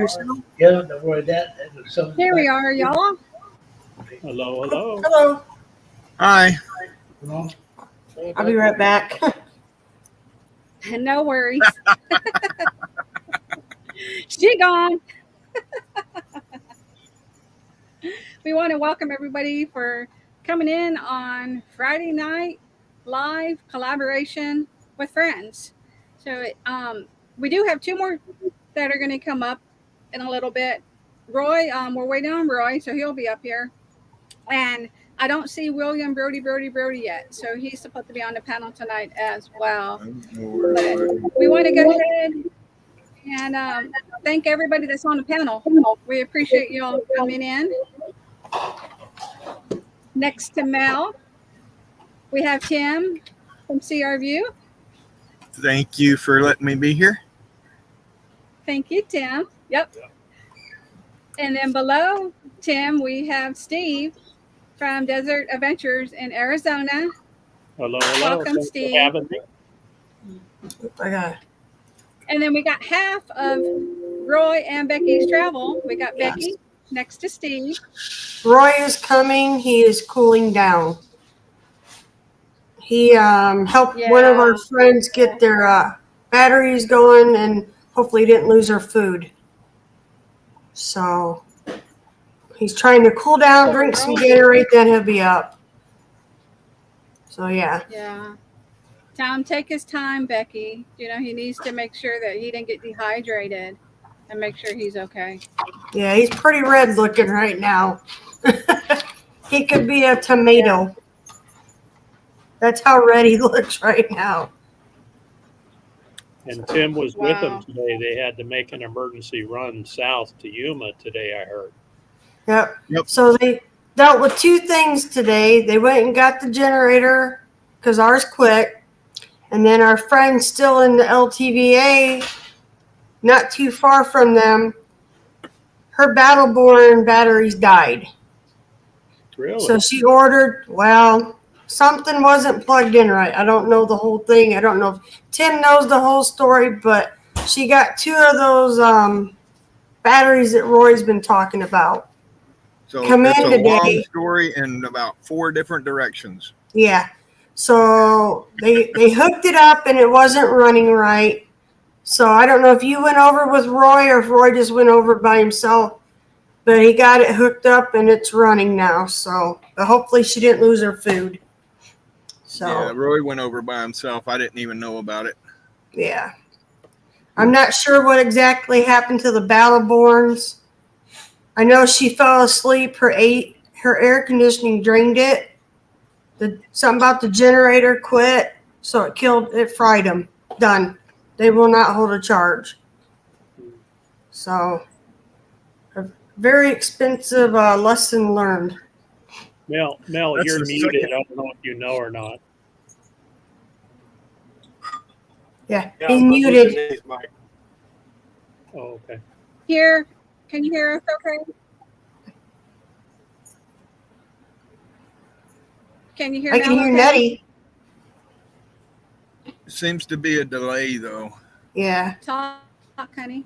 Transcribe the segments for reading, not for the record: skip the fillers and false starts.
yourself. Yeah, don't worry that. Here we are, y'all. Hello, hello. Hello. Hi. I'll be right back. No worries. She gone. We want to welcome everybody for coming in on Friday night live collaboration with friends. So we do have two more that are going to come up in a little bit. Roy, we're waiting on Roy, so he'll be up here. And I don't see William Brody yet, so he's supposed to be on the panel tonight as well. But we want to go ahead and thank everybody that's on the panel. We appreciate you all coming in. Next to Mel, we have Tim from CR View. Thank you for letting me be here. Thank you, Tim. Yep. And then below Tim, we have Steve from Desert Adventures in Arizona. Hello. Welcome, Thanks Steve. for having me. I got it. And then we got half of Roy and Becky's travel. We got Becky next to Steve. Roy is coming. He is cooling down. He helped one of our friends get their batteries going, and hopefully didn't lose her food. So he's trying to cool down, drink some Gatorade, then he'll be up. So yeah. Yeah. Tell him take his time, Becky. You know, he needs to make sure that he didn't get dehydrated and make sure he's okay. Yeah, he's pretty red looking right now. He could be a tomato. Yeah. That's how red he looks right now. And Tim was with them today. They had to make an emergency run south to Yuma today, I heard. Yep. So they dealt with two things today. They went and got the generator because ours quit. And then our friend still in the LTVA, not too far from them, her Battleborn batteries died. Really? So she ordered, something wasn't plugged in right. I don't know the whole thing. I don't know if Tim knows the whole story, but she got two of those batteries that Roy's been talking about. So come it's in a today. long story in about 4 different directions. Yeah. So they hooked it up and it wasn't running right. So I don't know if you went over with Roy or if Roy just went over by himself, but he got it hooked up and it's running now. So hopefully she didn't lose her food. So yeah, Roy went over by himself. I didn't even know about it. Yeah. I'm not sure what exactly happened to the Battleborns. I know she fell asleep. Her air conditioning drained it. Something about the generator quit, so it fried them. Done. They will not hold a charge. So, a very expensive lesson learned. Mel, you're muted. I don't know if you know or not. Yeah, he's muted. Oh, okay. Here, can you hear us okay? Can you hear I can hear okay? Nettie. Seems to be a delay, though. Yeah. Talk, honey.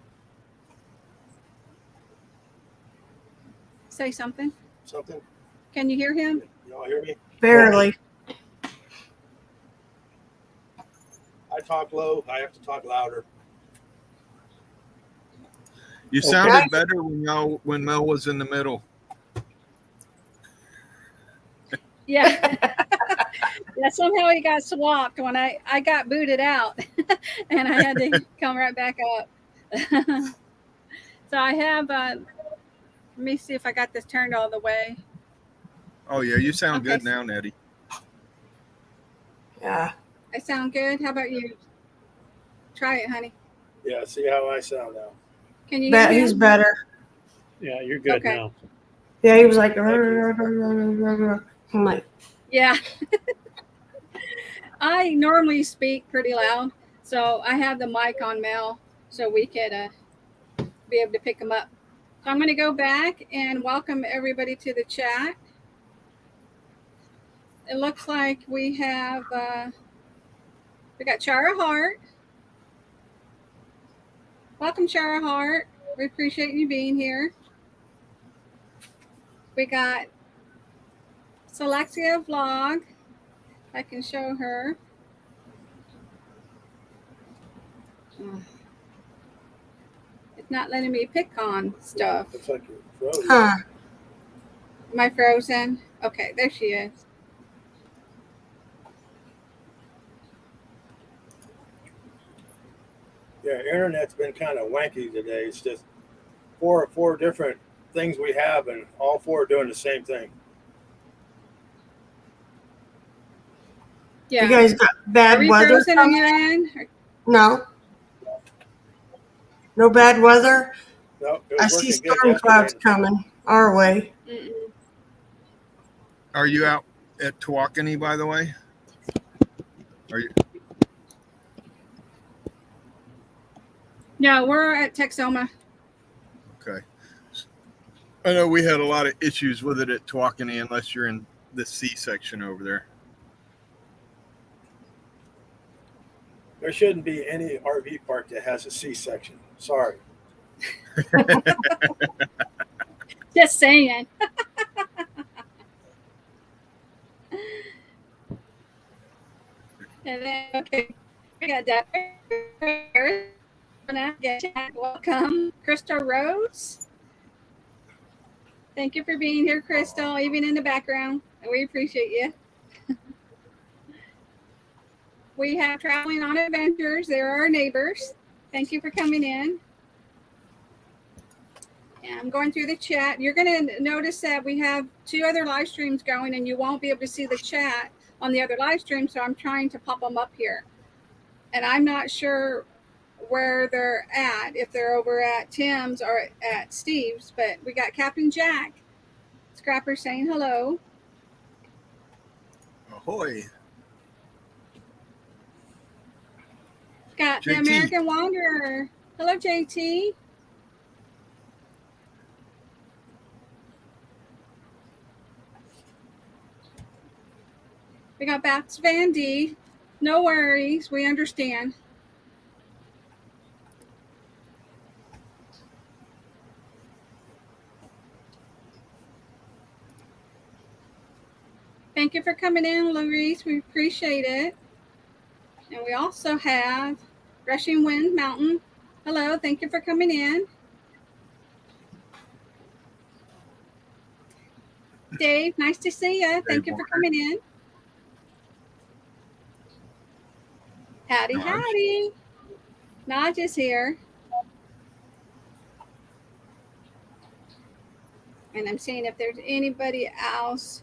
Say something. Something? Can you hear him? Y'all hear me? Barely. I talk low. I have to talk louder. You sounded better when Mel was in the middle. Yeah. Yeah, somehow he got swapped when I got booted out and I had to come right back up. So I have, let me see if I got this turned all the way. Oh, yeah, you sound good now, Nettie. Yeah. I sound good. How about you? Try it, honey. Yeah, see how I sound now. Can you hear me? He's better. Yeah, you're good now. Yeah, he was like, I'm like, yeah. I normally speak pretty loud, so I have the mic on Mel so we could be able to pick them up. So I'm going to go back and welcome everybody to the chat. It looks like we have, we got Chara Hart. Welcome, Chara Hart. We appreciate you being here. We got Selexia Vlog. I can show her. It's not letting me pick on stuff. Looks like you're frozen. Huh. Am I frozen? Okay, there she is. Yeah, internet's been kind of wanky today. It's just four different things we have, and all four are doing the same thing. Yeah. You guys got Are bad we weather frozen on coming? your end? No. No bad weather? No, it I was see working good storm clouds yesterday. coming our way. Mm-mm. Are you out at Tawakoni, by the way? Are you? No, we're at Texoma. Okay. I know we had a lot of issues with it at Tawakoni, unless you're in the C section over there. There shouldn't be any RV park that has a C section. Sorry. Just saying. And then, okay, we got that. Welcome, Crystal Rose. Thank you for being here, Crystal, even in the background. We appreciate you. We have Traveling on Adventures. They're our neighbors. Thank you for coming in. And I'm going through the chat. You're going to notice that we have 2 other live streams going, and you won't be able to see the chat on the other live stream, so I'm trying to pop them up here. And I'm not sure where they're at, if they're over at Tim's or at Steve's, but we got Captain Jack Scrapper saying hello. Ahoy. Got the JT. American Wanderer. Hello, JT. We got Bats Van D. No worries, we understand. Thank you for coming in, Louise. We appreciate it. And we also have Rushing Wind Mountain. Hello, thank you for coming in. Dave, nice to see you. Thank you for coming in. Howdy, Naj. howdy. Naj is here. And I'm seeing if there's anybody else.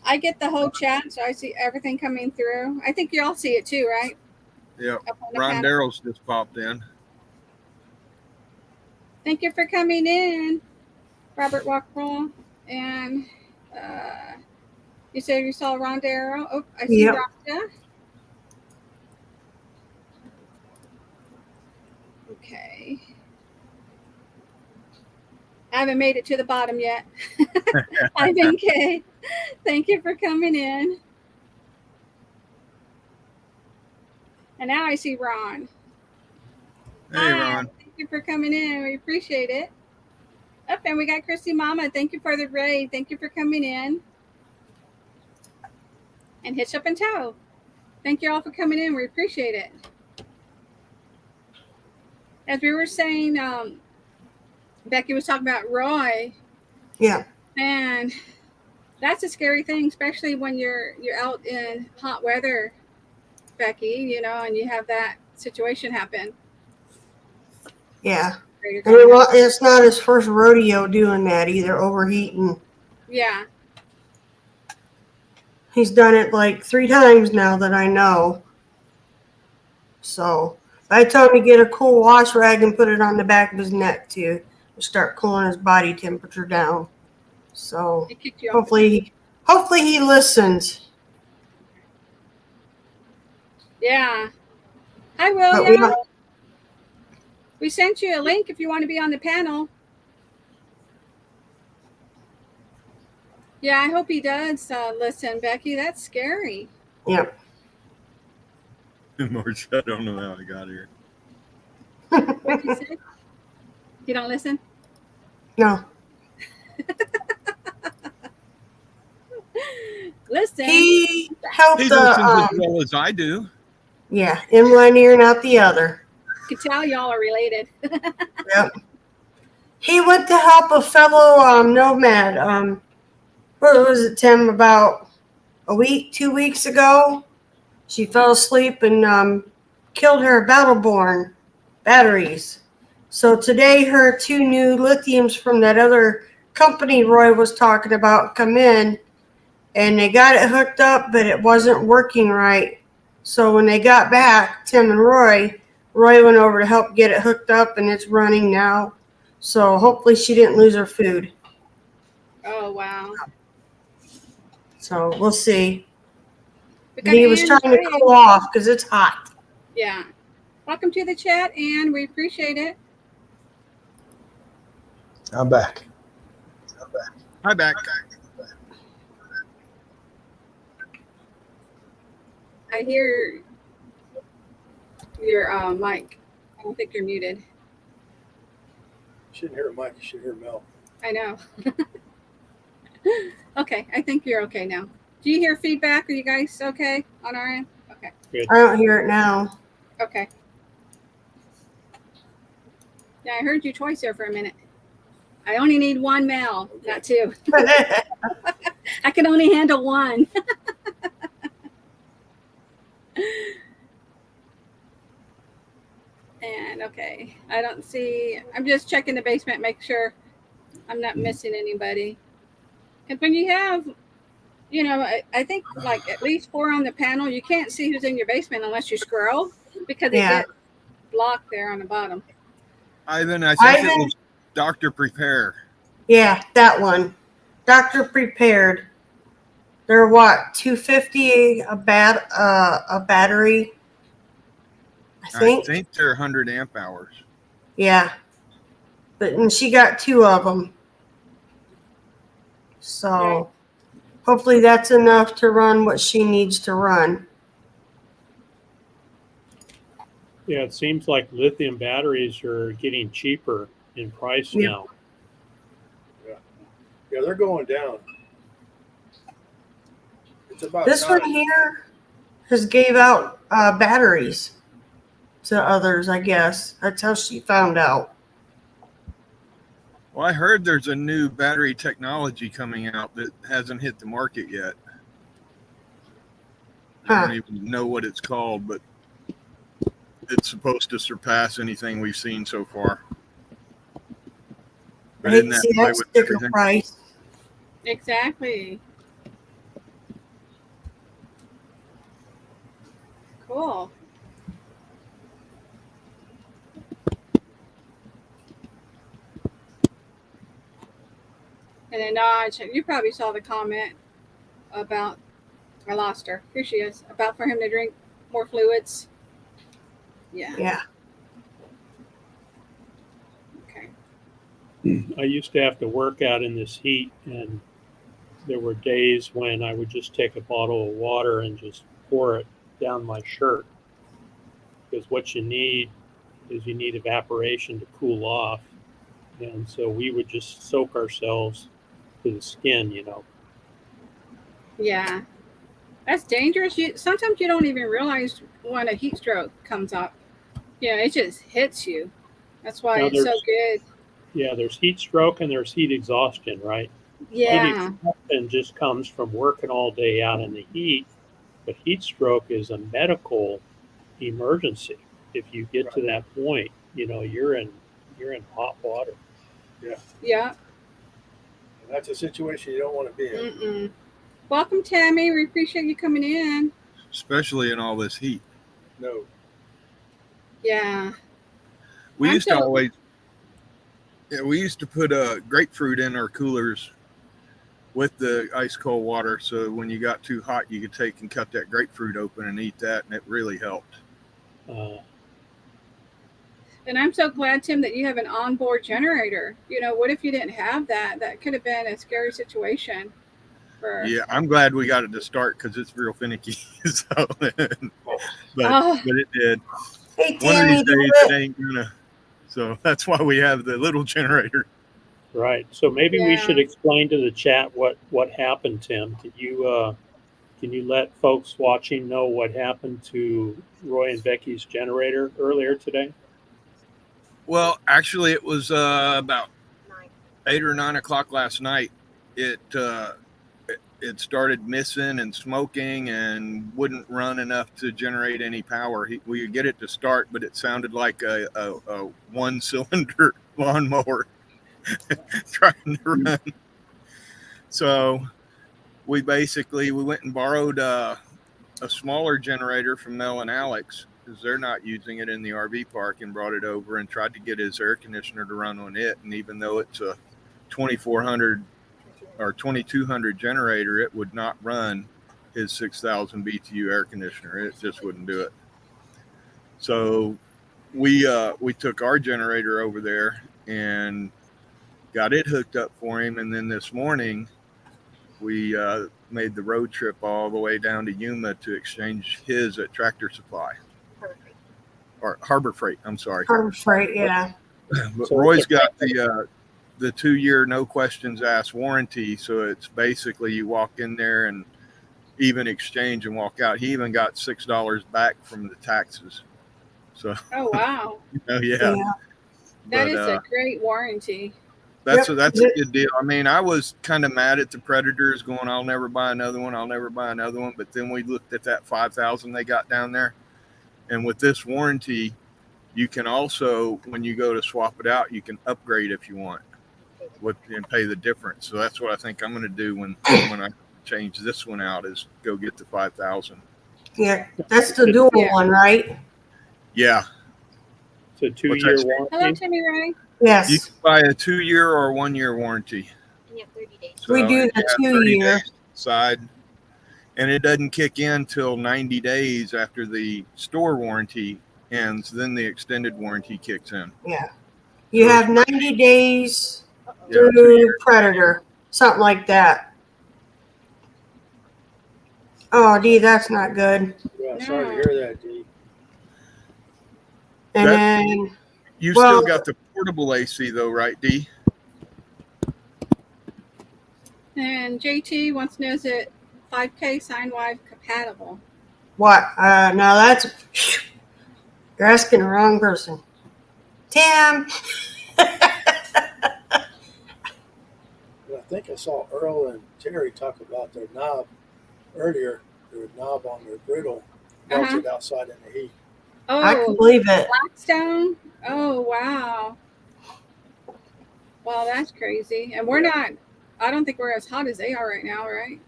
I get the whole chat, so I see everything coming through. I think you all see it too, right? Yep. Up on the Ron panel. Darrell's just popped in. Thank you for coming in, Robert Walker. And you said you saw Ron Darrow. Oh, I see Yep. Rhonda. Okay. I haven't made it to the bottom yet. Ivan K. Thank you for coming in. And now I see Ron. Hey, Hi, Ron. thank you for coming in. We appreciate it. Up, and we got Christy Mama. Thank you for the raid. Thank you for coming in. And Hitch Up and Toe. Thank you all for coming in. We appreciate it. As we were saying, Becky was talking about Roy. Yeah. And that's a scary thing, especially when you're out in hot weather, Becky, you know, and you have that situation happen. Yeah. Where you're And going- it's not his first rodeo doing that either, overheating. Yeah. He's done it like 3 times now that I know. So I told him to get a cool wash rag and put it on the back of his neck to start cooling his body temperature down. So It kicked you off. hopefully he listens. Yeah. Hi, But William. We sent you a link if you want to be on the panel. Yeah, I hope he does listen, Becky. That's scary. Yep. Marcia, I don't know how I got here. What did you say? You don't listen? No. Listen. He helped He the listens as well as I do. yeah, in one ear and out the other. Could tell y'all are related. Yep. He went to help a fellow nomad. What was it, Tim? About a week, 2 weeks ago, she fell asleep and killed her Battleborn batteries. So today, her 2 new lithiums from that other company Roy was talking about come in, and they got it hooked up, but it wasn't working right. So when they got back, Tim and Roy went over to help get it hooked up, and it's running now. So hopefully she didn't lose her food. Oh, wow. So we'll see. We And he was Ann trying to Ray. cool off because it's hot. Yeah. Welcome to the chat, Ann. We appreciate it. I'm back. Hi, back. I hear your mic. I don't think you're muted. You shouldn't hear Mike. You should hear Mel. I know. Okay, I think you're okay now. Do you hear feedback? Are you guys okay on our end? Okay. I don't hear it now. Okay. Yeah, I heard you twice there for a minute. I only need one Mel, not 2. I can only handle 1. And okay, I don't see. I'm just checking the basement, make sure I'm not missing anybody. Because when you have, I think like at least 4 on the panel, you can't see who's in your basement unless you scroll because it Yeah. gets blocked there on the bottom. Ivan, I think Ivan? it was Dr. Prepare. Yeah, that one. Dr. Prepared. They're what, $250 a battery? I I think. think they're 100 amp hours. Yeah. And she got 2 of them. So hopefully that's enough to run what she needs to run. Yeah, it seems like lithium batteries are getting cheaper in price Yep. now. Yeah, they're going down. It's about This time. one here has gave out batteries to others, I guess. That's how she found out. Well, I heard there's a new battery technology coming out that hasn't hit the market yet. I Huh. don't even know what it's called, but it's supposed to surpass anything we've seen so far. I But hate isn't to that see the way that with sticker everything? price. Exactly. Cool. And then Naj, you probably saw the comment about, I lost her. Here she is. About for him to drink more fluids. Yeah. Yeah. Okay. I used to have to work out in this heat, and there were days when I would just take a bottle of water and just pour it down my shirt. Because what you need is you need evaporation to cool off. And so we would just soak ourselves to the skin, Yeah. That's dangerous. Sometimes you don't even realize when a heat stroke comes up. It just hits you. That's why Now it's so there's- good. Yeah, there's heat stroke and there's heat exhaustion, right? Yeah. Heat exhaustion just comes from working all day out in the heat, but heat stroke is a medical emergency. If you get to that point, you're in hot water. Yeah. And that's a situation you don't want to be in. Mm-mm. Welcome, Tammy. We appreciate you coming in. Especially in all this heat. No. Yeah. We I'm used to so- always, we used to put grapefruit in our coolers with the ice cold water. So when you got too hot, you could take and cut that grapefruit open and eat that. And it really helped. And I'm so glad, Tim, that you have an onboard generator. What if you didn't have that? That could have been a scary situation. Yeah, I'm glad we got it to start because it's real finicky. So, but Oh. it did. Hey, One of Tammy, these days, it ain't gonna. So that's why we have the little generator. Right. So maybe we Yeah. should explain to the chat what happened, Tim. Can you let folks watching know what happened to Roy and Becky's generator earlier today? Well, actually, it was about 8 or 9 o'clock last night. It started missing and smoking and wouldn't run enough to generate any power. We could get it to start, but it sounded like a one-cylinder lawnmower trying to run. So we went and borrowed a smaller generator from Mel and Alex, because they're not using it in the RV park, and brought it over and tried to get his air conditioner to run on it. And even though it's a 2400 or 2200 generator, it would not run his 6000 BTU air conditioner. It just wouldn't do it. So we took our generator over there and got it hooked up for him. And then this morning we made the road trip all the way down to Yuma to exchange his at Tractor Supply. Or Harbor Freight, I'm sorry. Harbor Freight, yeah. But So Roy's got the 2-year no questions asked warranty. So it's basically you walk in there and even exchange and walk out. He even got $6 back from the taxes. So Oh wow, yeah. that is a great warranty. That's Yep. a good deal. I mean, I was kind of mad at the Predators, going, I'll never buy another one. I'll never buy another one. But then we looked at that 5,000 they got down there. And with this warranty, you can also, when you go to swap it out, you can upgrade if you want and pay the difference. So that's what I think I'm going to do when I change this one out, is go get the 5,000. Yeah, that's the dual one, right? Yeah. It's a 2-year Hello, warranty. Timmy Ray. You Yes, can buy a 2-year or 1-year warranty. And you have 30 days. So we do you the have 30 2-year. days to decide. And it doesn't kick in till 90 days after the store warranty ends. Then the extended warranty kicks in. Yeah. You have 90 days Yeah, 2 through years. Predator, something like that. Oh, Dee, that's not good. Yeah, sorry to hear that, Dee. And That- then, You Well- still got the portable AC though, right, Dee? And JT wants to know, is it 5K sine wave compatible? what? No, that's, you're asking the wrong person. Tim. But I think I saw Earl and Terry talk about their knob earlier. Their knob on their griddle melted outside in the heat. I can Oh, believe it. Blackstone. Oh wow. Wow, that's crazy. And we're not. I don't think we're as hot as they are right now, right?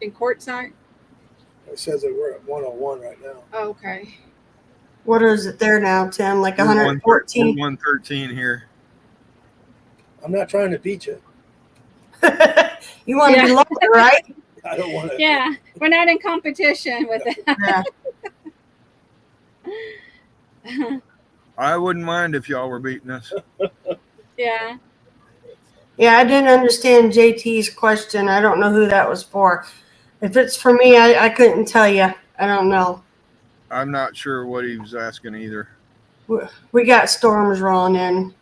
In Quartzsite. It says that we're at 101 right now. Oh, okay. What is it there now, Tim? Like We're 114? 113 here. I'm not trying to beat you. You want to be Yeah. lower, right? I don't want to. Yeah, we're not in competition with Yeah. it. I wouldn't mind if y'all were beating us. Yeah. Yeah, I didn't understand JT's question. I don't know who that was for. If it's for me, I couldn't tell you. I don't know. I'm not sure what he was asking either. We got storms rolling in.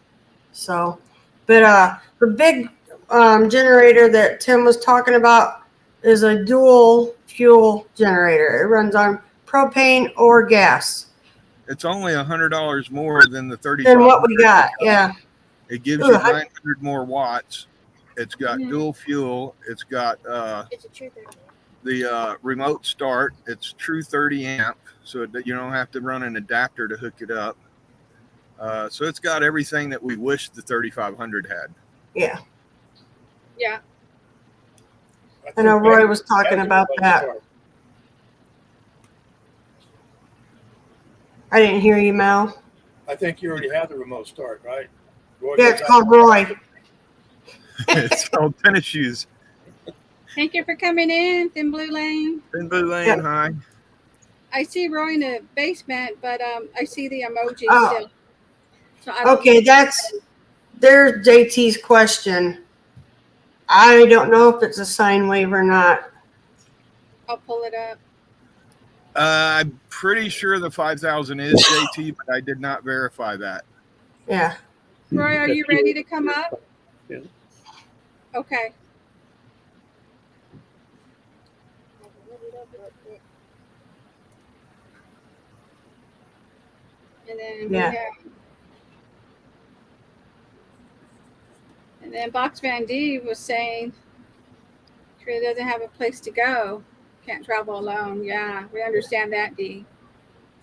So, but the big generator that Tim was talking about is a dual fuel generator. It runs on propane or gas. It's only $100 more than the 35. Than what we got, yeah. It gives Ooh, you I- 900 more watts. It's got dual fuel. It's got It's a true 30 days. the remote start. It's true 30 amp, so that you don't have to run an adapter to hook it up. So it's got everything that we wish the 3500 had. Yeah. Yeah. I know think Roy Becky was talking has about the that. start. I didn't hear you, Mal. I think you already have the remote start, right? Roy Yeah, goes it's out- called Roy. It's called tennis shoes. Thank you for coming in, Thin Blue Lane. In Blue Lane, Yep. hi. I see Roy in the basement, but I see the emoji Oh. still. So I don't Okay, there's JT's question. I don't know if it's a sine wave or not. I'll pull it up. I'm pretty sure the 5,000 is JT, but I did not verify that. Yeah. Roy, are you ready to come up? Yeah. Okay. I can look it up real quick. And then Yeah. we have, and then Box Van D was saying Trey doesn't have a place to go. Can't travel alone. Yeah, we understand that, D.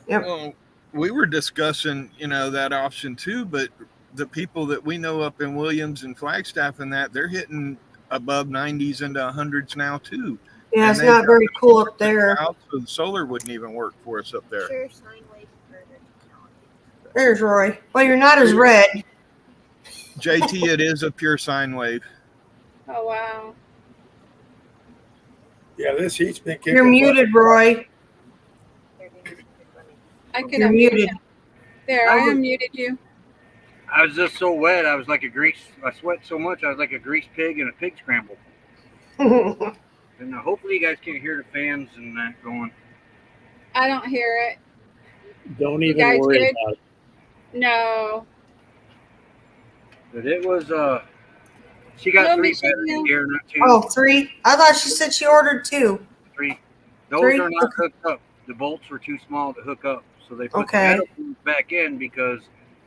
Yep. Well, we were discussing, that option too, but the people that we know up in Williams and Flagstaff and that, they're hitting above 90s into 100s now too. Yeah, And it's they've not got very the cool solar up there. out, so the solar wouldn't even work for us up there. Pure sine wave inverter technology. There's Roy. Well, you're not as red. JT, it is a pure sine wave. Oh, wow. Yeah, this heat's been kicking. You're muted, Roy. They're doing something funny. I can You're unmute muted. him. There, I unmuted you. I was just so wet. I was like I sweat so much. I was like a grease pig in a pig scramble. And hopefully you guys can't hear the fans and that going. I don't hear it. Don't You even guys worry good? about it. No. But it was, she got Hello, 3 Michelle. batteries here, not 2, Oh, 3? I thought she said she ordered 2. 3. Those 3? are not hooked up. The bolts were too small to hook up. So they put Okay. the metal ones back in because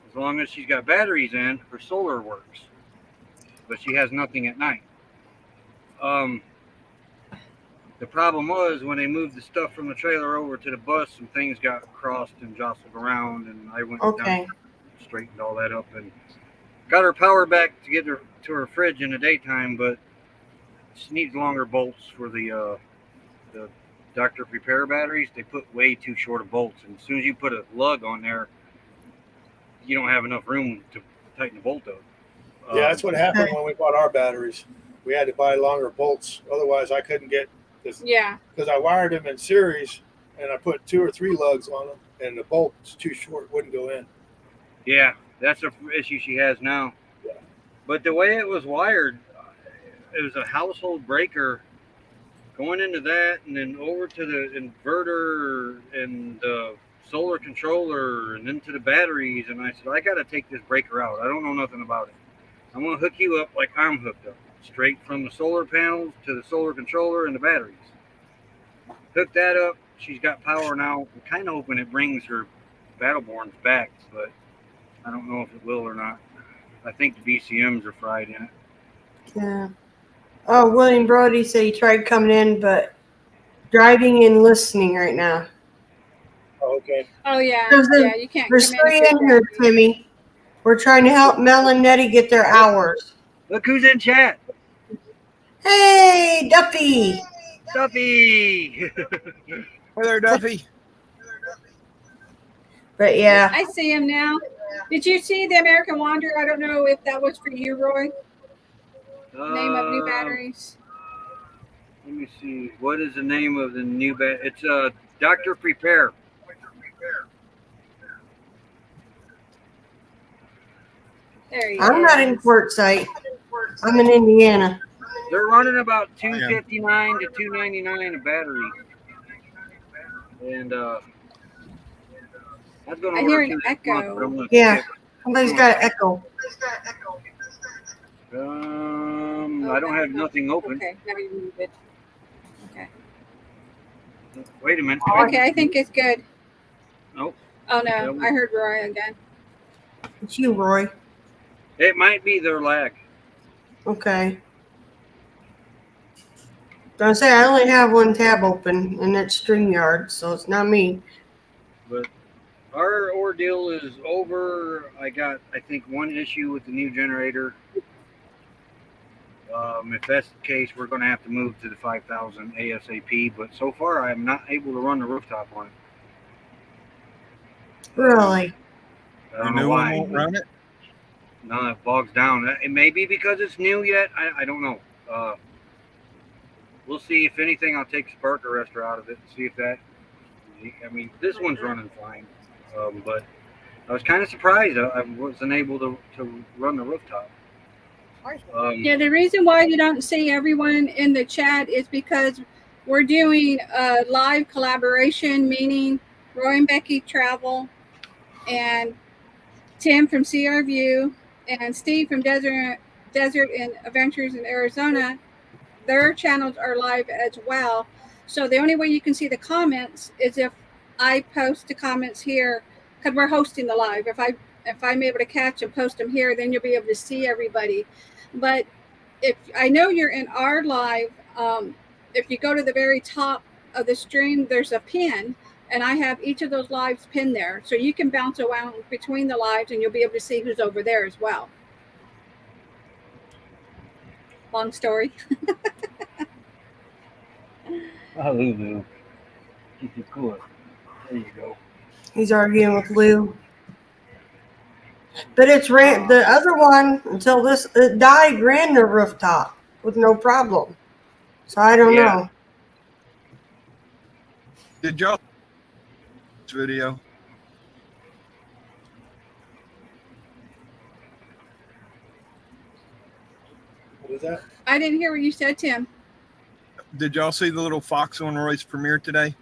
as long as she's got batteries in, her solar works. But she has nothing at night. The problem was when they moved the stuff from the trailer over to the bus, some things got crossed and jostled around, and I went Okay. down, straightened all that up, and got her power back to get her to her fridge in the daytime. But she needs longer bolts for the Dr. Prepare batteries. They put way too short of bolts, and as soon as you put a lug on there, you don't have enough room to tighten the bolt up. Yeah, that's what happened when we bought our batteries. We had to buy longer bolts. Otherwise, I couldn't get this Yeah. because I wired them in series and I put 2 or 3 lugs on them, and the bolt's too short, wouldn't go in. Yeah, that's the issue she has now. Yeah. But the way it was wired, it was a household breaker going into that and then over to the inverter and the solar controller and into the batteries. And I said, I got to take this breaker out. I don't know nothing about it. I'm going to hook you up like I'm hooked up, straight from the solar panels to the solar controller and the batteries. Hook that up. She's got power now. I'm kind of hoping it brings her Battleborns back, but I don't know if it will or not. I think the VCMs are fried in it. Yeah. Oh, William Brody said he tried coming in, but driving and listening right now. Oh, okay. Oh, yeah. There's a- Yeah, you can't There's come in. 3 in here, Timmy. We're trying to help Mel and Nettie get their hours. Look who's in chat. Hey, Duffy. Duffy. Hey there, Duffy. But yeah, I see him now. Did you see the American Wanderer? I don't know if that was for you, Roy. Name of new batteries. Let me see. What is the name of the new bat? It's Dr. Prepare. There he I'm is. not in Quartzsite. I'm in Indiana. They're running about $259 to $299 a battery. And that's going to I order hear an 2 this echo. month, but I'm gonna Yeah. skip Somebody's got an echo. it. I don't have nothing open. Okay, now you move it. Okay. Wait a minute. Okay, I think it's good. Nope. Oh, no. I heard Roy again. It's you, Roy. It might be their lag. Okay. Don't say I only have one tab open, and that's StreamYard, so it's not me. But our ordeal is over. I got, I think, 1 issue with the new generator. If that's the case, we're going to have to move to the 5,000 ASAP. But so far, I'm not able to run the rooftop on it. Really? I The don't know new one why. won't run it? No, it bogs down. It may be because it's new yet. I don't know. We'll see. If anything, I'll take spark arrestor out of it and see if that. I mean, this one's running fine, but I was kind of surprised I wasn't able to run the rooftop. Ours Yeah, the reason why you don't see everyone in the chat is because we're doing a live collaboration, meaning Roy and Becky travel, and Tim from CR View and Steve from Desert and Adventures in Arizona. Their channels are live as well. So the only way you can see the comments is if I post the comments here, because we're hosting the live. If I'm able to catch and post them here, then you'll be able to see everybody. But if I know you're in our live, if you go to the very top of the stream, there's a pin, and I have each of those lives pinned there, so you can bounce around between the lives, and you'll be able to see who's over there as well. Long story. Oh, Lulu. Keep it cool. There you go. He's arguing with Lou. But it's ran the other one until this it died ran the rooftop with no problem. So I don't Yeah. know. Did y'all this video? What was that? I didn't hear what you said, Tim. Did y'all see the little fox on Roy's premiere today?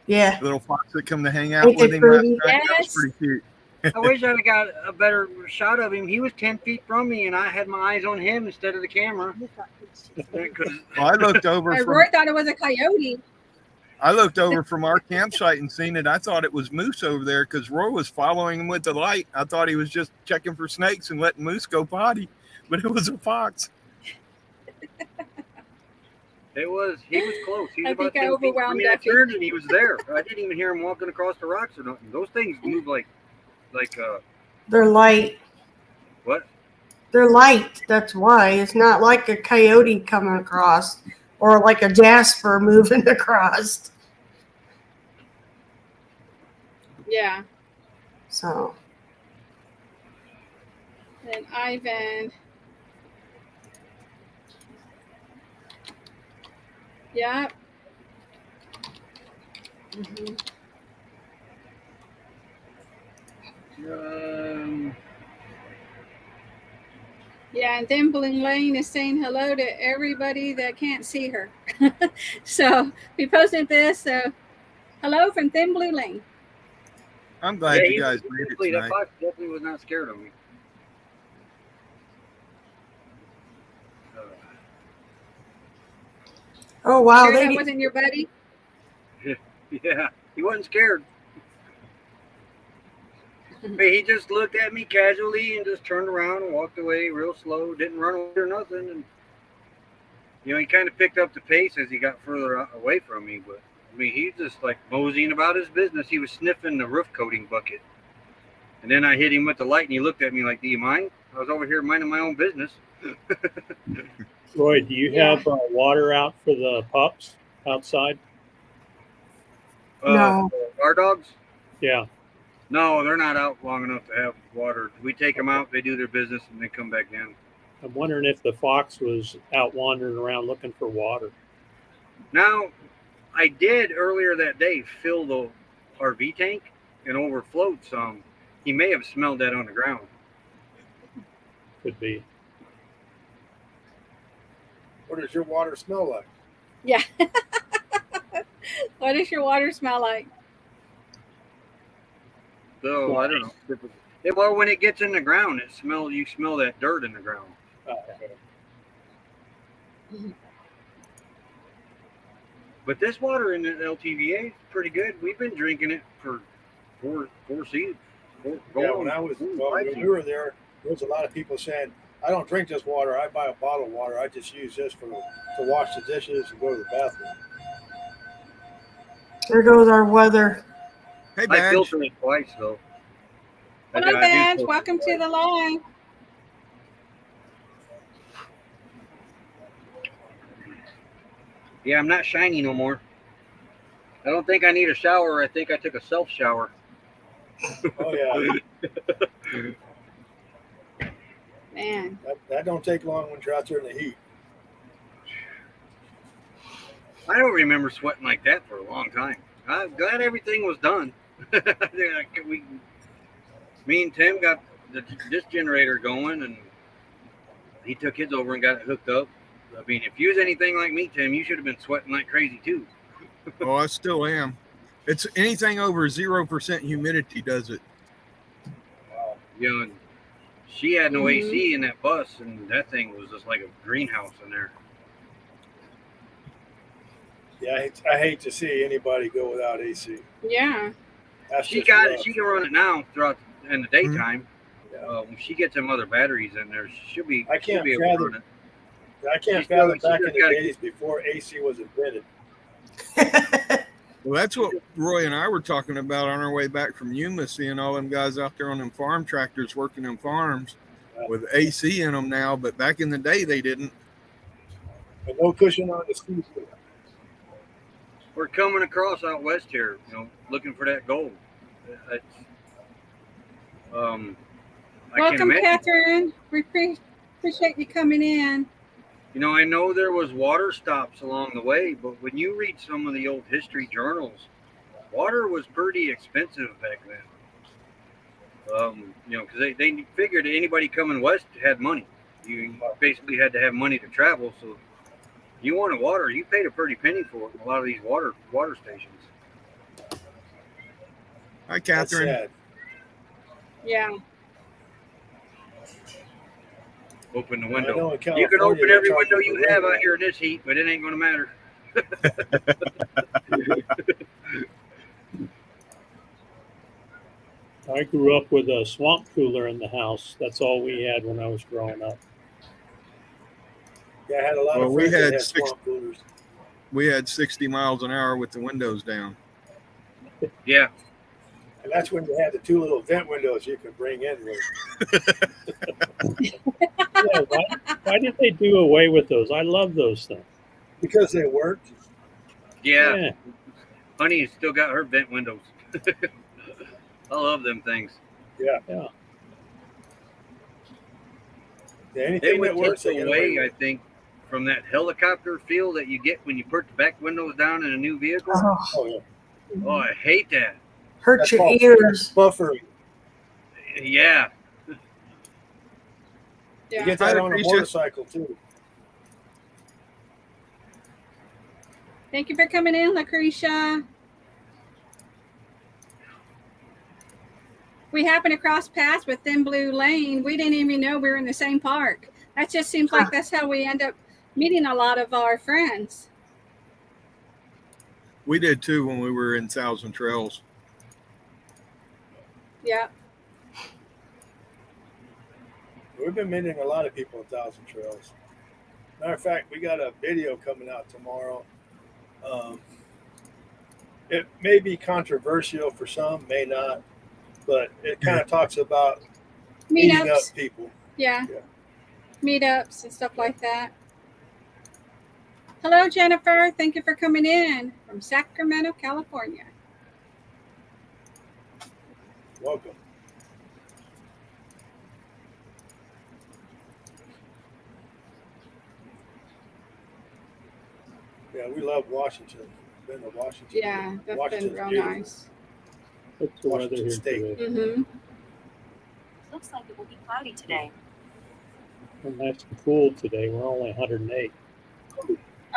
Yeah. The little fox that come to hang out Ain't with they him last pretty? night? That was Yes. pretty cute. I wish I'd have got a better shot of him. He was 10 feet from me, and I had my eyes on him instead of the camera. Because Well, I looked over from Roy thought it was a coyote. our campsite and seen it. I thought it was moose over there because Roy was following him with the light. I thought he was just checking for snakes and letting moose go potty, but it was a fox. he was close. He was I about think I 10 feet. I overwhelmed mean, I Duffy. turned and he was there. I didn't even hear him walking across the rocks or nothing. Those things move like They're light. what? They're light. That's why. It's not like a coyote coming across or like a jasper moving across. Yeah. So And Ivan. Yeah. Yeah, and then Bling Lane is saying hello to everybody that can't see her. So we posted this. So hello from Thin Blue Lane. I'm glad you guys made it That tonight. fox definitely was not scared of me. oh wow, Sure that they wasn't your buddy? Yeah, he wasn't scared. But he just looked at me casually and just turned around and walked away real slow. Didn't run away or nothing. And he kind of picked up the pace as he got further away from me. But I mean, he's just like moseying about his business. He was sniffing the roof coating bucket. And then I hit him with the light, and he looked at me like, "Do you mind?" I was over here minding my own business. Roy, do you have water out for the pups outside? No. Our dogs? Yeah. No, they're not out long enough to have water. We take them out, they do their business, and they come back in. I'm wondering if the fox was out wandering around looking for water. Now, I did earlier that day fill the RV tank and overflowed some. He may have smelled that on the ground. Could be. What does your water smell like? Yeah. What does your water smell like? So I don't know. Well, when it gets in the ground, you smell that dirt in the ground. But this water in the LTVA is pretty good. We've been drinking it for four seasons. Yeah, when we were there was a lot of people saying, "I don't drink this water. I buy a bottle of water. I just use this to wash the dishes and go to the bathroom." there goes our weather. Hey, I Badge. filter it twice though. Hello, do Badge. filter Welcome it to the live. Yeah, I'm not shiny no more. I don't think I need a shower. I think I took a self shower. Oh yeah, Man. that don't take long when you're out there in the heat. I don't remember sweating like that for a long time. I'm glad everything was done. Me and Tim got this generator going, and he took his over and got it hooked up. I mean, if you was anything like me, Tim, you should have been sweating like crazy too. Oh, I still am. It's anything over 0% humidity does it. You know, and she had no Mhm. AC in that bus, and that thing was just like a greenhouse in there. Yeah, I hate to see anybody go without AC. Yeah. That's She just got it. rough. She can run it now throughout in the daytime. Yeah. When she gets some other batteries in there, she'll be I she'll can't be able to fathom- run it. I can't She still- fathom she back just in the gotta days before AC was invented. Well, that's what Roy and I were talking about on our way back from Yuma, seeing all them guys out there on them farm tractors working in farms with AC in them now, but back in the day they didn't. And no cushion on the seat. We're coming across out west here, looking for that gold. It's, I can Welcome, imagine. Catherine. We appreciate you coming in. I know there was water stops along the way, but when you read some of the old history journals, water was pretty expensive back then. Because they figured that anybody coming west had money. You basically had to have money to travel, so you wanted water, you paid a pretty penny for it in a lot of these water stations. Hi, That's Catherine. sad. Yeah. Open the I window. know in You can California, open they're every charging window for you have out rainwater. here in this heat, but it ain't going to matter. I grew up with a swamp cooler in the house. That's all we had when I was growing up. Yeah, I had a lot Well, of we friends that had had six- swamp coolers. We had 60 miles an hour with the windows down. Yeah. And that's when you had the two little vent windows you could bring in with. Yeah, why did they do away with those? I love those things. Because they worked. Yeah. Honey still got her vent windows. I love them things. Yeah. Yeah. Yeah, It anything would that works, they take get away, away I with. think, from that helicopter feel that you get when you put the back windows down in a new vehicle. Oh, Oh, yeah. Oh, I hate that. hurt That's your called ears. buffering. Yeah. You Yeah. get that Hi, on a Lucretia. motorcycle, too. Thank you for coming in, Lucretia. We happened to cross paths with Thin Blue Lane. We didn't even know we were in the same park. That just seems like that's how we end up meeting a lot of our friends. We did too when we were in Thousand Trails. Yeah. We've been meeting a lot of people in Thousand Trails. Matter of fact, we got a video coming out tomorrow. It may be controversial for some, may not, but it kind of talks about meeting up Meetups. people. Yeah. Yeah. Meetups and stuff like that. Hello, Jennifer. Thank you for coming in from Sacramento, California. Welcome. Yeah, we love Washington. Been to Washington. Yeah, that's Washington's been real beautiful. nice. What's the weather Washington here State. today? Mm-hmm. Looks like it will be cloudy today. Well, nice and cool today. We're only 108.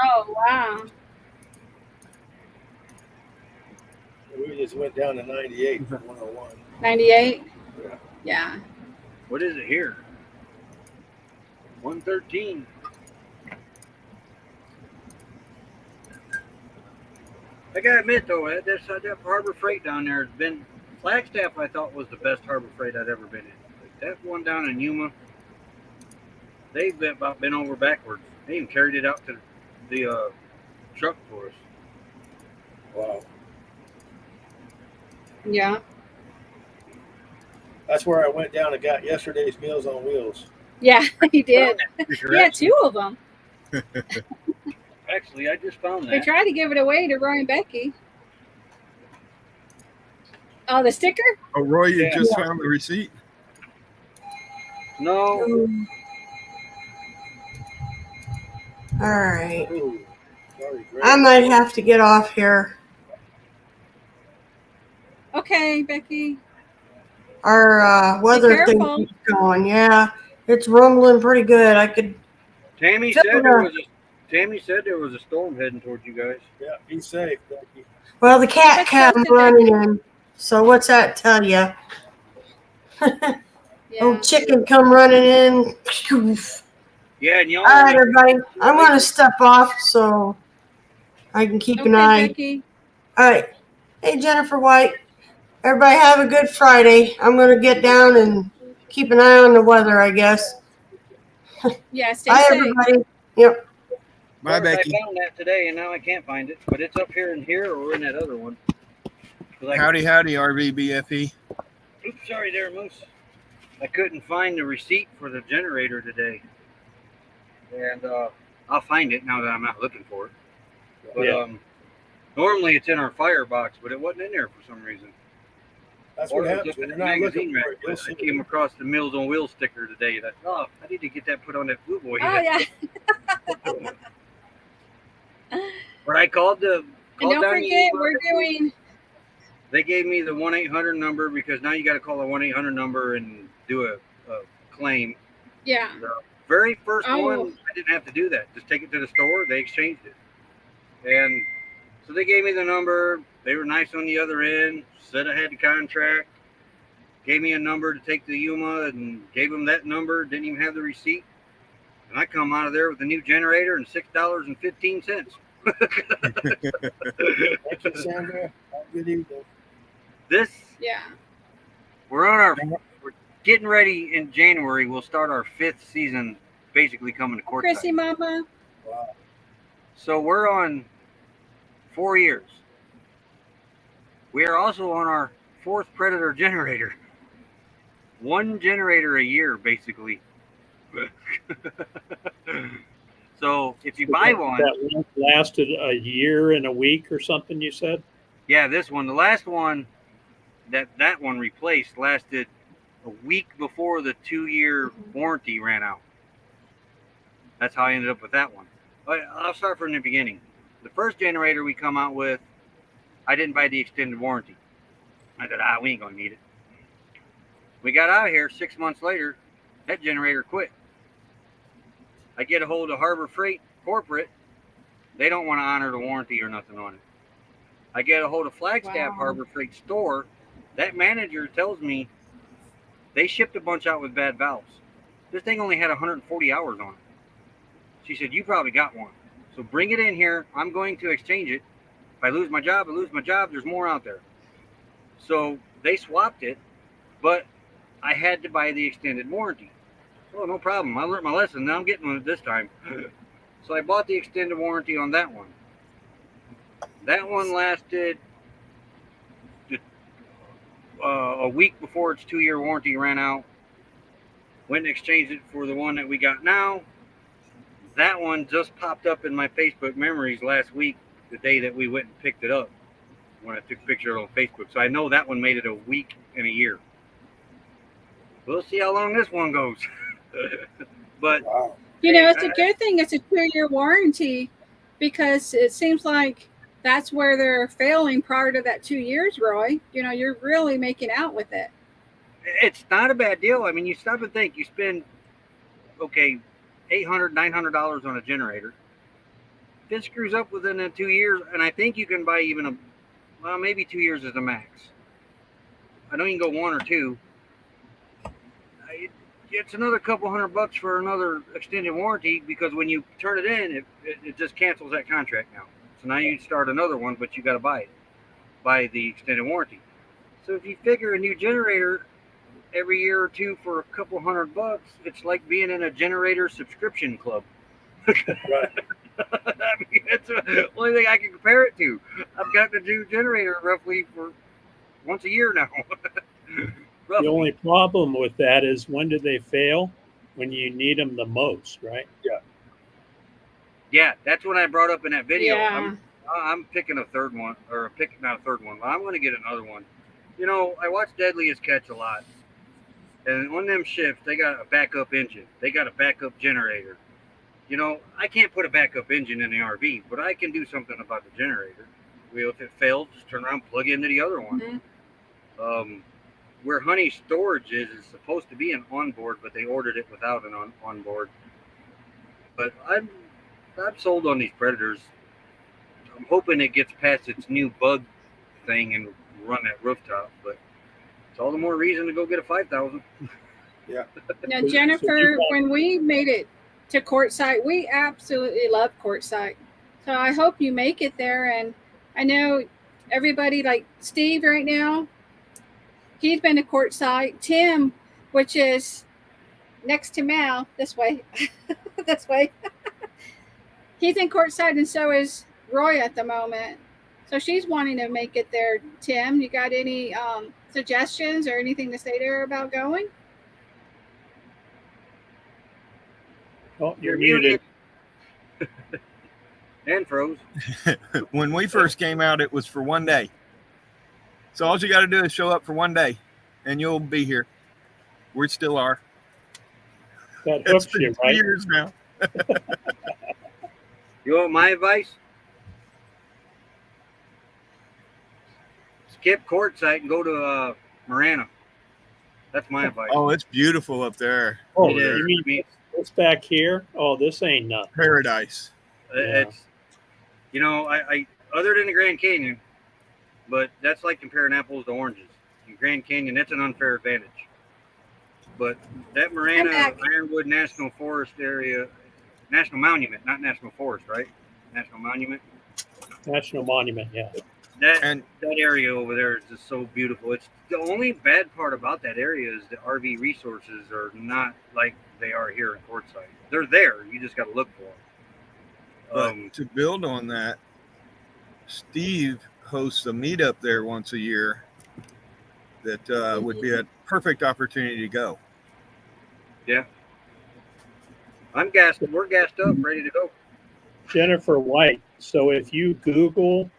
Oh, wow. We just went down to 98 from 101. 98? Yeah. Yeah. What is it here? 113. I gotta admit though, that Harbor Freight down there has been Flagstaff. I thought was the best Harbor Freight I'd ever been in. That one down in Yuma, they've about been over backwards. They even carried it out to the truck for us. Wow. Yeah. That's where I went down and got yesterday's Meals on Wheels. Yeah, he did. Picture, Yeah, actually. 2 of them. Actually, I just found We that. tried to give it away to Roy and Becky. Oh, the sticker? Oh, Roy, you Yeah. just found the receipt? No, All right. Ooh, sorry, great. I might have to get off here. Okay, Becky. Our weather thing careful. keeps going. Yeah, it's rumbling pretty good. I could Tammy said there was a storm heading towards you guys. Yeah, be safe. Thank you. Well, the cat Let's came post it running in. So what's that tell you? Yeah. Oh, chicken come running in. Yeah, and y'all All right, only everybody. I'm going to step off so I can keep an Okay, eye. Becky. All right. Hey, Jennifer White. Everybody have a good Friday. I'm going to get down and keep an eye on the weather, I guess. Yeah, stay Bye, safe. everybody. Yep. Bye, Of course, Becky. I found that today, and now I can't find it. But it's up here or in that other one. 'Cause Howdy, RVBFE. Oops, sorry there, Moose. I couldn't find the receipt for the generator today. And I'll find it now that I'm not looking for it. But Yeah. normally it's in our firebox, but it wasn't in there for some reason. That's Or what I was happens looking when at you're the not looking magazine for rack, it. You'll but I see came it. across the Meals on Wheels sticker today. That I need to get that put on that Blue Boy. Oh, yeah. But I called And don't down forget, the we're doing. They gave me the 1-800 number because now you got to call a 1-800 number and do a claim. Yeah. The very first Oh. one, I didn't have to do that. Just take it to the store. They exchanged it. And so they gave me the number. They were nice on the other end. Said I had the contract. Gave me a number to take to Yuma and gave them that number. Didn't even have the receipt. And I come out of there with a new generator and $6.15. Thank you, Sandra. Have a good evening. This Yeah. we're getting ready in January. We'll start our 5th season, basically coming to court. Chrissy, Mama. Wow. So we're on 4 years. We are also on our 4th Predator generator. 1 generator a year, basically. So if you buy one, that one lasted a year and a week or something, you said? yeah, this one, the last one that one replaced lasted a week before the 2-year warranty ran out. That's how I ended up with that one. But I'll start from the beginning. The first generator we come out with, I didn't buy the extended warranty. I said, we ain't gonna need it. We got out of here 6 months later, that generator quit. I get a hold of Harbor Freight Corporate. They don't want to honor the warranty or nothing on it. I get a hold of Flagstaff Wow. Harbor Freight store. That manager tells me they shipped a bunch out with bad valves. This thing only had 140 hours on it. She said, you probably got one. So bring it in here. I'm going to exchange it. If I lose my job, I lose my job. There's more out there. So they swapped it, but I had to buy the extended warranty. Oh, no problem. I learned my lesson. Now I'm getting one this time. So I bought the extended warranty on that one. That one lasted a week before its 2-year warranty ran out. Went and exchanged it for the one that we got now. That one just popped up in my Facebook memories last week, the day that we went and picked it up, when I took a picture of it on Facebook. So I know that one made it a week and a year. We'll see how long this one goes. But Wow. You know, it's a good thing it's a 2-year warranty because it seems like that's where they're failing prior to that 2 years, Roy. You know, you're really making out with it. it's not a bad deal. I mean, you stop and think. You spend, $800, $900 on a generator. If it screws up within the 2 years, and I think you can buy even maybe 2 years is the max. I know you can go 1 or 2. It's another couple $100 for another extended warranty because when you turn it in, it just cancels that contract now. So now you start another one, but you got to buy the extended warranty. So if you figure a new generator every year or two for a couple $100, it's like being in a generator subscription club. Right. I mean, that's the only thing I can compare it to. I've got the new generator roughly for once a year now. The only problem with that is when do they fail? When you need them the most, right? Yeah, that's what I brought up in that video. Yeah. I'm picking a third one, or not a third one, but I'm going to get another one. You know, I watch Deadliest Catch a lot. And on them ships, they got a backup engine. They got a backup generator. You know, I can't put a backup engine in the RV, but I can do something about the generator. If it fails, just turn around and plug into the other one. Mm-hmm. Where Honey's storage is supposed to be an onboard, but they ordered it without an onboard. But I'm sold on these predators. I'm hoping it gets past its new bug thing and run that rooftop. But it's all the more reason to go get a 5,000. Now, Jennifer, when we made it to Quartzsite, we absolutely love Quartzsite. So I hope you make it there. And I know everybody like Steve right now, he's been to Quartzsite. Tim, which is next to Mal, this way, this way. He's in Quartzsite, and so is Roy at the moment. So she's wanting to make it there. Tim, you got any suggestions or anything to say to her about going? Oh, you're muted. And froze. When we first came out, it was for one day. So all you got to do is show up for one day, and you'll be here. We still are. That It's hooks been you, 2 right? years now. You want my advice? Skip Quartzsite and go to Marana. That's my advice. Oh, it's beautiful up there. Oh, It is. you mean this back here? Oh, this ain't nothing. Paradise. Yeah. It's, you know, I other than the Grand Canyon, but that's like comparing apples to oranges. In Grand Canyon, that's an unfair advantage. But that Marana Ironwood National Forest area, National Monument, not National Forest, right? National Monument. National Monument, yeah. That area over there is just so beautiful. It's the only bad part about that area is the RV resources are not like they are here in Quartzsite. They're there. You just got to look for them. But to build on that, Steve hosts a meetup there once a year that would be a perfect opportunity to go. Yeah. I'm gassed. We're gassed up, ready to go. Jennifer White. So if you Google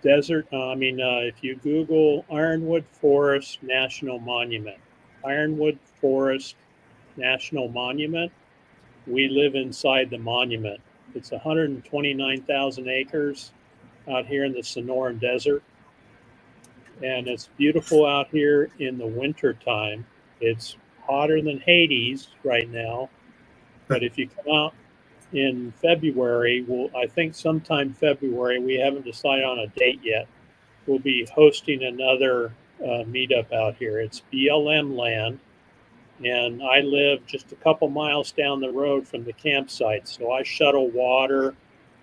if you Google Ironwood Forest National Monument, Ironwood Forest National Monument, we live inside the monument. It's 129,000 acres out here in the Sonoran Desert. And it's beautiful out here in the winter time. It's hotter than Hades right now. But if you come out in February, I think sometime February, we haven't decided on a date yet, we'll be hosting another meetup out here. It's BLM land, and I live just a couple miles down the road from the campsite, so I shuttle water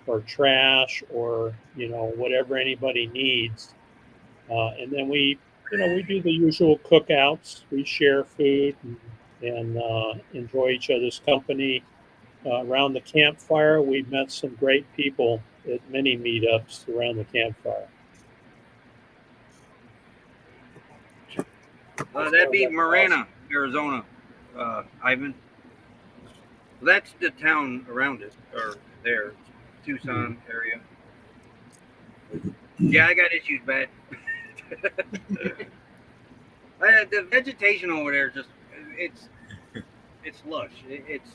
or trash or whatever anybody needs, and then we do the usual cookouts. We share food and enjoy each other's company. Around the campfire, we've met some great people at many meetups around the campfire. That'd be Marana, Arizona, Ivan. That's the town around it, or there, Tucson area. Yeah, I got issues bad. The vegetation over there it's lush. It's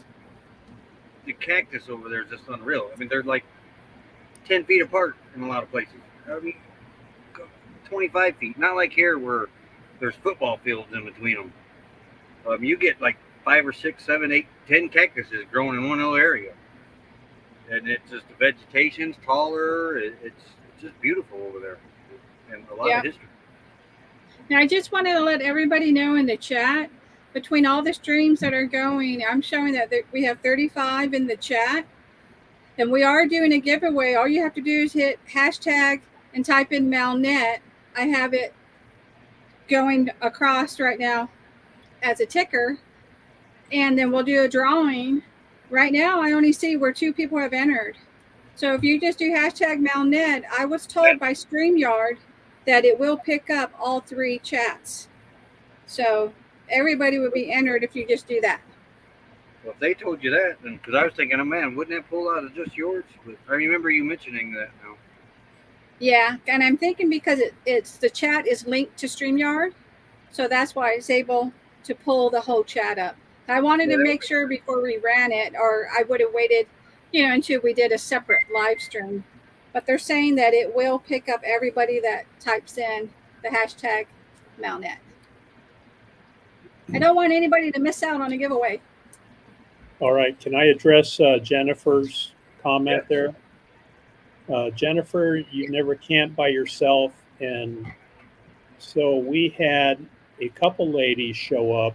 the cactus over there is just unreal. I mean, they're like 10 feet apart in a lot of places. I mean, 25 feet. Not like here where there's football fields in between them. You get like 5 or 6, 7, 8, 10 cactuses growing in one little area. And it's just the vegetation's taller. It's just beautiful over there. And a lot of history. Now, I just wanted to let everybody know in the chat, between all the streams that are going, I'm showing that we have 35 in the chat. And we are doing a giveaway. All you have to do is hit hashtag and type in Malnet. I have it going across right now as a ticker. And then we'll do a drawing. Right now, I only see where 2 people have entered. So if you just do hashtag Malnet, I was told by StreamYard that it will pick up all 3 chats. So everybody would be entered if you just do that. Well, if they told you that, then because I was thinking, oh man, wouldn't that pull out of just yours? But I remember you mentioning that now. Yeah, and I'm thinking because it's the chat is linked to StreamYard, so that's why it's able to pull the whole chat up. I wanted to make sure before we ran it, or I would have waited, until we did a separate live stream. But they're saying that it will pick up everybody that types in the hashtag Malnet. I don't want anybody to miss out on a giveaway. All right. Can I address Jennifer's comment there? Jennifer, you never camp by yourself. And so we had a couple ladies show up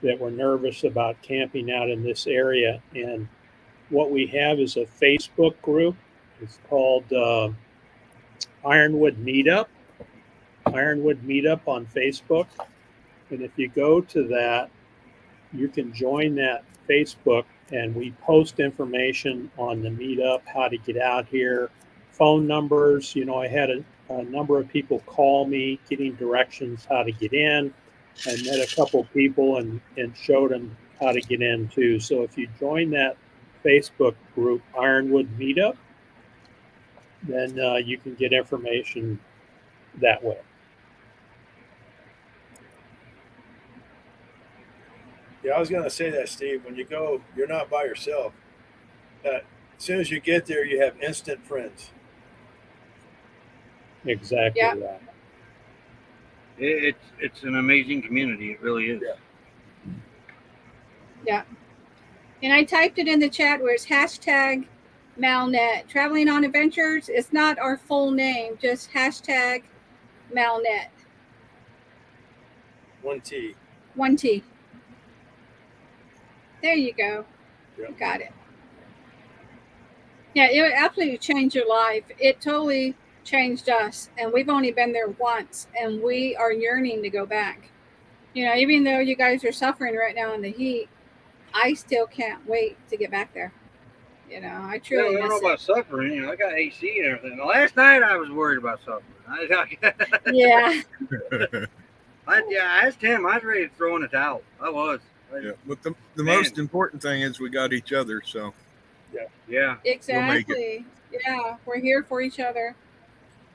that were nervous about camping out in this area. And what we have is a Facebook group. It's called Ironwood Meetup on Facebook. And if you go to that, you can join that Facebook, and we post information on the meetup, how to get out here, phone numbers. You know, I had a number of people call me getting directions how to get in. I met a couple people and showed them how to get in too. So if you join that Facebook group, Ironwood Meetup, then you can get information that way. Yeah, I was going to say that, Steve. When you go, you're not by yourself. As soon as you get there, you have instant friends. Exactly Yeah. right. It's an amazing community. It really is. Yeah. And I typed it in the chat where it's hashtag Malnet. Traveling on Adventures. It's not our full name, just hashtag Malnet. 1T. 1T. There you go. Yep. You got it. Yeah, it would absolutely change your life. It totally changed us. And we've only been there once, and we are yearning to go back. You know, even though you guys are suffering right now in the heat, I still can't wait to get back there. You know, I truly I don't know miss it. about suffering. You know, I got AC and everything. Last night I was worried about suffering. Yeah. I asked him. I was ready to throw in a towel. I was. Yeah, but the most important thing is we got each other. So Yeah. Exactly. Yeah, we're here for each other.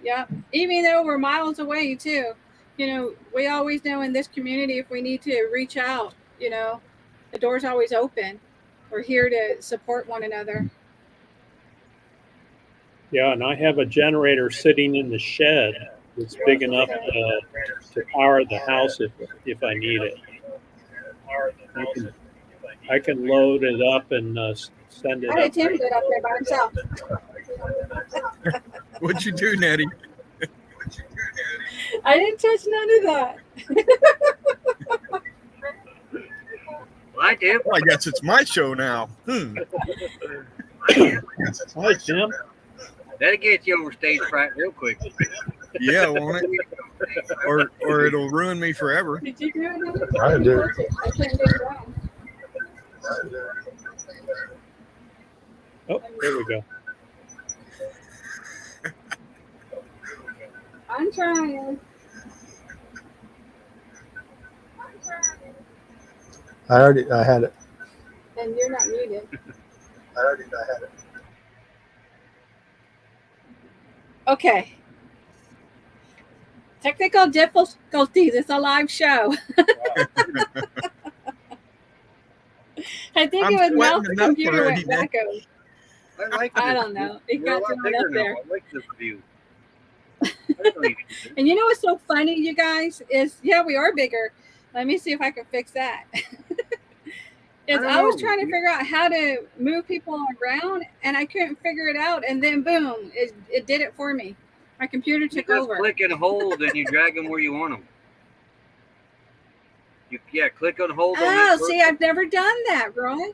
Yep. Even though we're miles away too. You know, we always know in this community if we need to reach out, you know, the door's always open. We're here to support one another. Yeah, and I have a generator sitting in the shed that's big enough to power the house if I need it. I can load it up and send it How did up. Tim get up there by himself? what'd you do, Nettie? I didn't touch none of that. Well, I did. Well, I guess it's my show now. Hi, Tim. That'll get you over stage fright real quick. Yeah, won't it? Or it'll ruin me forever. Did you do it? I did. I couldn't get it down. Oh, there we go. I'm trying. I had it. And you're not muted. I had it. Okay. Technical difficulties. It's a live show. I think I'm it was Mel, sweating the enough computer already, went wacko. I like I this. don't know. It We're a got lot thrown bigger up now. there. I like this view. I don't need to- And you know what's so funny, you guys, is we are bigger. Let me see if I can fix that. I was trying to figure out how to move people around, and I couldn't figure it out. And then, boom, it did it for me. My computer You took just over. click and hold, and you drag them where you want them. Click and hold. Oh, see, I've never done that, Roy.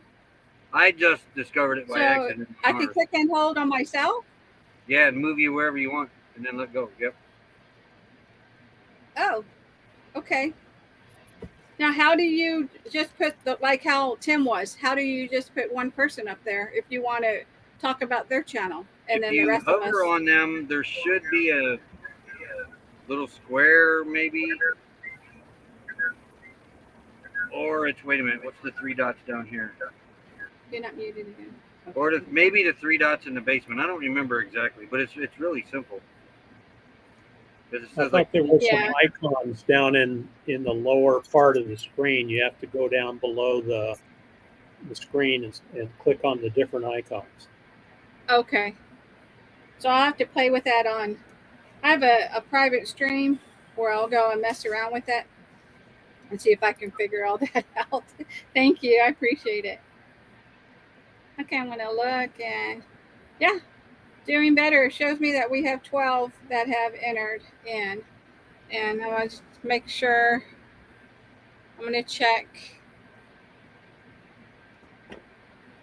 I just discovered it by So accident. I can click and hold on myself? Yeah, and move you wherever you want, and then let go. Yep. Oh, okay. Now, how do you just put like how Tim was? How do you just put one person up there if you want to talk about their channel, and If then you the rest of us? hover on them, there should be a little square, maybe. Or it's, wait a minute, what's the three dots down here? You're not muted again. Okay. Or maybe the three dots in the basement. I don't remember exactly, but it's really simple. Because it I says thought there were Yeah. some icons down in the lower part of the screen. You have to go down below the screen and click on the different icons. Okay. So I'll have to play with that on. I have a private stream where I'll go and mess around with it and see if I can figure all that out. Thank you. I appreciate it. Okay, I'm gonna look, and yeah, doing better. It shows me that we have 12 that have entered in, and I want to make sure. I'm gonna check.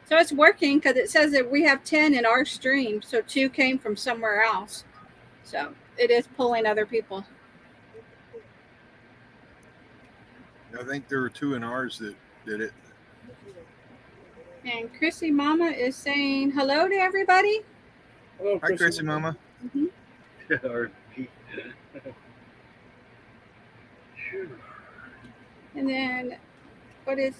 So it's working because it says that we have 10 in our stream, so 2 came from somewhere else. So it is pulling other people. I think there were 2 in ours that did it. And Chrissy Mama is saying hello to everybody. Hello, Hi, Chrissy Mama. Or- And then what is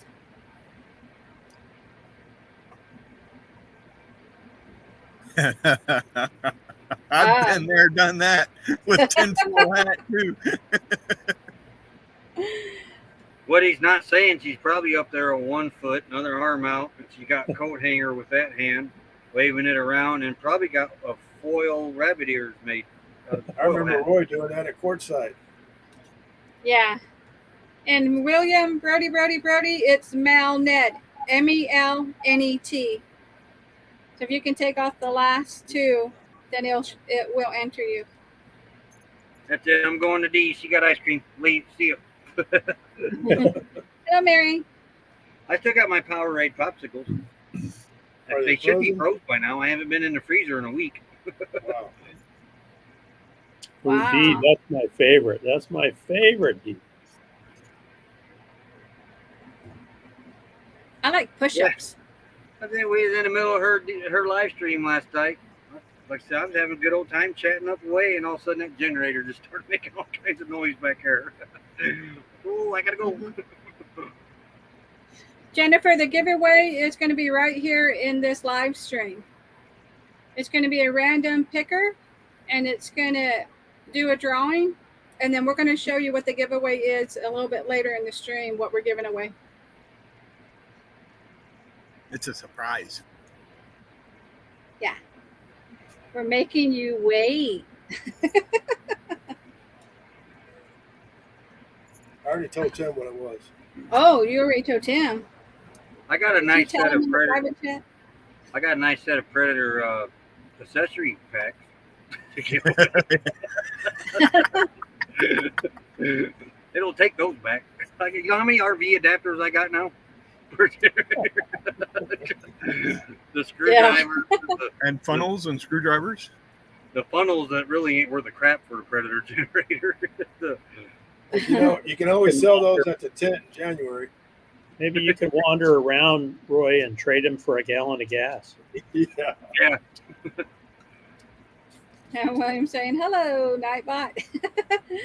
I've been there, done that with tinfoil hat too. What he's not saying, she's probably up there on 1 foot, another arm out, and she got coat hanger with that hand, waving it around, and probably got a foil rabbit ears made. I remember Roy doing that at courtside. Yeah. And William Brody, it's Melnet, MELNET. So if you can take off the last 2, then it will enter you. That's it. I'm going to D. She got ice cream. Leave. See you. Hello, Mary. I still got my Powerade popsicles. Are They they should be frozen? froze by now. I haven't been in the freezer in a week. Wow. Wow. Dee, that's my favorite. That's my favorite, Dee. I like push-ups. I think we was in the middle of her live stream last night. Like I said, I was having a good old time chatting up away, and all of a sudden that generator just started making all kinds of noise back here. Oh, I gotta go. Jennifer, the giveaway is going to be right here in this live stream. It's going to be a random picker, and it's going to do a drawing, and then we're going to show you what the giveaway is a little bit later in the stream, what we're giving away. It's a surprise. We're making you wait. I already told Tim what it was. Oh, you already told Tim. I got a Did you nice tell set him of in the Predator. private chat? I got a nice set of Predator accessory packs. It'll take those back. Like, you know how many RV adapters I got now? The screwdriver, And funnels and screwdrivers. the funnels that really ain't worth a crap for a Predator generator. You can always sell those at the tent in January. Maybe you can wander around, Roy, and trade him for a gallon of gas. Yeah. And William saying, hello, Nightbot.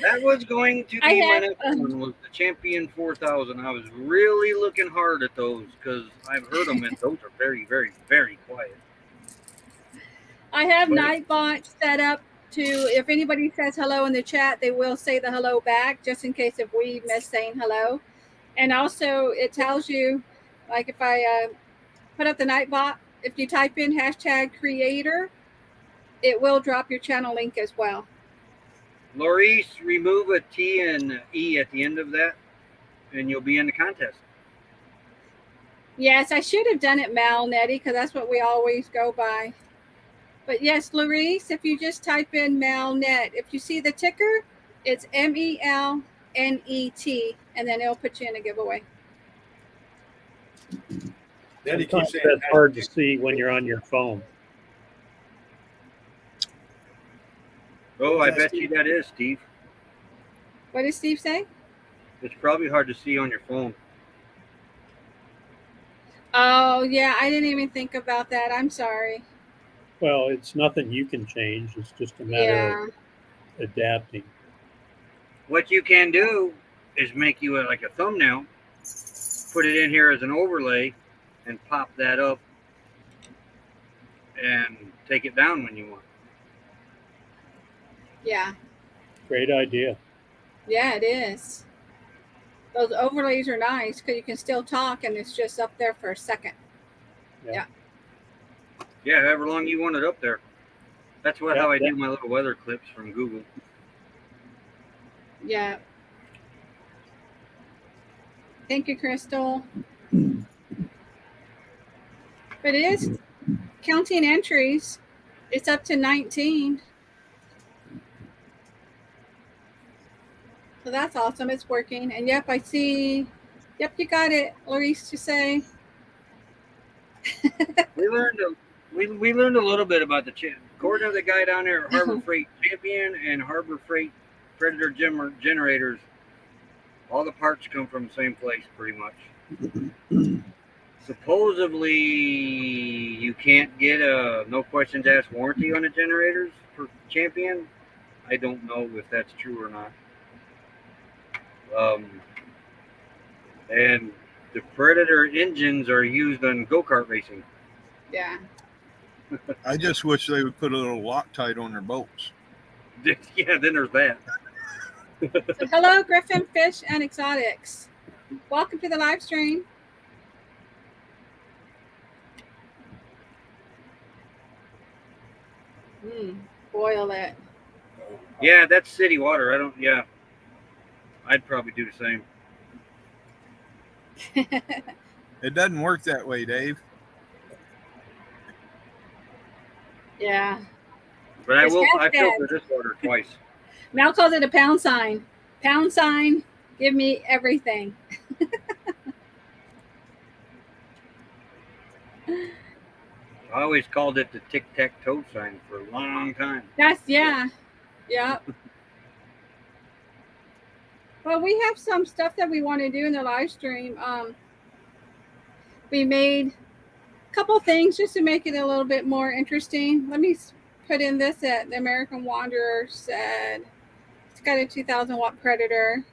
That was going to I be my have, next one, was the Champion 4000. I was really looking hard at those because I've heard them, and those are very, very, very quiet. I have But- Nightbot set up to, if anybody says hello in the chat, they will say the hello back, just in case if we miss saying hello. And also it tells you, like if I put up the Nightbot, if you type in #creator, it will drop your channel link as well. Maurice, remove a T and E at the end of that, and you'll be in the contest. Yes, I should have done it Nettie, because that's what we always go by. But yes, Larice, if you just type in Malnet, if you see the ticker, it's MELNET, and then it'll put you in a giveaway. Then he keeps Sometimes saying that's hard to see when you're on your phone. Oh, I bet you that is, Steve. What did Steve say? It's probably hard to see on your phone. Oh, yeah, I didn't even think about that. I'm sorry. Well, it's nothing you can change. It's just a matter of adapting. What you can do is make you like a thumbnail, put it in here as an overlay, and pop that up and take it down when you want. Yeah. Great idea. Yeah, it is. Those overlays are nice because you can still talk and it's just up there for a second. Yeah, however long you want it up there. That's how I do my little weather clips from Google. Yeah. Thank you, Crystal. But it is counting entries. It's up to 19. So that's awesome. It's working. And yep, I see. Yep, you got it, Larice, to say. We learned a little bit about according to the guy down there at Harbor Freight Champion and Harbor Freight Predator generators. All the parts come from the same place, pretty much. Supposedly, you can't get a no questions asked warranty on the generators for Champion. I don't know if that's true or not. And the Predator engines are used on go-kart racing. Yeah. I just wish they would put a little Loctite on their bolts. Yeah, then there's that. So hello, Griffin Fish and Exotics. Welcome to the live stream. Boil it. Yeah, that's city water. Yeah. I'd probably do the same. It doesn't work that way, Dave. Yeah. But I filter this water twice. Mel calls it a pound sign. Pound sign, give me everything. I always called it the tic-tac-toe sign for a long time. Yeah. Well, we have some stuff that we want to do in the live stream. We made a couple things just to make it a little bit more interesting. Let me put in this that the American Wanderer said. It's got a 2,000 watt Predator.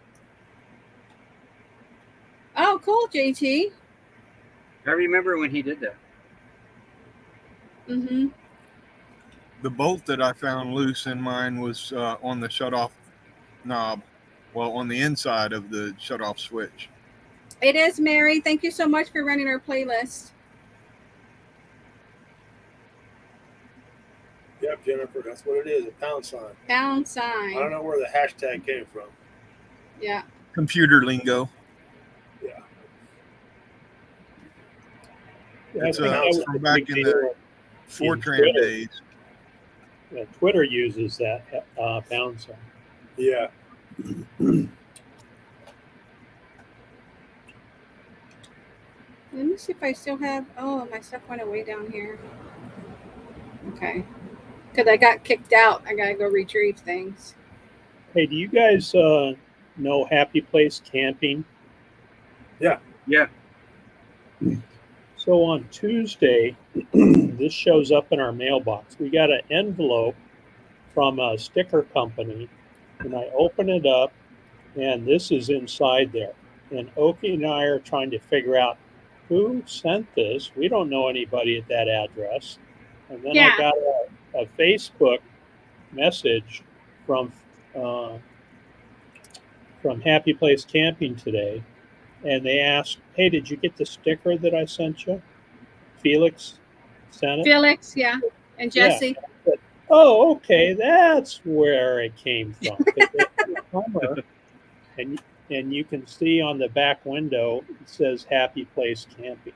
Oh, cool, JT. I remember when he did that. Mm-hmm. The bolt that I found loose in mine was on the shutoff knob. Well, on the inside of the shutoff switch. It is, Mary. Thank you so much for running our playlist. Yep, Jennifer, that's what it is, a pound sign. Pound sign. I don't know where the hashtag came from. Yeah. Computer lingo. Yeah. It's was from a back big in deal the Fortran Twitter. days. Yeah, Twitter uses that pound sign. Yeah. Let me see if I still have. Oh, my stuff went away down here. Okay. Because I got kicked out. I got to go retrieve things. Hey, do you guys know Happy Place Camping? Yeah. So on Tuesday, this shows up in our mailbox. We got an envelope from a sticker company, and I open it up, and this is inside there. And Oki and I are trying to figure out who sent this. We don't know anybody at that address. And then I got a Facebook message from Happy Place Camping today, and they asked, "Hey, did you get the sticker that I sent you?" Felix sent it. Felix, yeah, and Jesse. Yeah. Oh, okay, that's where it came from. And you can see on the back window it says Happy Place Camping.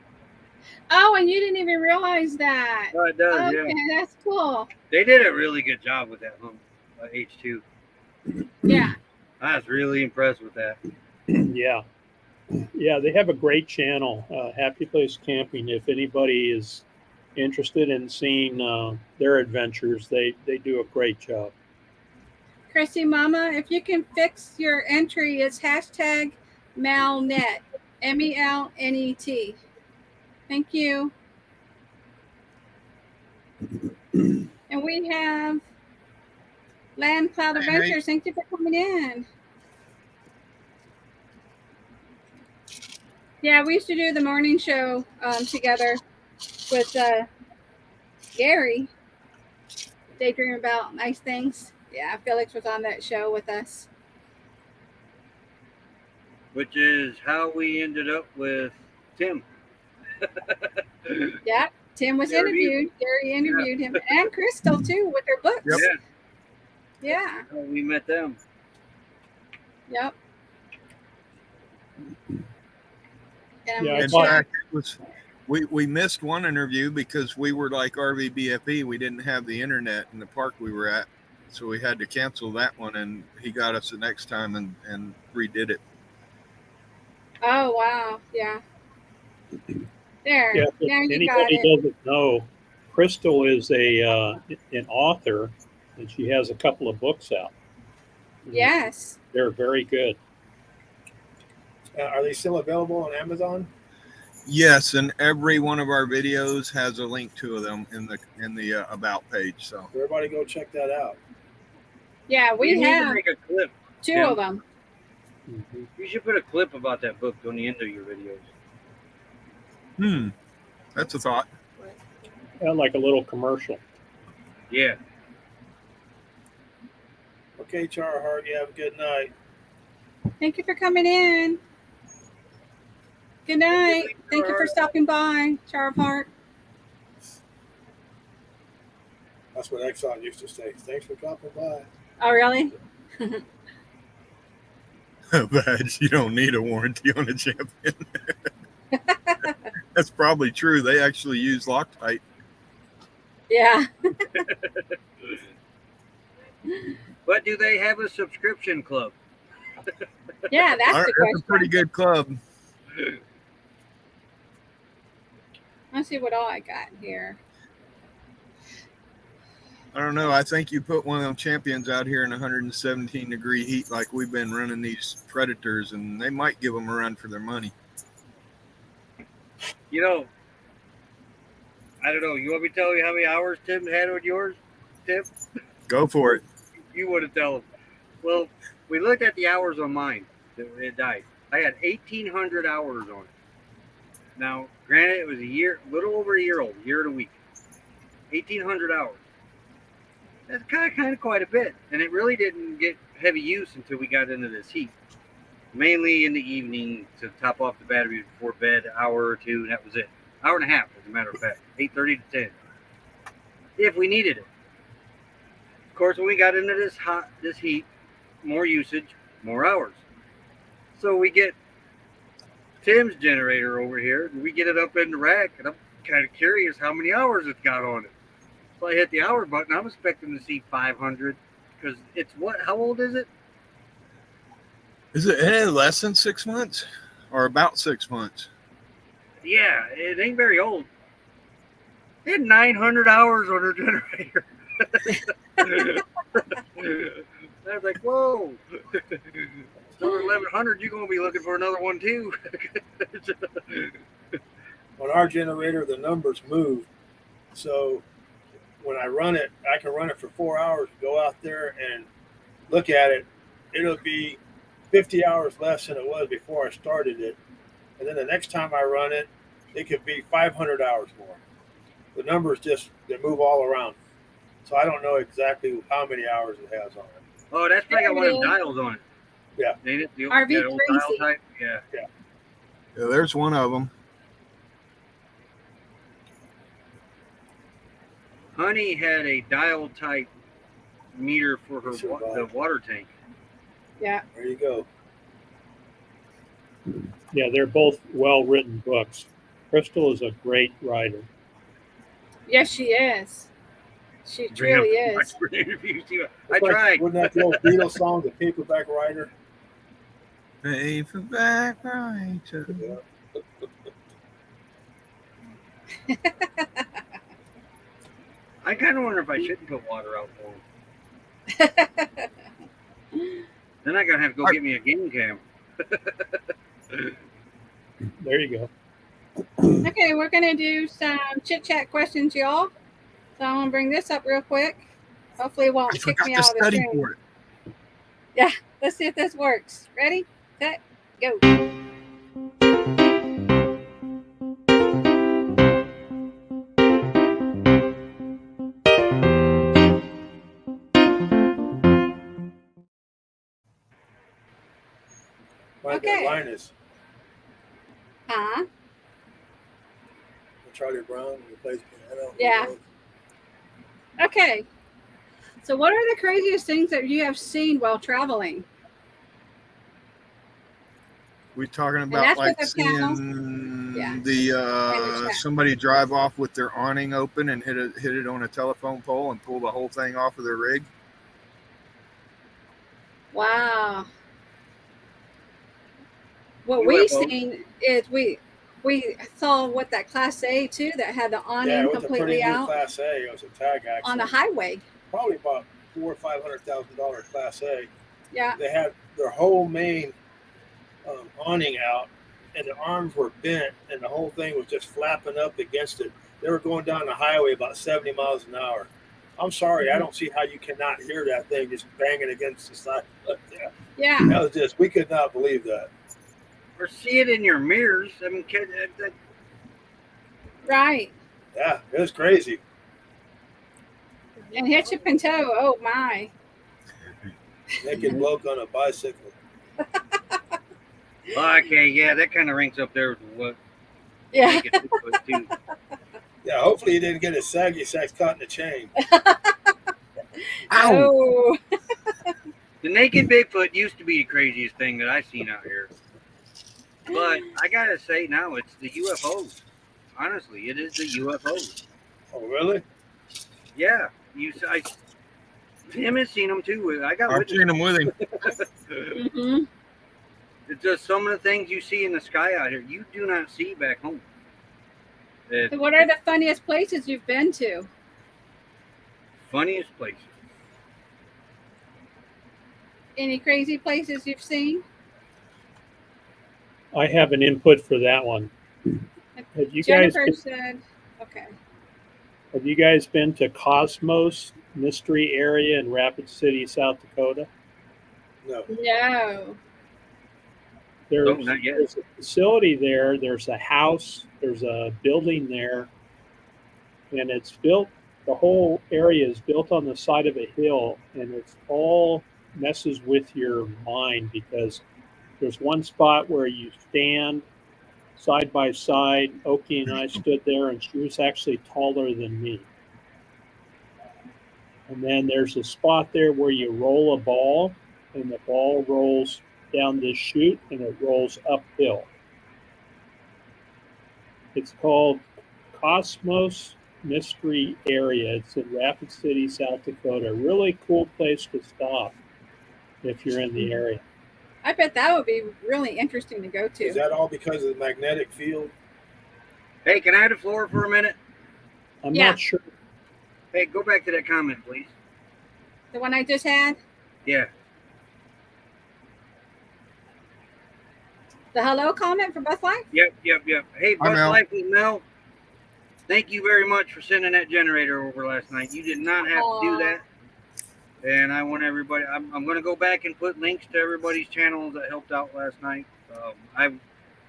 Oh, and you didn't even realize that. Oh, it does, okay, yeah. That's cool. They did a really good job with that H2. Yeah. I was really impressed with that. Yeah, they have a great channel, Happy Place Camping. If anybody is interested in seeing their adventures, they do a great job. Chrissy Mama, if you can fix your entry, it's hashtag Malnet, MELNET. Thank you. And we have Land Cloud Adventures. Thank you for coming in. Yeah, we used to do the morning show together with Gary. Daydream about nice things. Yeah, Felix was on that show with us. Which is how we ended up with Tim. Yeah, Tim was interviewed. Gary interviewed him. And Crystal, too, with her books. Yep. Yeah. How we met them. Yep. Yeah, In fact, We missed one interview because we were like RVBFE. We didn't have the internet in the park we were at, so we had to cancel that one. And he got us the next time and redid it. Oh wow, yeah. There, Yeah, now if you got anybody it. doesn't know, Crystal is an author, and she has a couple of books out. Yes. They're very good. Are they still available on Amazon? Yes, and every one of our videos has a link to them in the about page. So Everybody go check that out. Yeah, we You need to have make a clip. 2 Tim. of them. Mhm. You should put a clip about that book on the end of your videos. that's a thought. Yeah, like a little commercial. Yeah. Okay, Char Heart, you have a good night. Thank you for coming in. Good night. Thank you for stopping by, Charles Park. That's what Exxon used to say. Thanks for dropping by. Oh, really? Badge, you don't need a warranty on a Champion. That's probably true. They actually use Loctite. Yeah. But do they have a subscription club? Yeah, that's the That's question. a pretty good club. Let's see what all I got here. I don't know. I think you put one of them Champions out here in 117 degree heat like we've been running these Predators, and they might give them a run for their money. You know, I don't know. You want me to tell you how many hours Tim had on yours, Tim? Go for it. You want to tell him. Well, we looked at the hours on mine. It died. I had 1,800 hours on it. Now, granted, it was a little over a year old, year and a week. 1,800 hours. That's kind of quite a bit. And it really didn't get heavy use until we got into this heat. Mainly in the evening to top off the battery before bed, an hour or two, and that was it. Hour and a half, as a matter of fact. 8:30 to 10. If we needed it. Of course, when we got into this heat, more usage, more hours. So we get Tim's generator over here, and we get it up in the rack, and I'm kind of curious how many hours it's got on it. So I hit the hour button. I'm expecting to see 500 because it's what? How old is it? Is it less than 6 months or about 6 months? Yeah, it ain't very old. It had 900 hours on her generator. I was like, whoa. Another 1,100, you're going to be looking for another one too. On our generator, the numbers move. So when I run it, I can run it for 4 hours, go out there and look at it. It'll be 50 hours less than it was before I started it. And then the next time I run it, it could be 500 hours more. The numbers they move all around. So I don't know exactly how many hours it has on it. Oh, that's probably got one of them dials on it. Yeah. Ain't it? The RV that old dial crazy. type? Yeah. Yeah, there's one of them. Honey had a dial type meter for her the water tank. Yeah. There you go. Yeah, they're both well-written books. Crystal is a great writer. Yes, she is. She truly is. I tried. Wasn't that the old Beatles song, The Paperback Writer? Paperback writer. Yeah. I kind of wonder if I shouldn't put water out for them. Then I gotta have to go get me a game cam. There you go. Okay, we're going to do some chit-chat questions, y'all. So I'm going to bring this up real quick. Hopefully it won't I kick forgot me to out of the study stream. for it. Yeah, let's see if this works. Ready, set, go. Like Okay. that Linus, Huh? Charlie Brown, who plays piano. Yeah. Okay. So what are the craziest things that you have seen while traveling? We talking that's about like with the camel? seeing Yeah. The somebody drive off with their awning open and hit it on a telephone pole and pull the whole thing off of their rig. Wow. What we UFOs. seen is we saw what that Class A too that had the awning Yeah, it was a pretty completely new out Class A. It was a tag accident. on the highway. Probably about $400,000 or $500,000 Class A. Yeah. They had their whole main awning out, and the arms were bent, and the whole thing was just flapping up against it. They were going down the highway about 70 miles an hour. I'm sorry, I don't see how you cannot hear that thing just banging against the side like that. Yeah. That was just, we could not believe that. Or see it in your mirrors. I mean, Right. Yeah, it was crazy. And hit your pinto. Oh my. Naked bloke on a bicycle. okay, yeah, that kind of ranks up there with what Yeah. Naked Bigfoot too. Yeah, hopefully he didn't get his saggy sacks caught in the chain. Oh. The Naked Bigfoot used to be the craziest thing that I've seen out here. But I gotta say now, it's the UFOs. Honestly, it is the UFOs. Oh, really? Yeah, Tim has seen them too. I got I've seen them with him. Mm-hmm. It's just some of the things you see in the sky out here you do not see back home. So what are the funniest places you've been to? Funniest places? Any crazy places you've seen? I have an input for that one. Have you Jennifer guys said, okay. have you guys been to Cosmos Mystery Area in Rapid City, South Dakota? No. No. There's, not yet. there's a facility there. There's a house. There's a building there, and it's built. The whole area is built on the side of a hill, and it's all messes with your mind because there's one spot where you stand side by side. Oki and I stood there, and she was actually taller than me. And then there's a spot there where you roll a ball, and the ball rolls down this chute, and it rolls uphill. It's called Cosmos Mystery Area. It's in Rapid City, South Dakota. Really cool place to stop if you're in the area. I bet that would be really interesting to go Is to. that all because of the magnetic field? Hey, can I have the floor for a minute? I'm Yeah. not sure. Hey, go back to that comment, please. The one I just had? Yeah. The hello comment for Bus Life? Yep. Hey, Hi, Bus Mel. Life with Mel. Thank you very much for sending that generator over last night. You did not have to do that. And I want everybody, I'm going to go back and put links to everybody's channels that helped out last night. That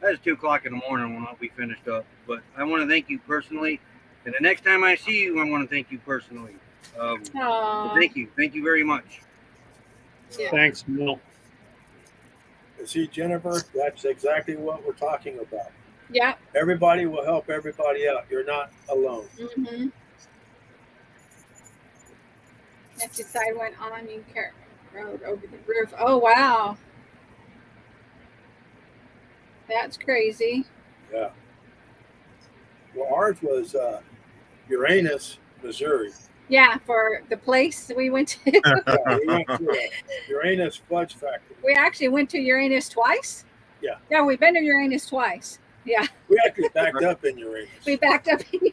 was 2 o'clock in the morning when I'll be finished up. But I want to thank you personally. And the next time I see you, I'm going to thank you personally. So thank you. Thank you very much. Yeah. Thanks, Mel. See, Jennifer, that's exactly what we're talking about. Yeah. Everybody will help everybody out. You're not alone. Mm-hmm. Next side went on you road over the roof. Oh wow. That's crazy. Yeah. Well, ours was Uranus, Missouri. Yeah, for the place we went to. Yeah, we went to a Uranus fudge factory. We actually went to Uranus twice. Yeah. Yeah, we've been to Uranus twice. Yeah. We actually backed up in Uranus. We backed up in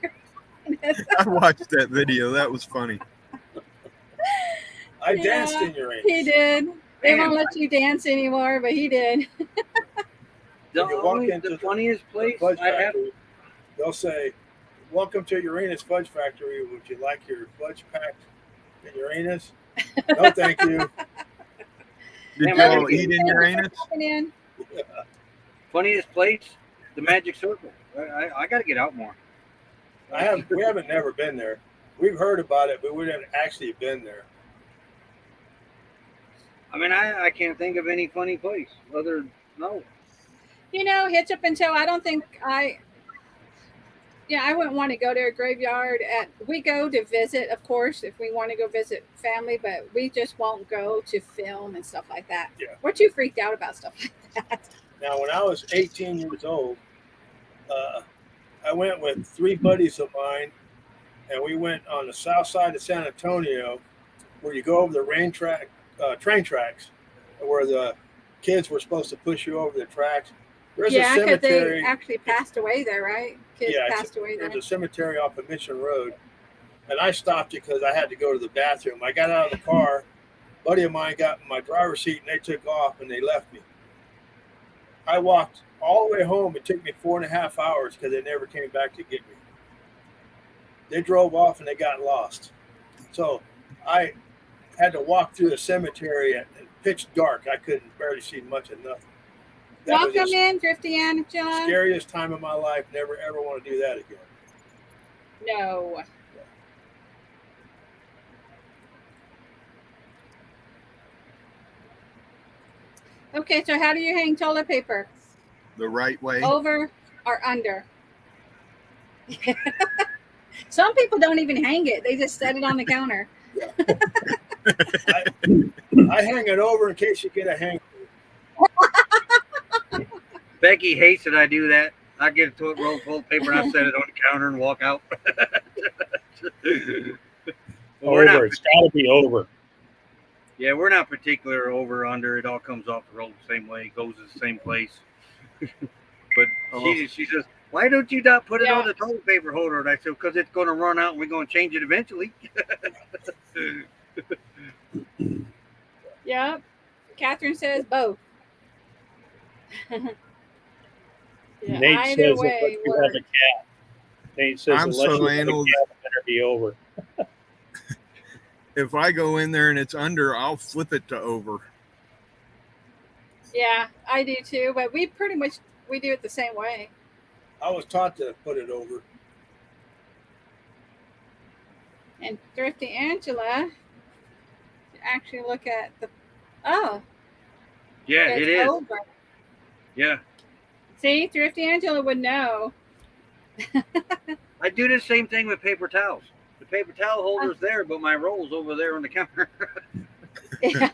Uranus. I watched that video. That was funny. I danced in Uranus. He did. They Man. won't let you dance anymore, but he did. The funniest place fudge I have. factory, they'll say, "Welcome to Uranus Fudge Factory. Would you like your fudge packed in Uranus?" No, thank you. Did Man, y'all eat in Uranus? In. Funniest place, the Magic Circle. I got to get out more. We haven't never been there. We've heard about it, but we haven't actually been there. I mean, I can't think of any funny place other no. You know, hitch up and toe. I don't think I wouldn't want to go to a graveyard. We go to visit, of course, if we want to go visit family, but we just won't go to film and stuff like that. Yeah. We're too freaked out about stuff like that. Now, when I was 18 years old, I went with 3 buddies of mine, and we went on the south side of San Antonio, where you go over the train tracks, where the kids were supposed to push you over the tracks. There's a Yeah, because they cemetery. actually passed away there, right? Kids Yeah, passed away there. There's a cemetery off of Mission Road, and I stopped because I had to go to the bathroom. I got out of the car. A buddy of mine got in my driver's seat, and they took off, and they left me. I walked all the way home. It took me 4.5 hours because they never came back to get me. They drove off, and they got lost. So I had to walk through the cemetery at pitch dark. I couldn't barely see much of nothing. That was Welcome the in, Thrifty Angela. scariest time of my life. Never ever want to do that again. No. Okay, so how do you hang toilet paper? The right way. Over or under? Some people don't even hang it. They just set it on the counter. I hang it over in case you get a hang. Becky hates that I do that. I get a toilet roll full of paper and I set it on the counter and walk out. Over. It's got to be over. Yeah, we're not particular over under. It all comes off the roll the same way. It goes to the same place. But she says, why don't you not put it on the toilet paper holder? And I said, because it's going to run out and we're going to change it eventually. Yep. Catherine says both. Yeah, Nate either says way that you have a cat. Nate says I'm unless so you have a anal. cat, it better be over. If I go in there and it's under, I'll flip it to over. Yeah, I do too, but we do it the same way. I was taught to put it over. And Thrifty Angela, actually look at the Yeah, it's it is. over. Yeah. See, Thrifty Angela would know. I do the same thing with paper towels. The paper towel holder's there, but my roll's over there on the counter. Yeah.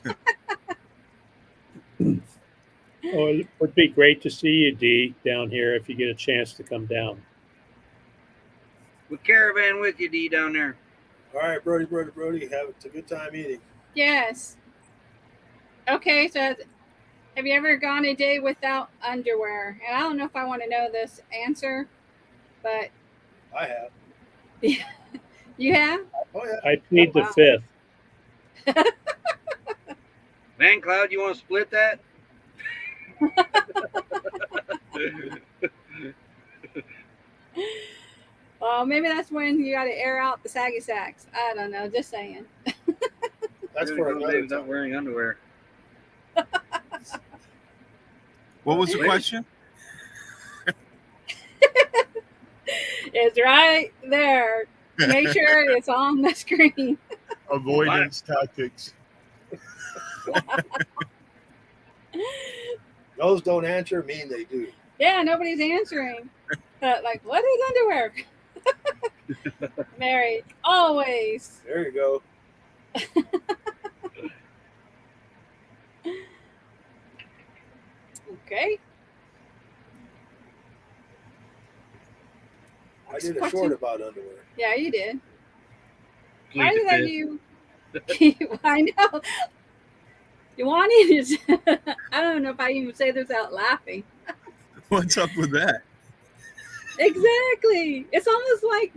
Oh, it would be great to see you, Dee, down here if you get a chance to come down. With caravan with you, D, down there. All right, Brody. It's a good time eating. Yes. Okay, so have you ever gone a day without underwear? And I don't know if I want to know this answer, but I have. you have? Oh yeah. I plead the wow. fifth. Man, Cloud, you want to split that? Well, maybe that's when you got to air out the saggy sacks. I don't know. Just saying. That's for another Dave's not time. wearing underwear. What was the question? It's right there. Make sure it's on the screen. Avoidance tactics. Those don't answer mean they do. Yeah, nobody's answering. Like, what is underwear? Mary, always. There you go. Okay. I did a short about underwear. Yeah, you did. Plead Why the did that fifth. you? I know. You wanted to. I don't know if I even say this out laughing. What's up with that? Exactly. It's almost like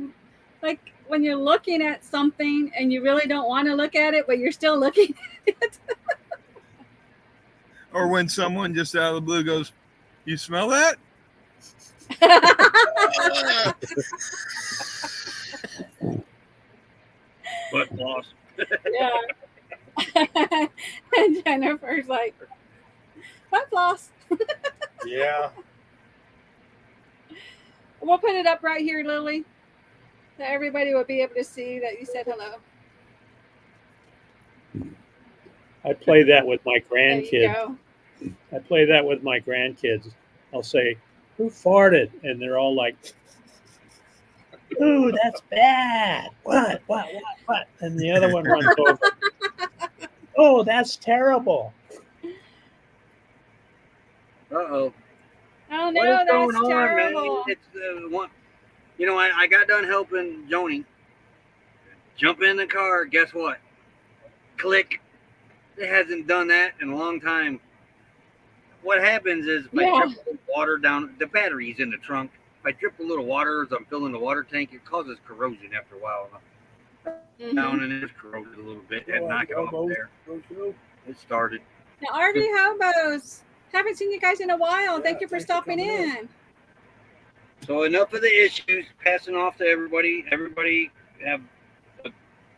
when you're looking at something and you really don't want to look at it, but you're still looking at it. Or when someone just out of the blue goes, "You smell that?" Butt floss. Yeah. And Jennifer's like, "What floss?" Yeah. We'll put it up right here, Lily, so everybody will be able to see that you said hello. I play that with my There you grandkids. go. I play that with my grandkids. I'll say, "Who farted?" And they're all like, "Ooh, that's bad. What? And the other one runs over. "Oh, that's terrible." Uh-oh. Oh What is no, going that's on, terrible. man? It's one. You know, I got done helping Joni jump in the car. Guess what? Click. It hasn't done that in a long time. What happens is if I Yeah. drip a little water down, the battery's in the trunk. If I drip a little water as I'm filling the water tank, it causes corrosion after a while. Mhm. Down and it's corroded a little bit. And knock it off there. It started. Now, RV Hobos, haven't seen you guys in a while. Yeah, Thank you for thanks for stopping coming in. So enough of the issues. Passing off to everybody. Everybody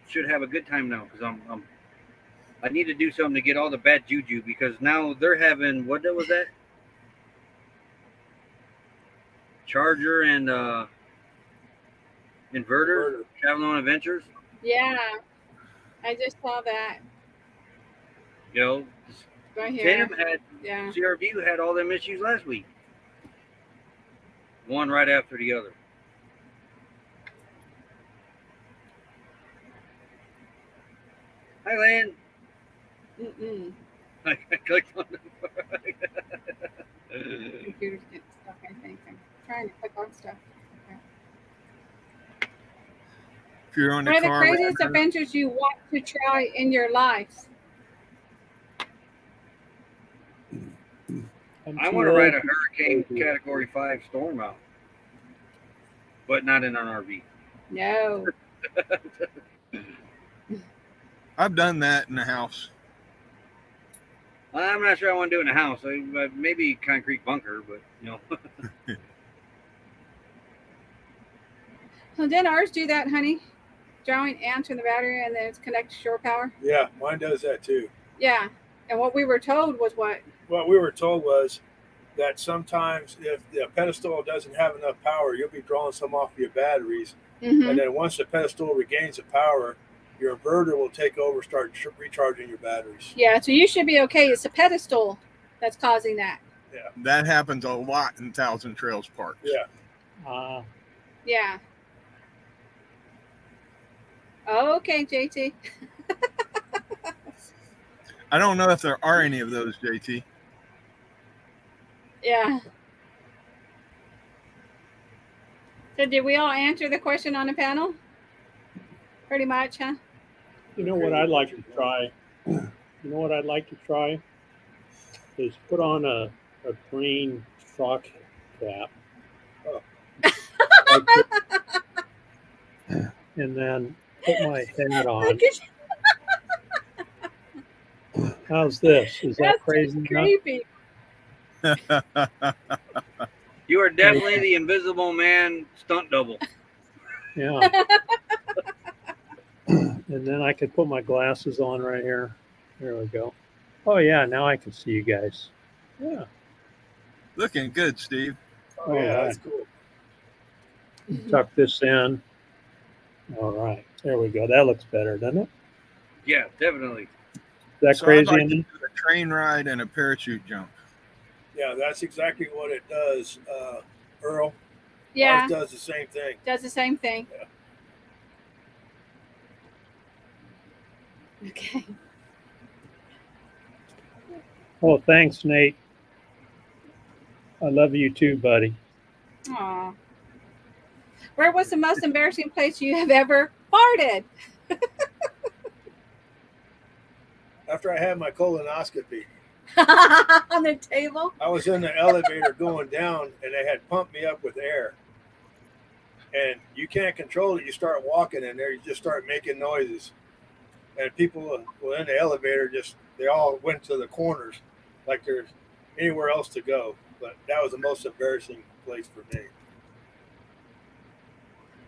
should have a good time now because I need to do something to get all the bad juju because now they're having what was that? Charger and inverter traveling on adventures. Yeah, I just saw that. You know, Right here. Tatum had Yeah. CRV had all them issues last week. One right after the other. Hi, Lan. Mm-mm. I clicked on Computer's getting stuck, I think. I'm trying to click on stuff. If you're on the What are the car, craziest adventures you want to try in your life? I want to ride a Hurricane Category 5 storm out, but not in an RV. No. I've done that in the house. I'm not sure I want to do it in a house. Maybe concrete bunker, but you know. Well, didn't ours do that, honey? Drawing ants in the battery and then it's connected to shore power? Yeah, mine does that too. Yeah. And what we were told was what? What we were told was that sometimes if the pedestal doesn't have enough power, you'll be drawing some off your batteries. Mm-hmm. And then once the pedestal regains the power, your inverter will take over, start recharging your batteries. Yeah, so you should be okay. It's the pedestal that's causing that. Yeah. That happens a lot in Thousand Trails parks. Yeah. Yeah. Okay, JT. I don't know if there are any of those, JT. Yeah. So did we all answer the question on the panel? Pretty much, huh? You know what I'd like to try? You know what I'd like to try? Is put on a green sock cap. And then put my hat on. How's this? Is that That's crazy just enough? creepy. You are definitely the Invisible Man stunt double. Yeah. And then I could put my glasses on right here. There we go. Oh yeah, now I can see you guys. Yeah. Looking good, Steve. Oh, yeah, that's cool. Tuck this in. All right. There we go. That looks better, doesn't it? Yeah, definitely. Is that So crazy? I'd like to do a train ride and a parachute jump. Yeah, that's exactly what it does, Earl. Yeah, Ours does the same thing. does the same thing. Yeah. Okay. Oh, thanks, Nate. I love you too, buddy. Aw. Where was the most embarrassing place you have ever farted? After I had my colonoscopy, On the table? I was in the elevator going down, and they had pumped me up with air. And you can't control it. You start walking in there, you just start making noises. And people were in the elevator, they all went to the corners like there's anywhere else to go. But that was the most embarrassing place for me.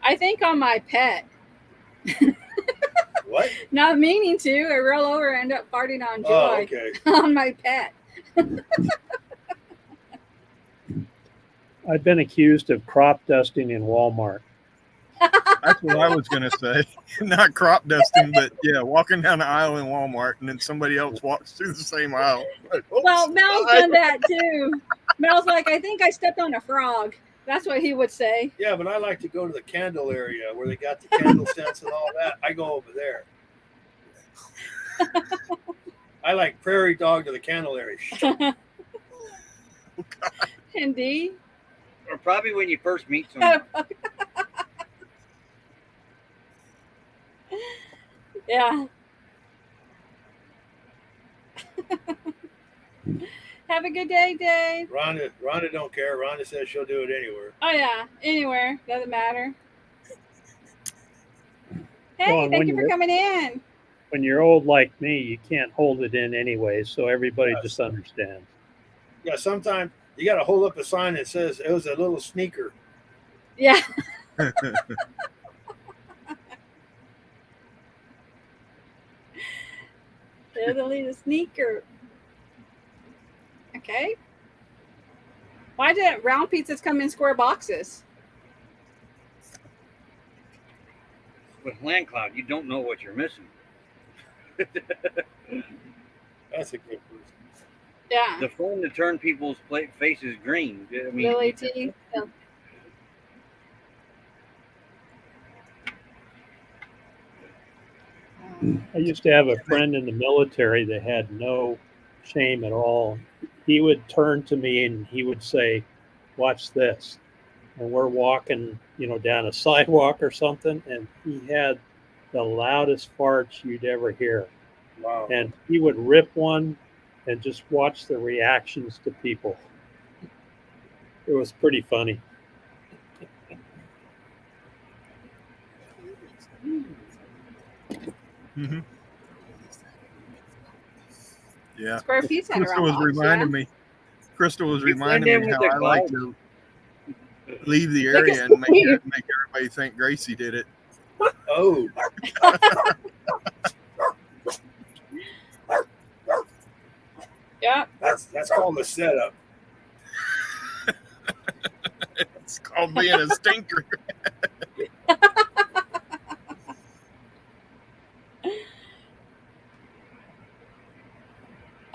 I think on my pet. What? Not meaning to. I roll over and end up farting on Joy. Oh, okay. On my pet. I've been accused of crop dusting in Walmart. That's what I was going to say. Not crop dusting, but yeah, walking down the aisle in Walmart and then somebody else walks through the same aisle. Like, Well, Mel's done that too. Mel's like, I think I stepped on a frog. That's what he would say. Yeah, but I like to go to the candle area where they got the candle stands and all that. I go over there. I like prairie dog to the candle area. Indeed. Or probably when you first meet someone. Yeah. Have a good day, Dave. Rhonda don't care. Rhonda says she'll do it anywhere. Oh yeah, anywhere, doesn't matter. Hey, Well, and thank when you for you're coming in. when you're old like me, you can't hold it in anyway, so everybody Yes. just understands. Yeah, sometimes you got to hold up a sign that says it was a little sneaker. Yeah. Italy the sneaker. Okay. Why didn't round pizzas come in square boxes? With Land Cloud, you don't know what you're missing. That's a good person. Yeah. The phone to turn people's faces green. I mean, Lily T. I used to have a friend in the military that had no shame at all. He would turn to me and he would say, "Watch this." And we're walking, down a sidewalk or something, and he had the loudest farts you'd ever hear. Wow. And he would rip one and just watch the reactions to people. It was pretty funny. Mm-hmm. Yeah. Square pizza and a Crystal round was box, reminding me. Crystal was You reminding blend me in how with the I like clouds. to leave the Look area at and make Steve. everybody think Gracie did it. Oh, Yeah. that's called a setup. It's called being a stinker.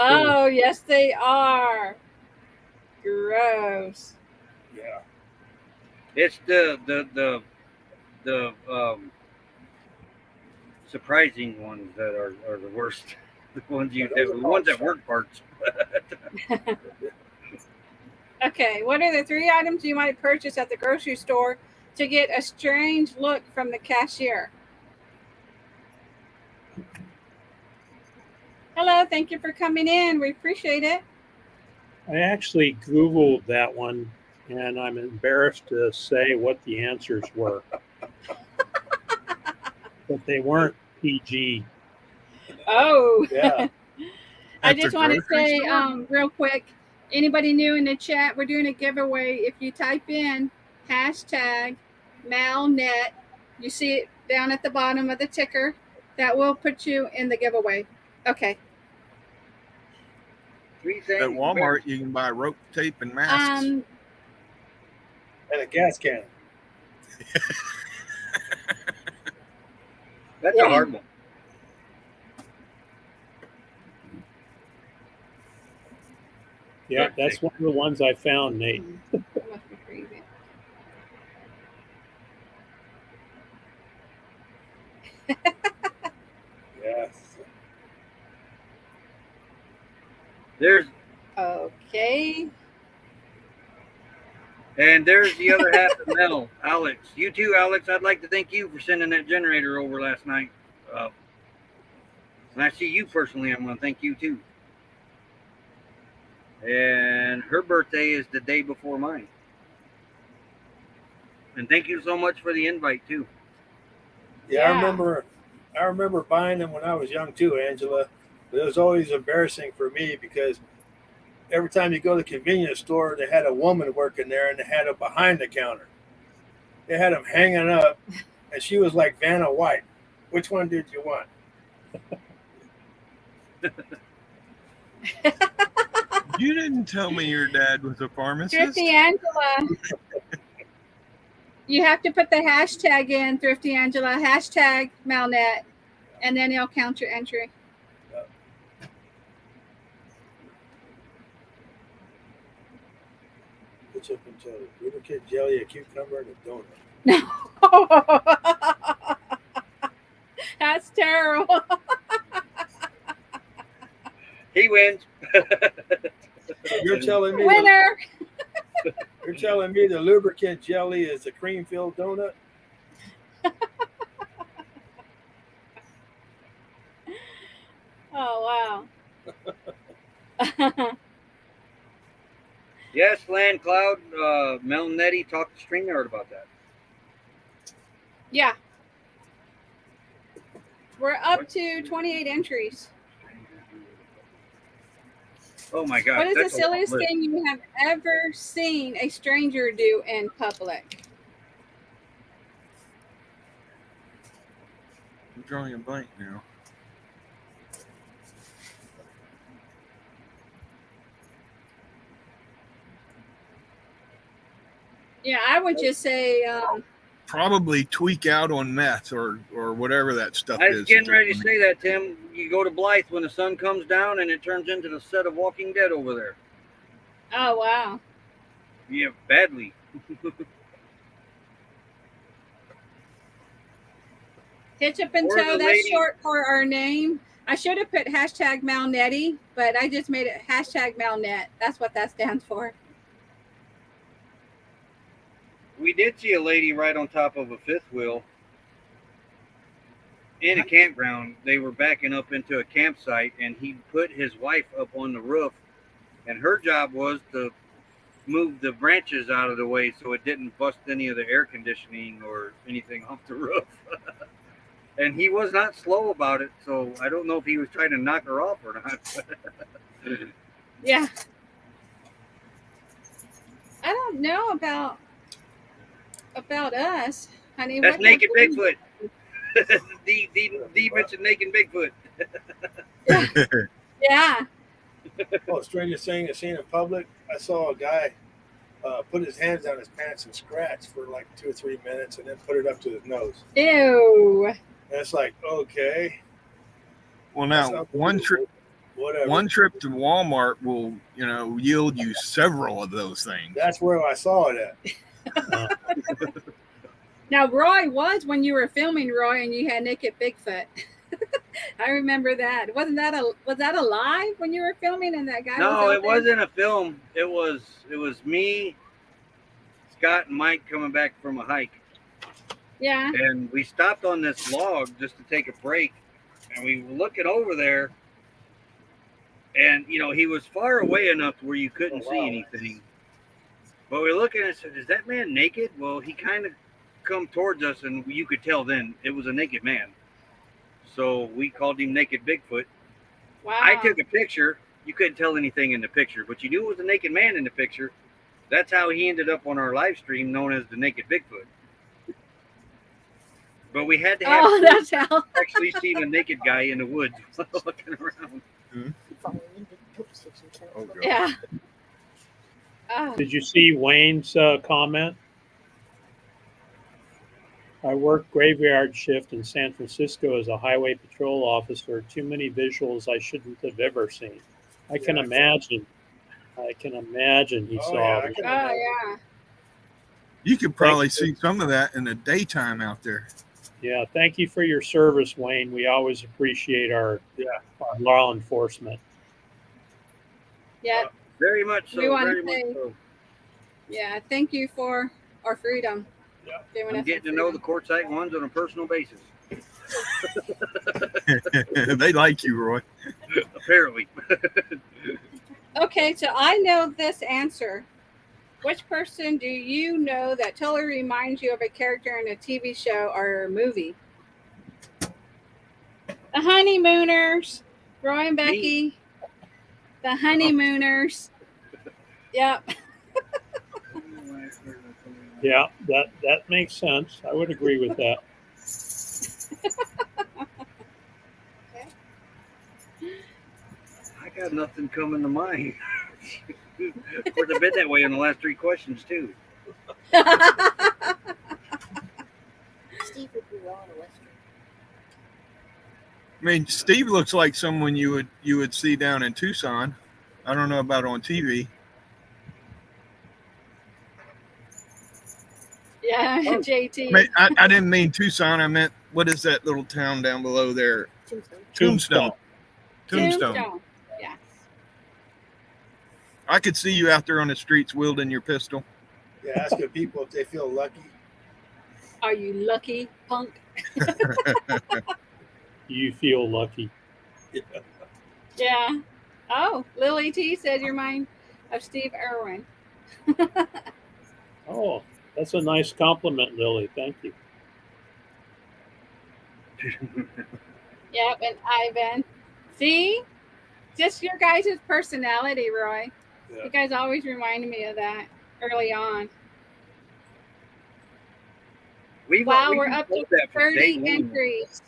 Oh, yes, they are. Gross. Yeah. it's the surprising ones that are the worst. The ones that work parts. Okay, what are the 3 items you might purchase at the grocery store to get a strange look from the cashier? Hello, thank you for coming in. We appreciate it. I actually Googled that one, and I'm embarrassed to say what the answers were. But they weren't PG. Oh, Yeah. I At the just want to grocery say store? real quick, anybody new in the chat, we're doing a giveaway. If you type in hashtag MalNet, you see it down at the bottom of the ticker, that will put you in the giveaway. Okay. 3 At things. Walmart, you can buy rope, tape, and masks. And a gas can. That's Yeah. a hard one. Yeah, that's one of the ones I found, Nate. That must be crazy. Yes. There's Okay. there's the other half of Mel, Alex. You too, Alex. I'd like to thank you for sending that generator over last night. And I see you personally. I'm going to thank you too. And her birthday is the day before mine. And thank you so much for the invite too. Yeah, Yeah. I remember buying them when I was young too, Angela. But it was always embarrassing for me because every time you go to the convenience store, they had a woman working there and they had them behind the counter. They had them hanging up, and she was like Vanna White. Which one did you want? You didn't tell me your dad was a pharmacist. Thrifty Angela. You have to put the hashtag in, Thrifty Angela, hashtag Malnet, and then it'll count your entry. Which up until little kid jelly, a cucumber, and a donut. No. That's terrible. He wins. So you're telling me Winner. You're telling me the lubricant jelly is a cream-filled donut? Oh wow. Yes, Land Cloud, Mel Nettie talked to StreamYard about that. Yeah. We're up to 28 entries. Oh my gosh, What is the that's a long silliest list. thing you have ever seen a stranger do in public? I'm drawing a blank now. Yeah, I would just say, Probably tweak out on meth or whatever that stuff I is. was getting ready to say that, Tim. You go to Blythe when the sun comes down and it turns into the set of Walking Dead over there. oh wow. Yeah, badly. Hitch up and Or toe, the that's lady- short for our name. I should have put hashtag Malnetti, but I just made it hashtag Malnet. That's what that stands for. We did see a lady right on top of a fifth wheel in a campground. They were backing up into a campsite, and he put his wife up on the roof, and her job was to move the branches out of the way so it didn't bust any of the air conditioning or anything off the roof. And he was not slow about it, so I don't know if he was trying to knock her off or not. Yeah. I don't know about us, honey. That's What Naked happened? Bigfoot. D mentioned Naked Bigfoot. Yeah. Oh, strangest thing I've seen in public. I saw a guy put his hands down his pants and scratch for like 2 or 3 minutes, and then put it up to his nose. Ew. And it's like, okay. Well, that's now one trip Whatever. to Walmart will, yield you several of those things. That's where I saw it at. Now, Roy was when you were filming, Roy, and you had Naked Bigfoot. I remember that. Was that a live when you were filming and that guy? No, was it wasn't a film. It was me, Scott, and Mike coming back from a hike. Yeah. And we stopped on this log just to take a break, and we were looking over there, and he was far away enough to where you couldn't see anything. But we were looking and said, "Is that man naked?" Well, he kind of come towards us, and you could tell then it was a naked man. So we called him Naked Bigfoot. Wow. I took a picture. You couldn't tell anything in the picture, but you knew it was a naked man in the picture. That's how he ended up on our live stream, known as the Naked Bigfoot. But we had to have that's how. actually seen a naked guy in the woods looking around. Falling into the position. Oh, God. Yeah. Oh. Did you see Wayne's comment? I worked graveyard shift in San Francisco as a highway patrol officer. Too many visuals I shouldn't have ever seen. I can imagine he Oh, saw yeah, I it. can Oh imagine. yeah. You could probably see some of that in the daytime out there. Yeah, thank you for your service, Wayne. We always appreciate our law enforcement. Yeah. Very much so. We want to Very much say- so. Yeah. Thank you for our freedom. Yeah. Giving I'm us getting to our know the freedom. quartzite ones on a personal basis. They like you, Roy. Apparently. Okay, so I know this answer. Which person do you know that totally reminds you of a character in a TV show or movie? The Honeymooners. Roy and Becky. The Honeymooners. Yep. Yeah, that makes sense. I would agree with that. I got nothing coming to mind. Of course, I've been that way on the last 3 questions, too. Steve would be well in a Western. I mean, Steve looks like someone you would see down in Tucson. I don't know about on TV. Yeah, JT. I didn't mean Tucson. I meant, what is that little town down below there? Tombstone. Tombstone. Yeah. I could see you out there on the streets wielding your pistol. Yeah, asking people if they feel lucky. Are you lucky, punk? You feel lucky. Yeah. Oh, Lily T said you're mine of Steve Irwin. Oh, that's a nice compliment, Lily. Thank you. Yep, and Ivan. See? Just your guys' personality, Roy. Yeah. You guys always reminded me of that early on. Wow, we're up to that from day 30 one. entries.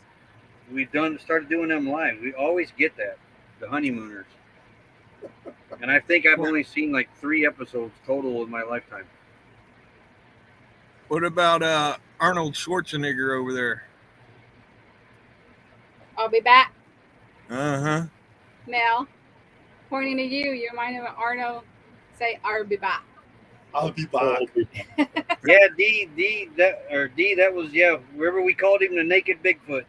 We've started doing them live. We always get that, the honeymooners. And I think I've only seen like 3 episodes total in my lifetime. What about Arnold Schwarzenegger over there? I'll be back. Uh-huh. Mel, pointing to you, you remind of Arnold. Say, I'll be back. I'll be back. Yeah, D, that was, wherever we called him the naked Bigfoot.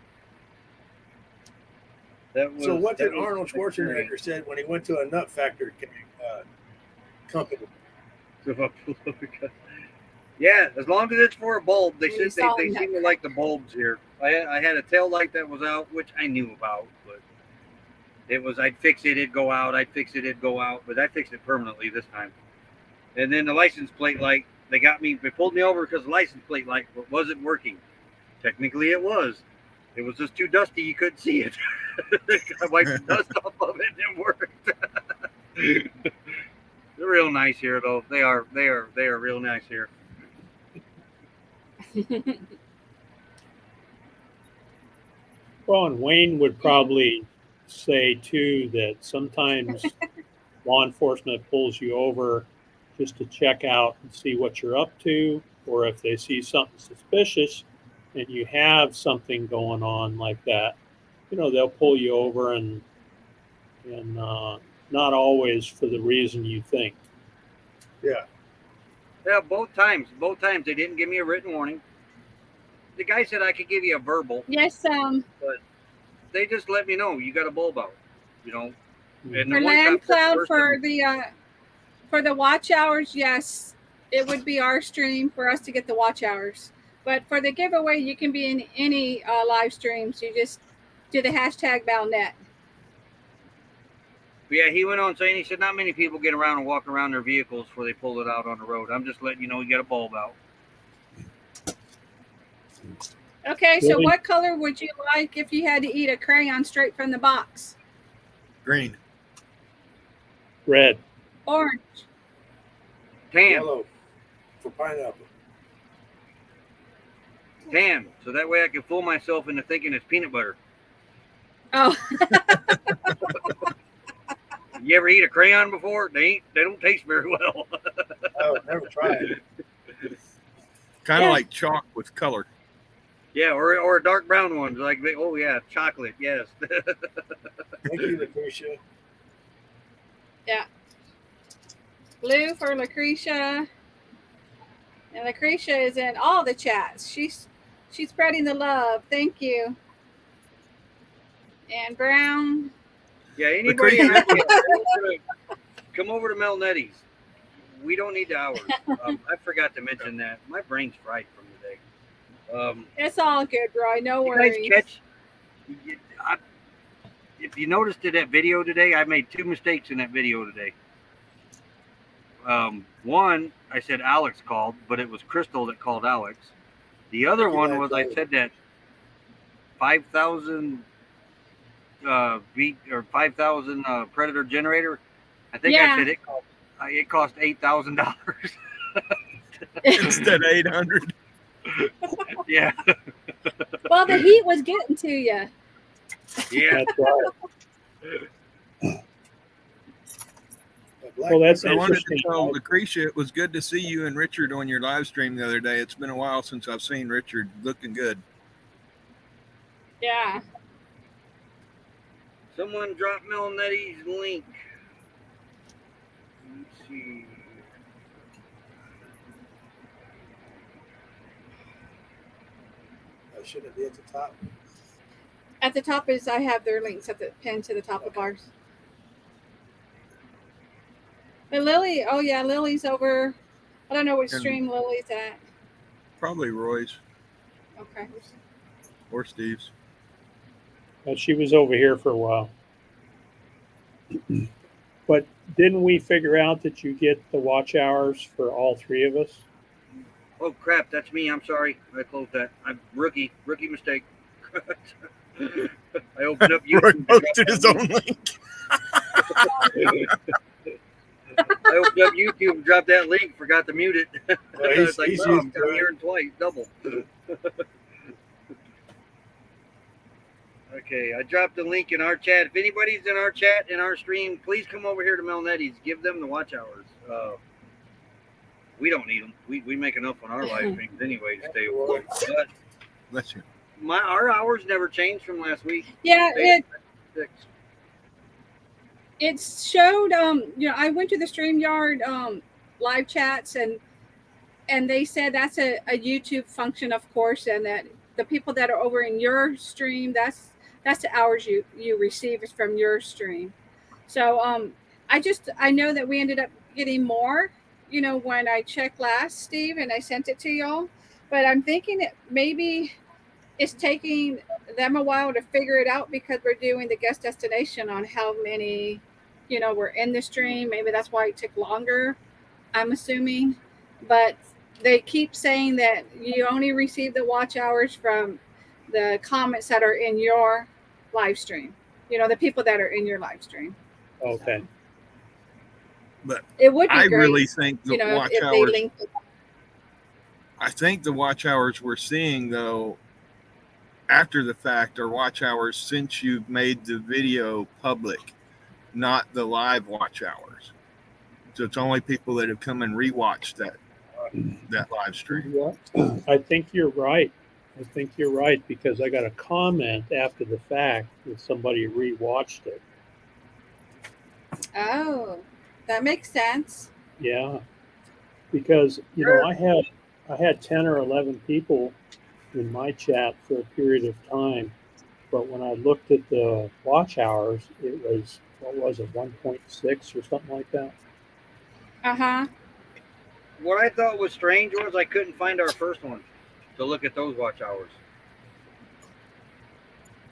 That was, So what that did was Arnold Schwarzenegger said when he went to a nut factory company? Yeah, as long as it's for a bulb. They You said saw they him seem that to like the bulbs here. I had a tail light that was out, which I knew about, but it was I'd fix it, it'd go out, I'd fix it, it'd go out, but I fixed it permanently this time. And then the license plate light, they pulled me over because the license plate light wasn't working. Technically it was. It was just too dusty, you couldn't see it. I wiped the dust off of it and it worked. They're real nice here though. They are real nice here. Well, and Wayne would probably say too that sometimes law enforcement pulls you over just to check out and see what you're up to, or if they see something suspicious and you have something going on like that, they'll pull you over and not always for the reason you think. Yeah. Yeah, both times they didn't give me a written warning. The guy said I could give you a verbal. Yes, but they just let me know you got a bulb out, And for Land Cloud for the watch hours, yes, it would be our stream for us to get the watch hours. But for the giveaway, you can be in any live streams. You just do the hashtag #BalNet. Yeah, he went on saying, he said, not many people get around and walk around their vehicles before they pull it out on the road. I'm just letting you know you got a bulb out. Okay, so what color would you like if you had to eat a crayon straight from the box? Green. Red. Orange. Tan. Yellow for pineapple. Tan. So that way I can fool myself into thinking it's peanut butter. Oh. You ever eat a crayon before? They don't taste very well. Oh, never tried. Kind of like chalk with color. Yeah, or a dark brown one. Like, oh yeah, chocolate, yes. Thank you, Lucretia. Yeah. Blue for Lucretia. And Lucretia is in all the chats. She's spreading the love. Thank you. And brown. Yeah, anybody come over to Mel Netty's. We don't need the hours. I forgot to mention that. My brain's fried from today. It's all good, Roy. No you worries. Guys if you noticed in that video today, I made 2 mistakes in that video today. One, I said Alex called, but it was Crystal that called Alex. The other one was I said that 5,000 5,000 Predator generator. I think I said it cost $8,000 instead of 800. Yeah. Well, the heat was getting to you. Yeah. That's right. Well, that's I wanted interesting. to tell Lucretia it was good to see you and Richard on your live stream the other day. It's been a while since I've seen Richard looking good. Yeah. Someone dropped Mel Netty's link. Let's see. Should it be at the top? At the top I have their links at the pin to the top of ours. But Lily, Lily's over I don't know which And- stream Lily's at. Probably Roy's Okay. or Steve's. She was over here for a while. But didn't we figure out that you get the watch hours for all three of us? Oh crap, that's me. I'm sorry. I closed that. I'm rookie mistake. I opened up Roy YouTube. posted his own link. I opened up YouTube and dropped that link. Forgot to mute it. Well, It's like, he's wow, used to I'm it. hearing twice, double. Okay, I dropped the link in our chat. If anybody's in our chat in our stream, please come over here to Melnetti's. Give them the watch hours. We don't need them. We make enough on our live streams anyway to stay awake. But Bless you. our hours never changed from last week. Yeah, Stayed at 6. it showed. I went to the StreamYard live chats, and they said that's a YouTube function, of course, and that the people that are over in your stream, that's the hours you receive is from your stream. So I know that we ended up getting more, when I checked last, Steve, and I sent it to y'all. But I'm thinking that maybe it's taking them a while to figure it out because we're doing the guest destination on how many, were in the stream. Maybe that's why it took longer, I'm assuming. But they keep saying that you only receive the watch hours from the comments that are in your live stream. The people that are in your live stream. Okay. But It would be I great, really think the watch if they hours. linked it. I think the watch hours we're seeing though, after the fact, are watch hours since you've made the video public, not the live watch hours. So it's only people that have come and rewatched that live stream. Yeah. I think you're right. Because I got a comment after the fact that somebody rewatched it. Oh, that makes sense. Yeah. Because, I had 10 or 11 people in my chat for a period of time. But when I looked at the watch hours, it was, 1.6 or something like that? Uh-huh. What I thought was strange was I couldn't find our first one to look at those watch hours.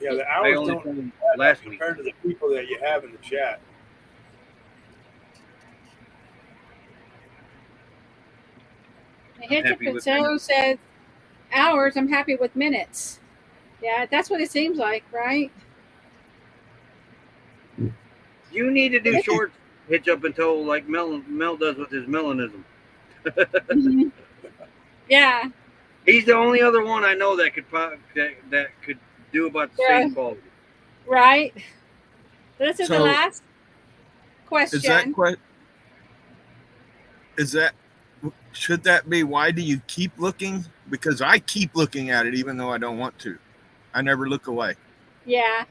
Yeah, the I hours only don't found add up last week. compared to the people that you have in the chat. Hitcher happy with Pinto says hours, I'm happy with minutes. Yeah, that's what it seems like, right? You need to do shorts, hitch up and toe like Mel does with his melanism. Mm-hmm. Yeah. He's the only other one I know that could do about the same quality. Right. This is the So, last question. Should that be, why do you keep looking? Because I keep looking at it even though I don't want to. I never look away. Yeah.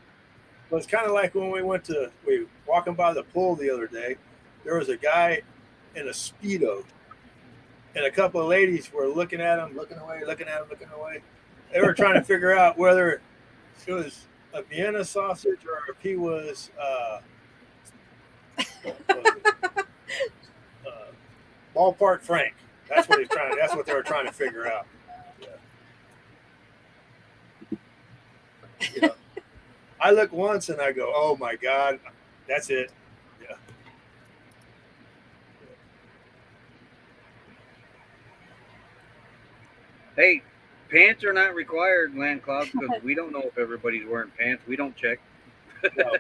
Well, it's kind of like when we were walking by the pool the other day. There was a guy in a Speedo, and a couple of ladies were looking at him, looking away, looking at him, looking away. They were trying to figure out whether it was a Vienna sausage or if he was ballpark Frank. That's what That's what they were trying to figure out. Yeah. I look once and I go, "Oh my God, that's it." Yeah. Hey, pants are not required, Land Cloud, because we don't know if everybody's wearing pants. We don't check. No.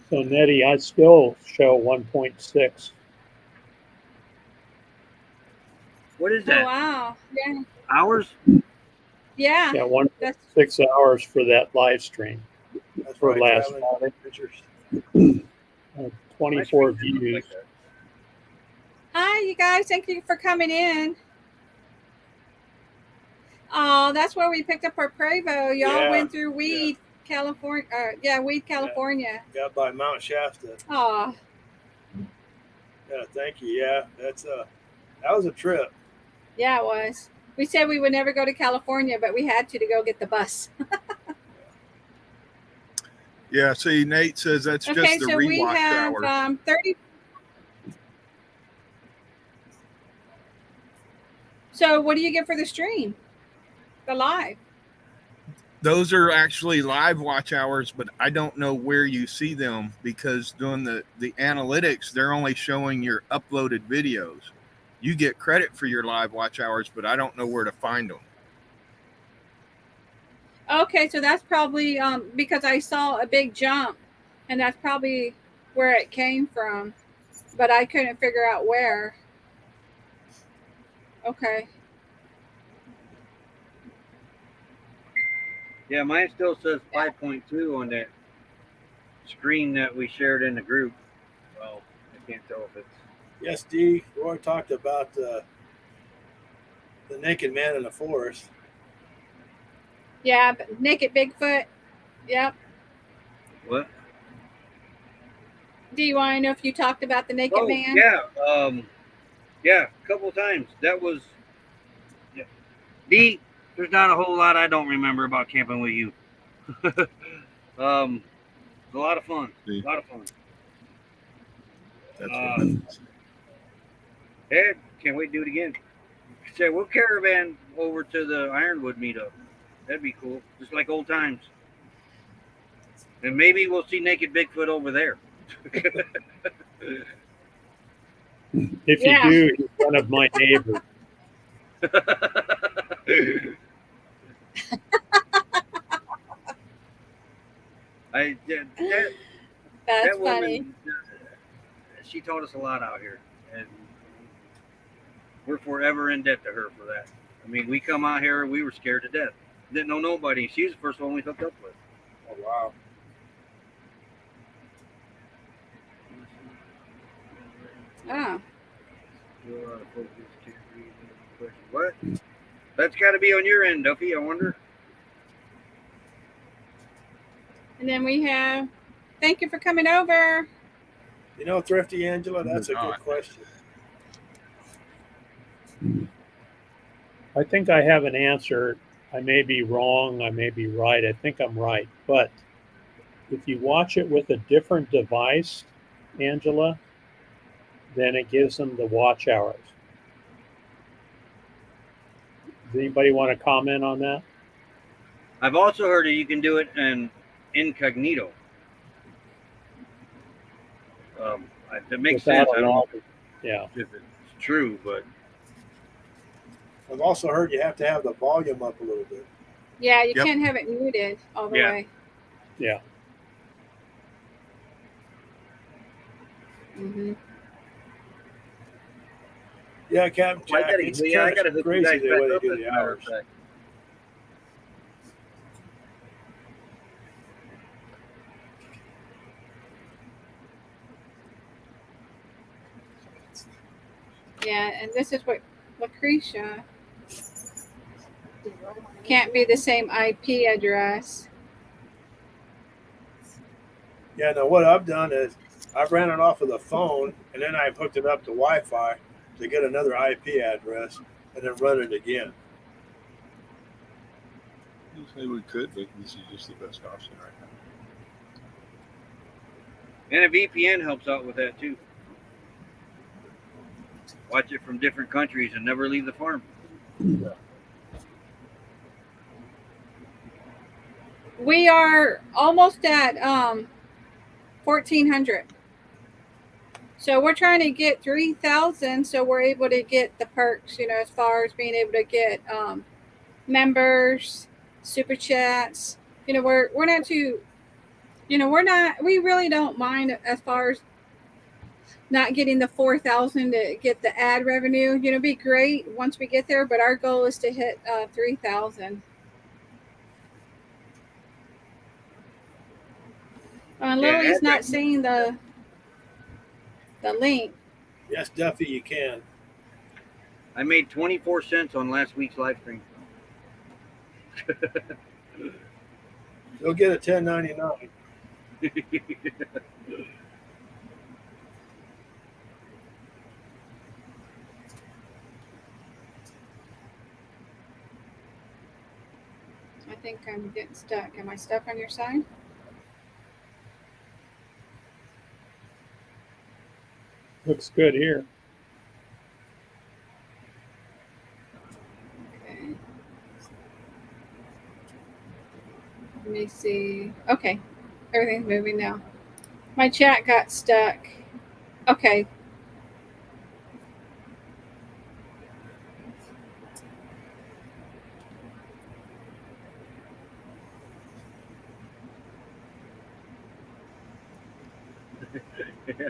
So, Nettie, I still show 1.6. What is Oh, that? wow. Yeah. Hours? Yeah. Yeah, 1.6 hours for that live stream. That's For right, last traveling Friday. pictures. 24 My screen doesn't look views. like that. Hi, you guys. Thank you for coming in. Oh, that's where we picked up our Prevo. Y'all Yeah, went through Weed, California. Weed, California. Got by Mount Shasta. Oh, Yeah, thank you. Yeah, that was a trip. yeah, it was. We said we would never go to California, but we had to go get the bus. Yeah, see, Nate says that's Okay, just the so we rewatch have hours. 30. So what do you get for the stream? The live? Those are actually live watch hours, but I don't know where you see them because doing the analytics, they're only showing your uploaded videos. You get credit for your live watch hours, but I don't know where to find them. Okay, so that's probably because I saw a big jump, and that's probably where it came from, but I couldn't figure out where. Okay. Yeah, mine still says 5.2 on that screen that we shared in the group. Well, I can't tell if it's. Yes, D. Roy talked about the naked man in the forest. Yeah, naked Bigfoot. Yep. What? Do you want to know if you talked about the naked man? Yeah. Yeah, a couple of times. That was. Yeah. D. There's not a whole lot I don't remember about camping with you. A lot of fun. A lot of fun. That's Ed, can't wait to do it again. Say we'll caravan over to the Ironwood meetup. That'd be cool, just like old times. And maybe we'll see naked Bigfoot over there. If Yeah. you do, he's one of my neighbors. That's that woman, funny. she taught us a lot out here, and we're forever in debt to her for that. I mean, we come out here, we were scared to death. Didn't know nobody. She was the first one we hooked up with. Oh, wow. Oh. What? That's got to be on your end, Duffy, I wonder. And then we have, thank you for coming over. You know, Thrifty Angela, that's a good question. I think I have an answer. I may be wrong. I may be right. I think I'm right. But if you watch it with a different device, Angela, then it gives them the watch hours. Does anybody want to comment on that? I've also heard that you can do it in incognito. That makes sense. I don't know if it's true, but I've also heard you have to have the volume up a little bit. Yeah, you can't have it muted all the way. Yeah. Mm-hmm. Yeah, Captain Jack. It's kind of crazy the way they do the hours. Yeah, and this is what Lucretia can't be the same IP address. Yeah, no, what I've done is I've ran it off of the phone and then I've hooked it up to Wi-Fi to get another IP address and then run it again. Maybe we could, but this is just the best option right now. And a VPN helps out with that too. Watch it from different countries and never leave the farm. We are almost at 1,400. So we're trying to get 3,000 so we're able to get the perks, as far as being able to get members, super chats. We're not too, we really don't mind as far as not getting the 4,000 to get the ad revenue. It'd be great once we get there, but our goal is to hit 3,000. Lily's not seeing the link. Yes, Duffy, you can. I made 24 cents on last week's live stream. You'll get a 10.99. I think I'm getting stuck. Am I stuck on your side? Looks good here. Okay. Let me see. Okay. Everything's moving now. My chat got stuck. Okay.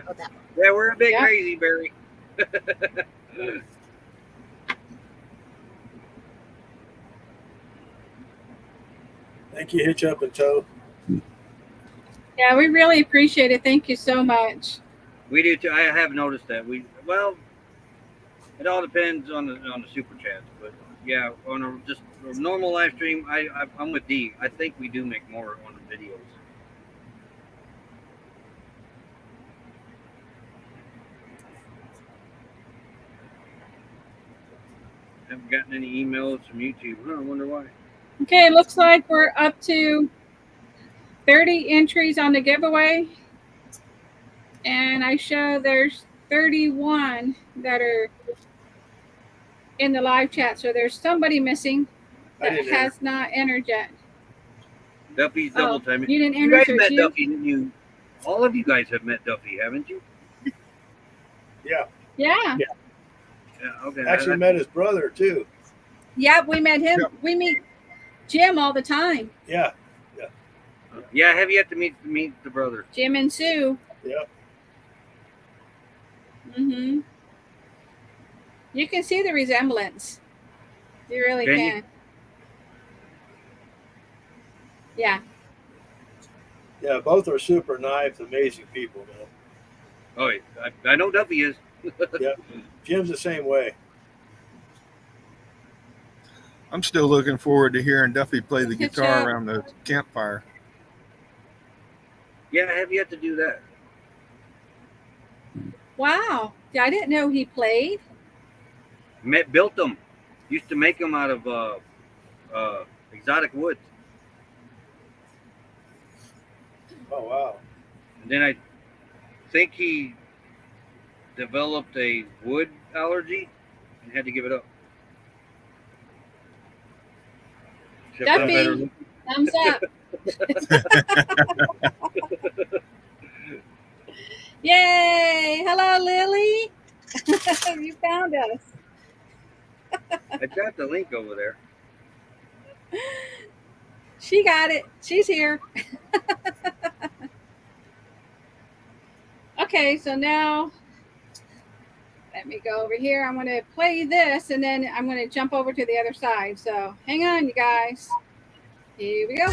Oh, that one. Yeah, we're a bit Yeah. crazy, Barry. Thank you, Hitch Up and Tow. Yeah, we really appreciate it. Thank you so much. We do too. I have noticed that. Well, it all depends on the super chats, but yeah, on a normal live stream, I'm with D. I think we do make more on the videos. Haven't gotten any emails from YouTube. Huh, I wonder why. Okay, it looks like we're up to 30 entries on the giveaway. And I show there's 31 that are in the live chat. So there's somebody missing I that didn't has not entered yet. Duffy's double timing. You didn't You enter, guys so it's met you? Duffy, didn't you? All of you guys have met Duffy, haven't you? Yeah. Yeah. Yeah. Okay. Actually met his brother too. Yep, we met him. Yep. We meet Jim all the time. Yeah. Yeah, I have yet to meet the brother. Jim and Sue. Yep. Mm-hmm. You can see the resemblance. You really Can you? can. Yeah. Yeah, both are super nice, amazing people, man. Oh, I know Duffy is. Jim's the same way. I'm still looking forward to hearing Duffy play the Good guitar job. around the campfire. Yeah, I have yet to do that. Wow. I didn't know he played. Built them. Used to make them out of exotic woods. Oh wow. And then I think he developed a wood allergy and had to give it up. Except I'm Duffy. better looking. Thumbs up. Yay. Hello, Lily. You found us. I got the link over there. She got it. She's here. Okay, so now let me go over here. I'm going to play this and then I'm going to jump over to the other side. So hang on, you guys. Here we go.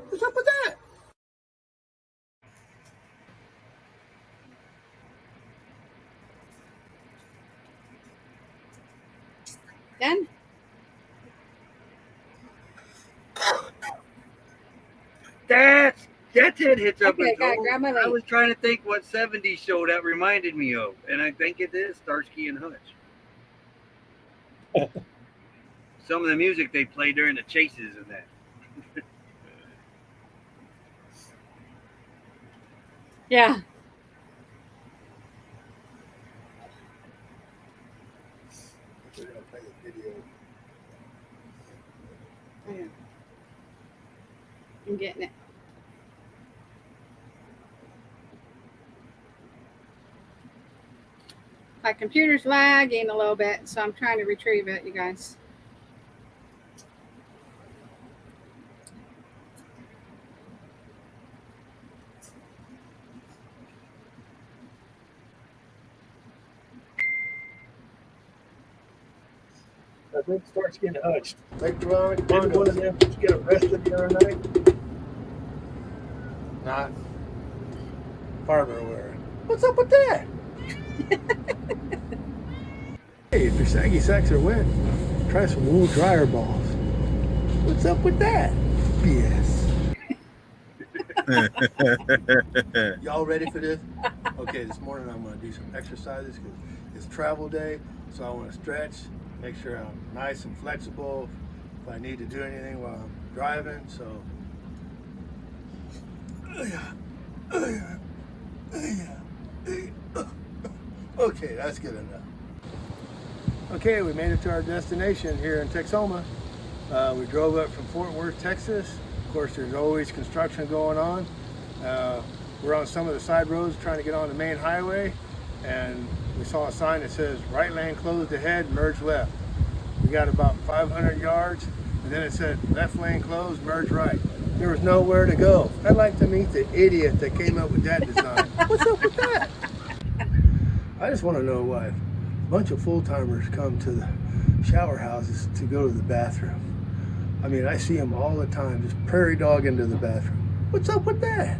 What's up with that? Done? That's it. Hits up Okay, and gotta Toll. grab my I link. was trying to think what 70s show that reminded me of, and I think it is Starsky and Hutch. Some of the music they play during the chases and that. Yeah. We're gonna play the video. I'm getting it. My computer's lagging a little bit, so I'm trying to retrieve it, you guys. I think starts getting hutched. Like didn't one of them just get arrested the other night? Not farmer aware. What's up with that? Hey, your saggy sacks are wet, try some wool dryer balls. What's up with that? BS. Y'all ready for this? Okay, this morning I'm going to do some exercises because it's travel day, so I want to stretch, make sure I'm nice and flexible if I need to do anything while I'm driving. So, okay, that's good enough. Okay, we made it to our destination here in Texoma. We drove up from Fort Worth, Texas. Of course, there's always construction going on. We're on some of the side roads trying to get on the main highway, and we saw a sign that says right lane closed ahead, merge left. We got about 500 yards, and then it said left lane closed, merge right. There was nowhere to go. I'd like to meet the idiot that came up with that design. What's up with that? I just want to know why a bunch of full-timers come to the shower houses to go to the bathroom. I mean, I see them all the time, just prairie dog into the bathroom. What's up with that?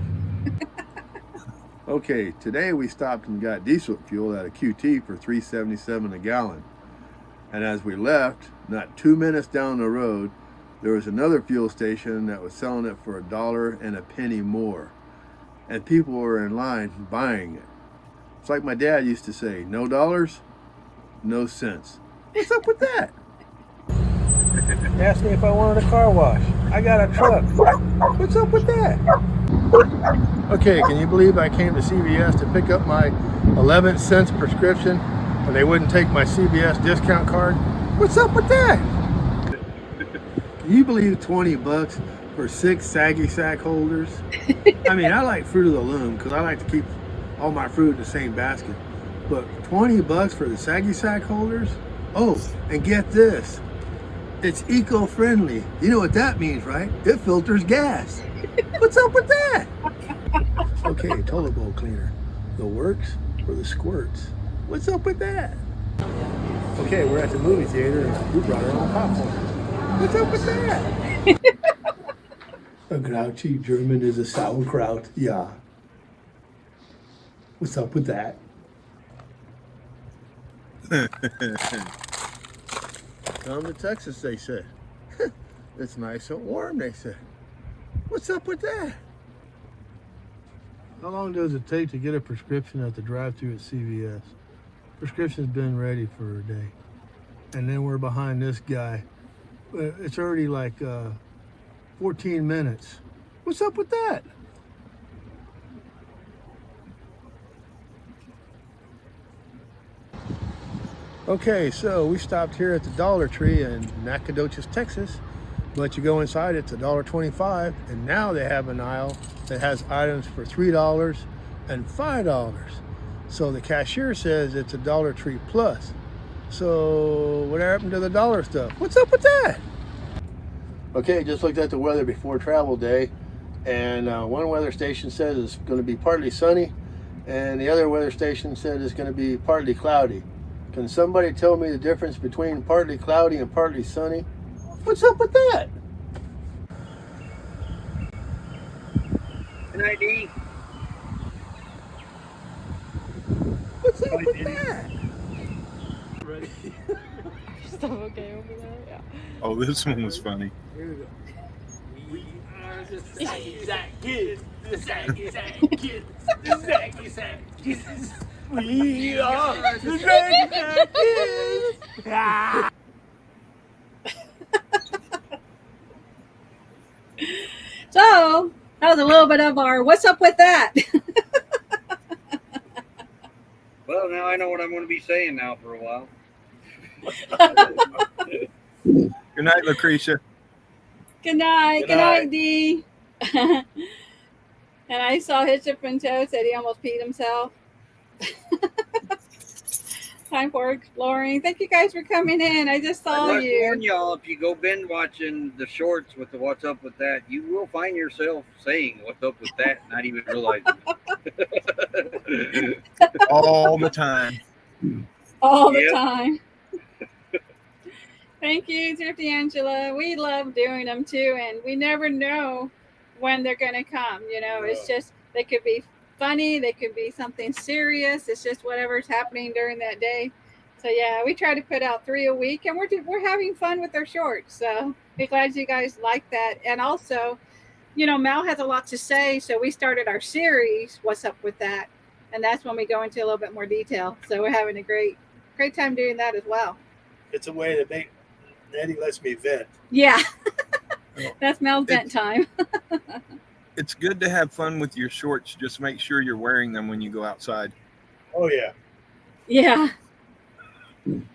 Okay, today we stopped and got diesel fuel at a QT for $3.77 a gallon. And as we left, not 2 minutes down the road, there was another fuel station that was selling it for $1 and a penny more. And people were in line buying it. It's like my dad used to say, no dollars, no cents. What's up with that? They asked me if I wanted a car wash. I got a truck. What's up with that? Okay, can you believe I came to CVS to pick up my 11 cents prescription and they wouldn't take my CVS discount card? What's up with that? Can you believe 20 bucks for 6 saggy sack holders? I mean, I like Fruit of the Loom because I like to keep all my fruit in the same basket. But 20 bucks for the saggy sack holders? Oh, and get this. It's eco-friendly. You know what that means, right? It filters gas. What's up with that? Okay, toilet bowl cleaner. The works for the squirts. What's up with that? Okay, we're at the movie theater and we brought our own popcorn. What's up with that? A grouchy German is a sauerkraut. Yeah. What's up with that? Come to Texas, they said. It's nice and warm, they said. What's up with that? How long does it take to get a prescription at the drive-thru at CVS? Prescription's been ready for a day. And then we're behind this guy. It's already like 14 minutes. What's up with that? Okay, so we stopped here at the Dollar Tree in Nacogdoches, Texas. But you go inside, it's $1.25, and now they have an aisle that has items for $3 and $5. So the cashier says it's a Dollar Tree Plus. So what happened to the dollar stuff? What's up with that? Okay, just looked at the weather before travel day, and one weather station says it's going to be partly sunny, and the other weather station said it's going to be partly cloudy. Can somebody tell me the difference between partly cloudy and partly sunny? What's up with that? An ID. What's up with that? Ready? Stuff okay over there? Yeah. Oh, this one was funny. Here we go. We are the Saggy Sack Kids. The Saggy Sack Kids. The Saggy Sack Kids. We are the Saggy Sack Kids. Ah. So that was a little bit of our what's up with that. Well, now I know what I'm going to be saying now for a while. Good night, Lucretia. Good night. Good Good night, night. Dee. And I saw his and Toe said he almost peed himself. Time for exploring. Thank you guys for coming in. I just saw I must you. warn y'all, if you go binge watching the shorts with the what's up with that, you will find yourself saying what's up with that, not even realizing it. All the time. All the Yep. time. Thank you, Thrifty Angela. We love doing them too, and we never know when they're going to come. You know, it's just, they could be funny, they could be something serious. It's just whatever's happening during that day. So yeah, we try to put out 3 a week, and we're having fun with our shorts. So we're glad you guys like that. And also, Mel has a lot to say, so we started our series, What's Up With That? And that's when we go into a little bit more detail. So we're having a great time doing that as well. It's a way to make Nettie lets me vent. Yeah. That's Mel's vent time. It's good to have fun with your shorts. Just make sure you're wearing them when you go outside. Oh yeah. Yeah.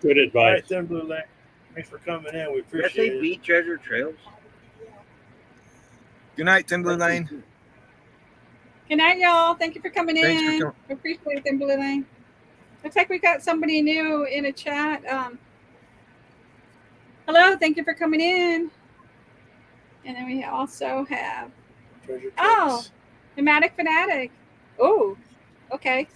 Good All advice. right, then, Blue Lane. Thanks for coming in. We Did I appreciate say it. Beat Treasure Trails? Good night, Timberlane Lane. Good night, y'all. Thank you for coming Thanks for in. coming. Appreciate it, Timberlane Lane. Looks like we got somebody new in a chat. Hello, thank you for coming in. And then we also have Treasure Oh. Tricks. Pneumatic Fanatic. Oh, okay.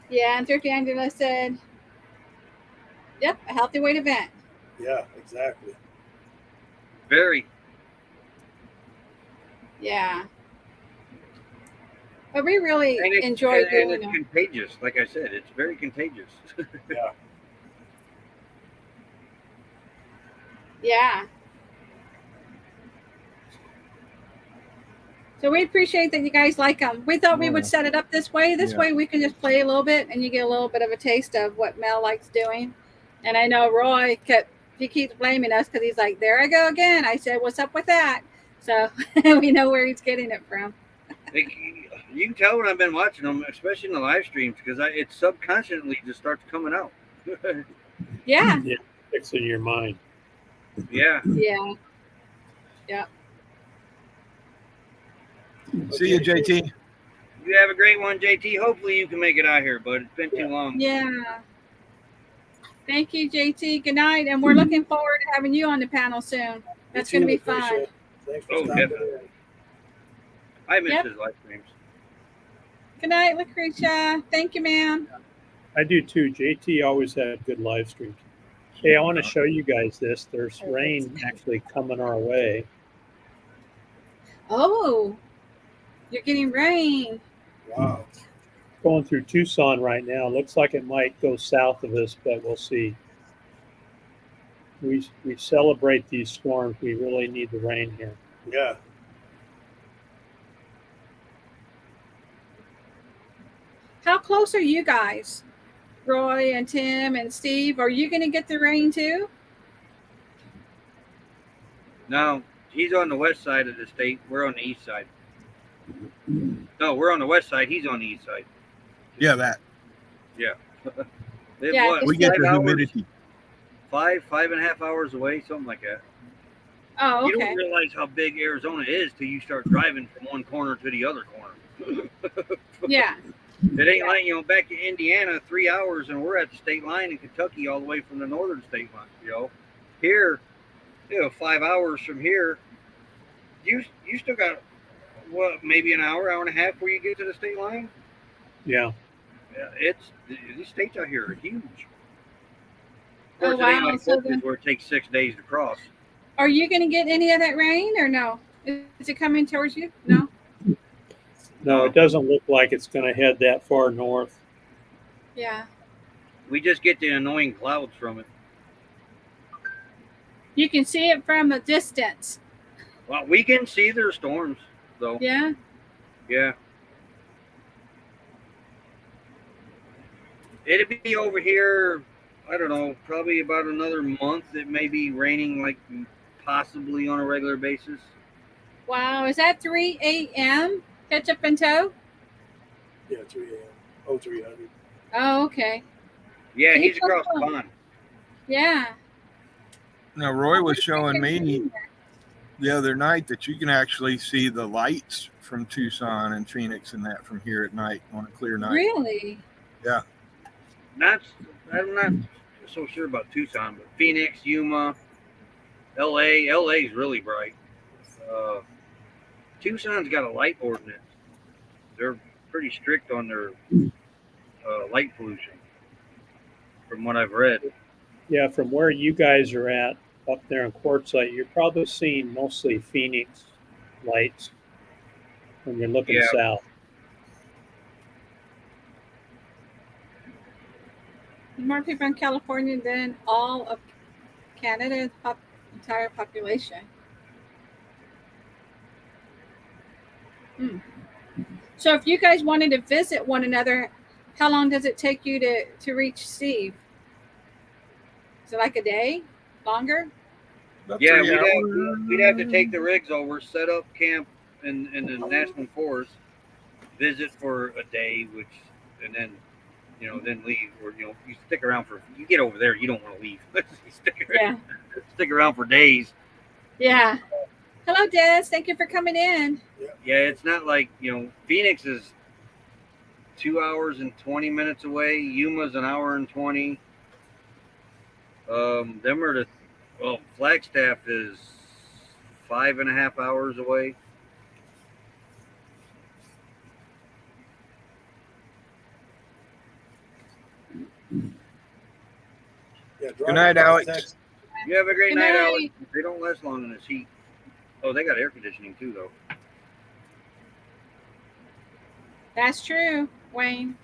Yeah, and Thrifty Angela said, yep, a healthy way to vent. Yeah, exactly. Very. Yeah. But we really And enjoy and doing it's them. contagious. Like I said, it's very contagious. Yeah. Yeah. So we appreciate that you guys like them. We thought we would set it up this way. This Yeah. way we can just play a little bit and you get a little bit of a taste of what Mel likes doing. And I know Roy he keeps blaming us because he's like, there I go again. I said, what's up with that? So we know where he's getting it from. You can tell when I've been watching them, especially in the live streams, because it subconsciously just starts coming out. Yeah. Yeah, it's in your mind. Yeah. Yeah. Yeah. See you, JT. You have a great one, JT. Hopefully you can make it out here, but it's been too long. Yeah. Thank you, JT. Good night. And we're looking forward to having you on the panel soon. That's going to be fun. Lucretia. Thanks for Oh, stopping definitely. in. I miss Yep. his live streams. Good night, Lucretia. Thank you, ma'am. I do too. JT always had good live streams. Hey, I want to show you guys this. There's rain actually coming our way. Oh, you're getting rain. Wow. Going through Tucson right now. Looks like it might go south of us, but we'll see. We celebrate these storms. We really need the rain here. Yeah. How close are you guys? Roy and Tim and Steve, are you going to get the rain too? No, he's on the west side of the state. We're on the east side. No, we're on the west side. He's on the east side. Yeah, that. Yeah. It's Yeah, what, it's We get 5 the hours? humidity. 5.5 hours away, something like that. Oh, You okay. don't realize how big Arizona is till you start driving from one corner to the other corner. Yeah. It ain't like, back in Indiana, 3 hours, and we're at the state line in Kentucky all the way from the northern state line, Here, 5 hours from here, you still got, maybe an hour and a half before you get to the state line? Yeah. Yeah, these states out here are huge. Of Oh, course, it ain't wow. like So Texas where it takes 6 days to cross. Are you going to get any of that rain or no? Is it coming towards you? No? No, it doesn't look like it's going to head that far north. Yeah. We just get the annoying clouds from it. You can see it from a distance. Well, we can see their storms, though. Yeah. Yeah. It'll be over here, I don't know, probably about another month. It may be raining like possibly on a regular basis. Wow. Is that 3 a.m.? Catch up and tow? Yeah, 3 a.m. Oh, 300. Oh, okay. Yeah, Can you he's across the tell them? pond. Yeah. Now, Roy was showing me the other night that you can actually see the lights from Tucson and Phoenix and that from here at night on a clear night. Really? Yeah. I'm not so sure about Tucson, but Phoenix, Yuma, LA. LA's really bright. Tucson's got a light ordinance. They're pretty strict on their light pollution, from what I've read. Yeah, from where you guys are at up there in Quartzsite, you're probably seeing mostly Phoenix lights. when you're looking Yeah. south. More people in California than all of Canada's entire population. So if you guys wanted to visit one another, how long does it take you to reach Steve? Is it like a day? Longer? About Yeah, 3 hours. we'd have to take the rigs over, set up camp in the national forest, visit for a day, and then then leave, or you stick around you get over there, you don't want to leave. You stick around for days. Yeah. Hello, Des. Thank you for coming in. Yeah, it's not like Phoenix is 2 hours and 20 minutes away. Yuma's an hour and 20. Them are Flagstaff is 5.5 hours away. Yeah, Good night, Alex. Texas. You have a great Good night, night. Alex. They don't last long in this heat. Oh, they got air conditioning too, though. That's true, Wayne.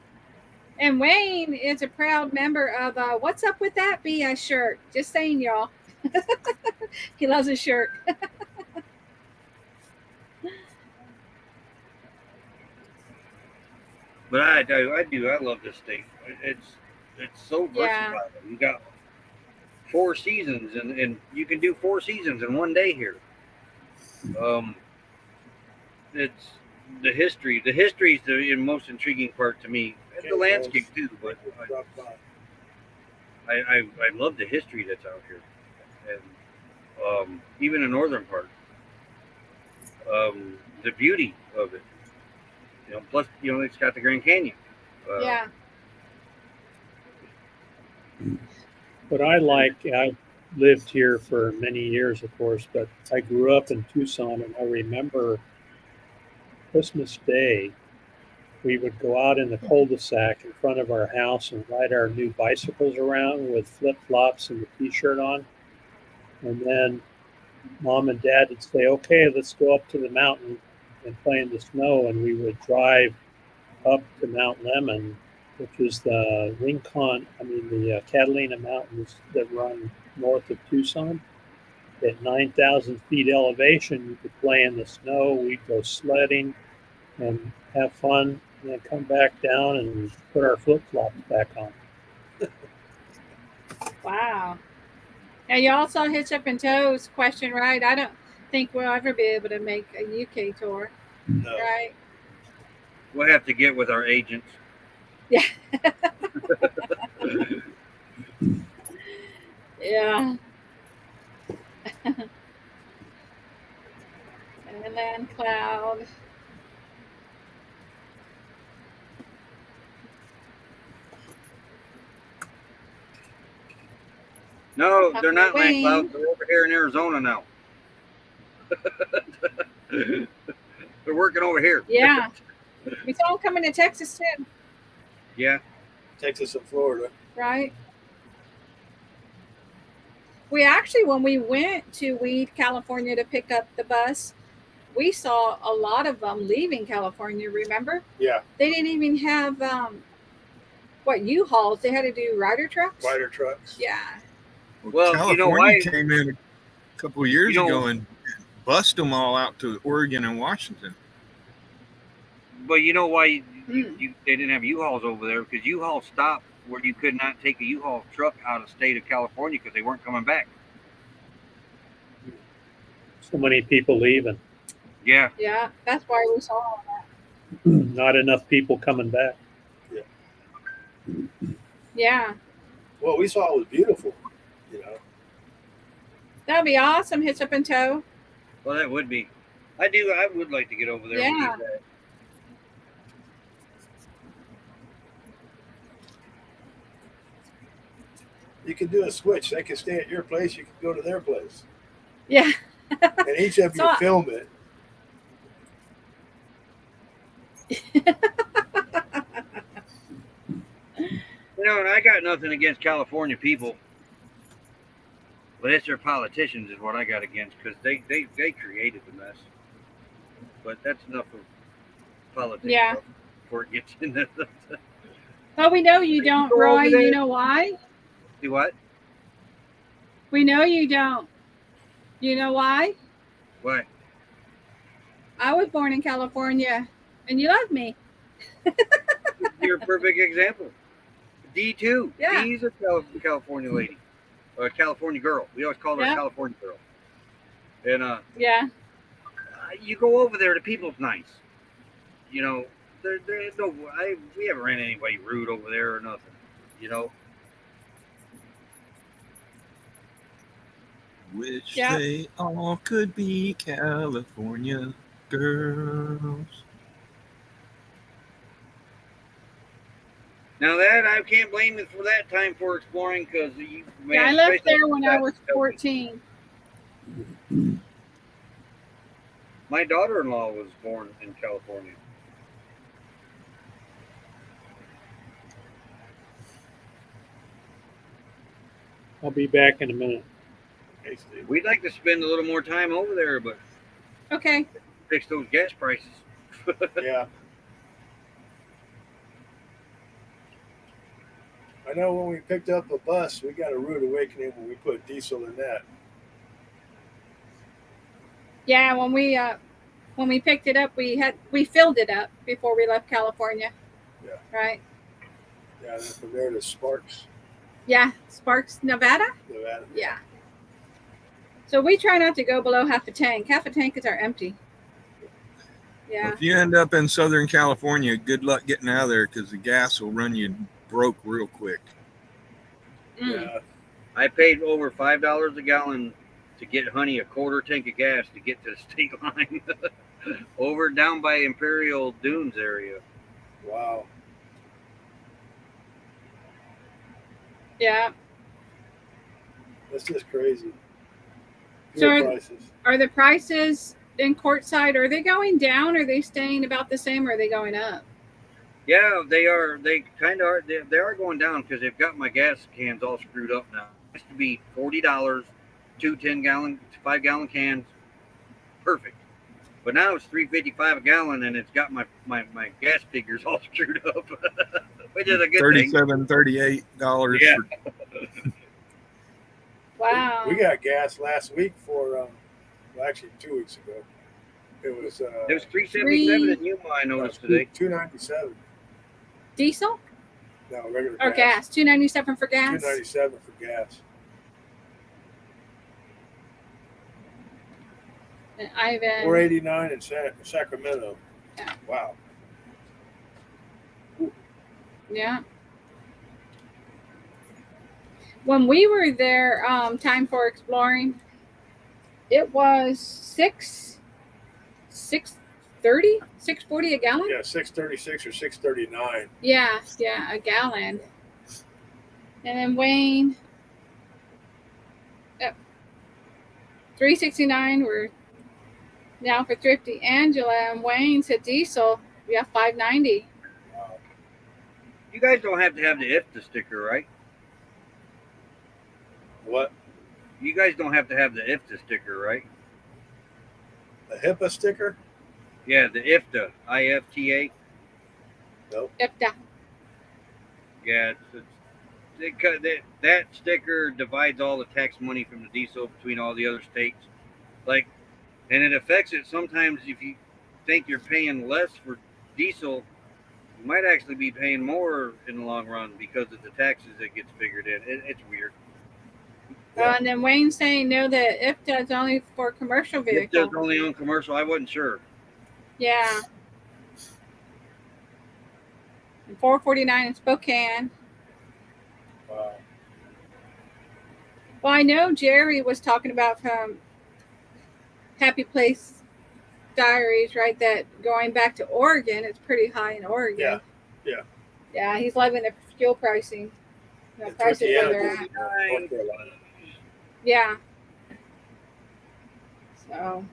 And Wayne is a proud member of What's Up With That BS shirt. Just saying, y'all. He loves his shirt. But I do. I love this state. It's so versatile. Yeah. You got 4 seasons, and you can do 4 seasons in one day here. It's the history. The history is the most intriguing part to me. And the landscape too, but I love the history that's out here, and even the northern part. The beauty of it. Plus it's got the Grand Canyon. Yeah. But I lived here for many years, of course, but I grew up in Tucson, and I remember Christmas Day, we would go out in the cul-de-sac in front of our house and ride our new bicycles around with flip-flops and a t-shirt on. And then Mom and Dad would say, okay, let's go up to the mountain and play in the snow. And we would drive up to Mount Lemmon, which is the Catalina Mountains that run north of Tucson. At 9,000 feet elevation, you could play in the snow. We'd go sledding and have fun, and then come back down and put our flip-flops back on. Wow. Now, you all saw Hitch Up and Toes question, right? I don't think we'll ever be able to make a UK tour, No. right? We'll have to get with our agents. Yeah. Yeah. And then cloud. No, they're not land Wayne. clouds. They're over here in Arizona now. They're working over here. Yeah. We saw them coming to Texas too, Yeah. Texas and Florida. right? We actually, when we went to Weed, California to pick up the bus, we saw a lot of them leaving California, remember? Yeah, They didn't even have, U-Hauls. They had to do rider trucks. rider trucks. Yeah. Well, California why? came in a couple of years You know- ago and bust them all out to Oregon and Washington. But you know why Hmm. they didn't have U-Hauls over there? Because U-Haul stopped where you could not take a U-Haul truck out of the state of California because they weren't coming back. So many people leaving, Yeah. Yeah, that's why we saw all that. not enough people coming back. Yeah. What we saw was beautiful. That'd be awesome. Hitch Up and Tow. Well, that would be. I would like to get over there. and Yeah. do that. You can do a switch. They can stay at your place. You can go to their place. Yeah. And each of you So- film it. And I got nothing against California people, but it's their politicians is what I got against because they created the mess. But that's enough of politics Yeah. stuff before it gets in the Well, we know you don't, go over Roy. there. You know why? Do what? We know you don't. You know why? What? I was born in California, and you love me. You're a perfect example. D2. Yeah. D's a California lady. Or a California girl. We always call her Yeah. a California girl. And Yeah. you go over there, the people's nice. You know, there's no, we haven't ran anybody rude over there or nothing. You know, Wish Yeah. they all could be California girls. now that I can't blame you for that time for exploring because you. Man, Yeah, I left especially there when I that- was 14. My daughter-in-law was born in California. I'll be back in a minute. Hey, Steve. We'd like to spend a little more time over there, but Okay. fix those gas prices. Yeah. I know when we picked up a bus, we got a rude awakening when we put diesel in that. Yeah, when we picked it up, we filled it up before we left California. Yeah. Right. Yeah, then from there to Sparks, Yeah, Sparks, Nevada. Nevada. Yeah. So we try not to go below half a tank. Half a tank is our empty. Yeah. If you end up in Southern California, good luck getting out of there because the gas will run you broke real quick. Mm. Yeah. I paid over $5 a gallon to get Honey a quarter tank of gas to get to the state line. Over down by Imperial Dunes area. Wow. Yeah. That's just crazy. So Fuel prices. Are the prices in Quartzsite, are they going down? Are they staying about the same? Or are they going up? Yeah, they are. They kind of are. They are going down because they've got my gas cans all screwed up now. It used to be $40, two 10-gallon, 5-gallon cans, perfect. But now it's $3.55 a gallon, and it's got my gas figures all screwed up, which is a good thing. $37, $38 Yeah. for Wow. We got gas last week for, well, actually 2 weeks ago. It was It was $3.77 in Yuma. I noticed today. $2.97. Diesel No, regular or gas? $2.97 for gas. $2.97 for gas. And Ivan. $4.89 in Sacramento. Yeah. Wow. Yeah. When we were there, time for exploring, it was 6.40 a gallon. Yeah, 6.36 or 6.39. Yeah, a gallon. And then Wayne, 3.69. We're now for Thrifty. Angela and Wayne said diesel. We have 5.90. Wow. You guys don't have to have the IFTA sticker, right? What? You guys don't have to have the IFTA sticker, right? A HIPAA sticker? Yeah, the IFTA, IFTA. Nope. IFTA. Yeah, that sticker divides all the tax money from the diesel between all the other states. Like, and it affects it sometimes if you think you're paying less for diesel, you might actually be paying more in the long run because of the taxes that gets figured in. It's weird. And then Wayne saying no, that IFTA is only for commercial vehicles. IFTA only on commercial. I wasn't sure. Yeah. And 4.49 in Spokane. Wow. Well, I know Jerry was talking about from Happy Place Diaries, right? That going back to Oregon, it's pretty high in Oregon. Yeah, yeah. Yeah, he's loving the fuel pricing. The And prices where Indiana, they're at. North Carolina. Yeah. So.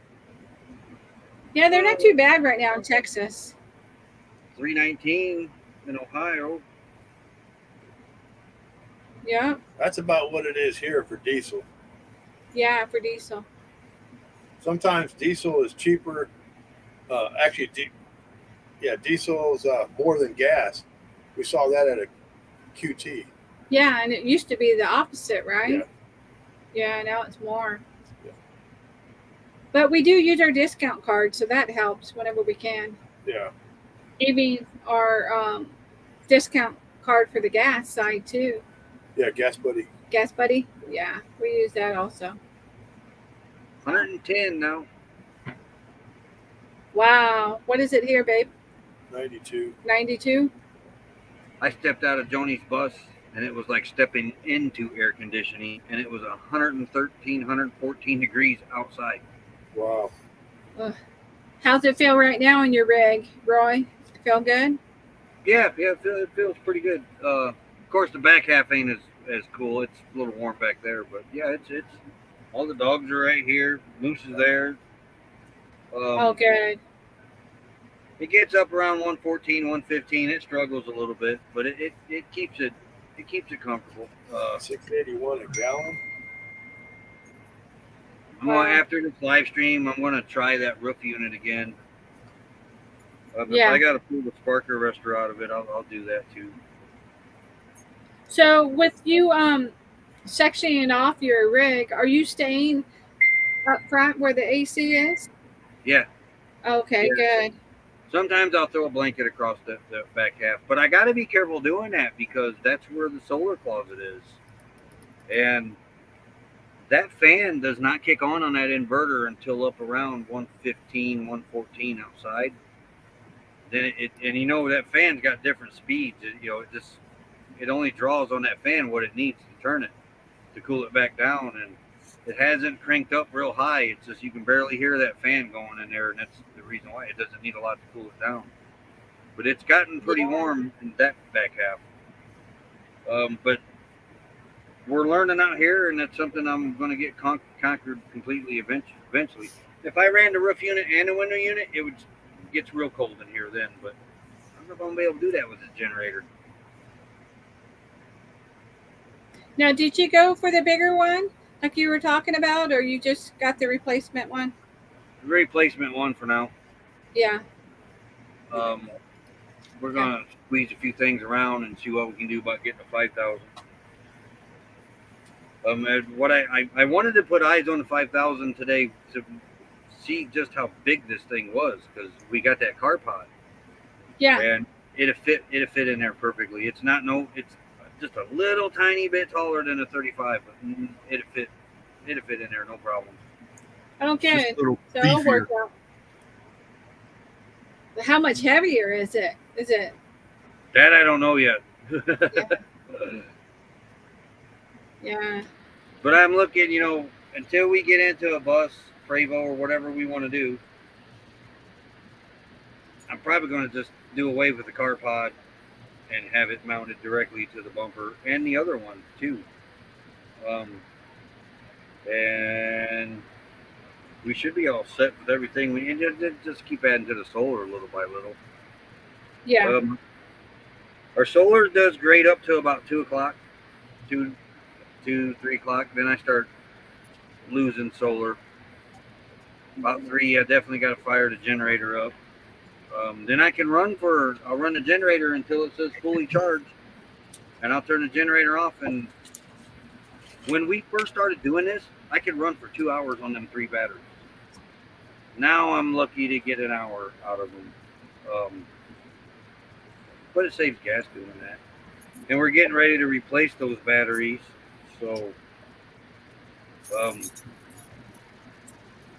Yeah, they're not too bad right now in Texas. $3.19 in Ohio. Yeah. That's about what it is here for diesel. Yeah, for diesel. Sometimes diesel is cheaper. Actually, Yeah, diesel is more than gas. We saw that at a QT. Yeah, and it used to be the opposite, right? Yeah. Yeah, now it's more. Yeah. But we do use our discount card, so that helps whenever we can. Yeah. Even our discount card for the gas side too. Yeah, Gas Buddy. Gas Buddy, yeah, we use that also. 110 now. Wow, what is it here, babe? 92. 92. I stepped out of Joni's bus, and it was like stepping into air conditioning, and it was 113, 114 degrees outside. Wow. How's it feel right now in your rig, Roy? Feel good? Yeah, it feels pretty good. Of course, the back half ain't as cool. It's a little warm back there, but yeah, it's all the dogs are right here. Moose is there. Oh, good. It gets up around 114, 115. It struggles a little bit, but it keeps it comfortable. 681 a gallon. After this live stream, I'm going to try that roof unit again. Yeah. If I got to pull the spark arrestor out of it, I'll do that too. So with you sectioning off your rig, are you staying up front where the AC is? Yeah. Okay, Yeah. good. Sometimes I'll throw a blanket across the back half, but I got to be careful doing that because that's where the solar closet is. And that fan does not kick on that inverter until up around 115, 114 outside. Then that fan's got different speeds. It only draws on that fan what it needs to turn it to cool it back down, and it hasn't cranked up real high. It's just you can barely hear that fan going in there, and that's the reason why it doesn't need a lot to cool it down. But it's gotten pretty warm in that back half. But we're learning out here, and that's something I'm going to get conquered completely eventually. If I ran the roof unit and the window unit, it gets real cold in here then, but I'm not going to be able to do that with this generator. Now, did you go for the bigger one like you were talking about, or you just got the replacement one? Replacement one for now. Yeah. We're going to squeeze a few things around and see what we can do about getting a 5,000. What I wanted to put eyes on the 5,000 today to see just how big this thing was, because we got that car pod. Yeah. And it'd fit in there perfectly. It's just a little tiny bit taller than a 35, but it'd fit in there, no problem. Okay. Just a little So it'll beefier. work out. How much heavier is it? That I don't know yet. Yeah. But I'm looking, until we get into a bus, Prevo, or whatever we want to do, I'm probably going to just do away with the car pod and have it mounted directly to the bumper and the other one too. And we should be all set with everything. We just keep adding to the solar little by little. Yeah. Our solar does great up to about 2 o'clock, 3 o'clock. Then I start losing solar. About 3, I definitely got to fire the generator up. Then I can I'll run the generator until it says fully charged, and I'll turn the generator off. And when we first started doing this, I could run for 2 hours on them 3 batteries. Now I'm lucky to get an hour out of them. But it saves gas doing that. And we're getting ready to replace those batteries. So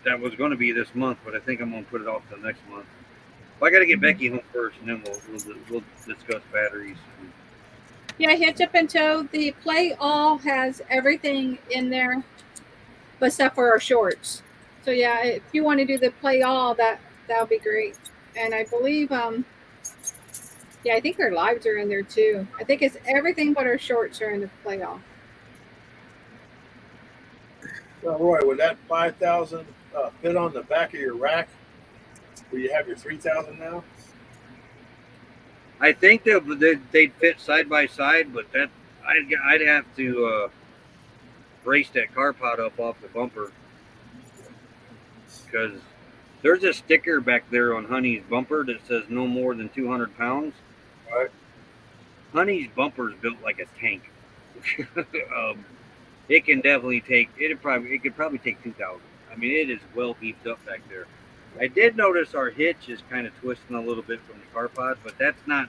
that was going to be this month, but I think I'm going to put it off till next month. I got to get Becky home first, and then we'll discuss batteries. Yeah, hitch up and tow. The Play All has everything in there, but except for our shorts. So yeah, if you want to do the Play All, that'll be great. And I believe, I think our lives are in there too. I think it's everything but our shorts are in the Play All. Now, Roy, would that 5,000 fit on the back of your rack where you have your 3,000 now? I think they'd fit side by side, but that I'd have to brace that car pod up off the bumper, because There's a sticker back there on Honey's bumper that says no more than 200 pounds. Right. Honey's bumper is built like a tank. It can definitely take it. It could probably take 2,000. I mean, it is well beefed up back there. I did notice our hitch is kind of twisting a little bit from the car pod, but that's not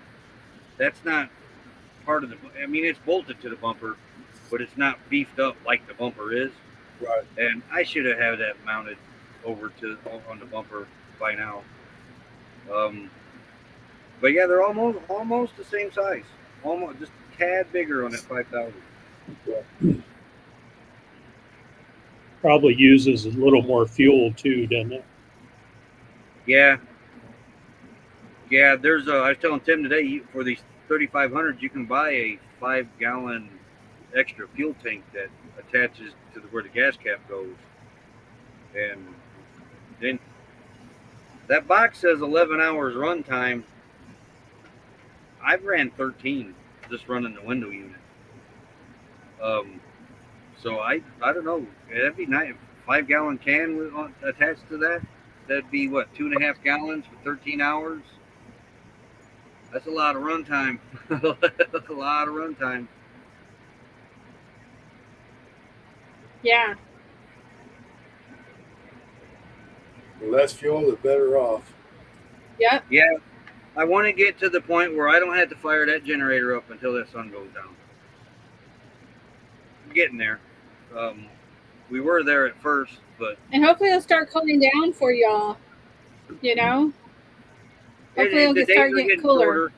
part of the. I mean, it's bolted to the bumper, but it's not beefed up like the bumper is. Right. And I should have had that mounted over on the bumper by now. But yeah, they're almost the same size. Almost just a tad bigger on that 5,000. Probably uses a little more fuel too, doesn't it? Yeah. Yeah, there's I was telling Tim today, for these 3,500s, you can buy a 5-gallon extra fuel tank that attaches to where the gas cap goes. And then that box says 11 hours run time. I've ran 13 just running the window unit. So I don't know. That'd be nice. 5-gallon can attached to that. That'd be what, 2.5 gallons for 13 hours. That's a lot of run time. A lot of run time. Yeah. The less fuel, the better off. Yep. Yeah. I want to get to the point where I don't have to fire that generator up until that sun goes down. I'm getting there. We were there at first, but And hopefully it'll start cooling down for y'all. You know? Hopefully it'll start getting cooler. Shorter.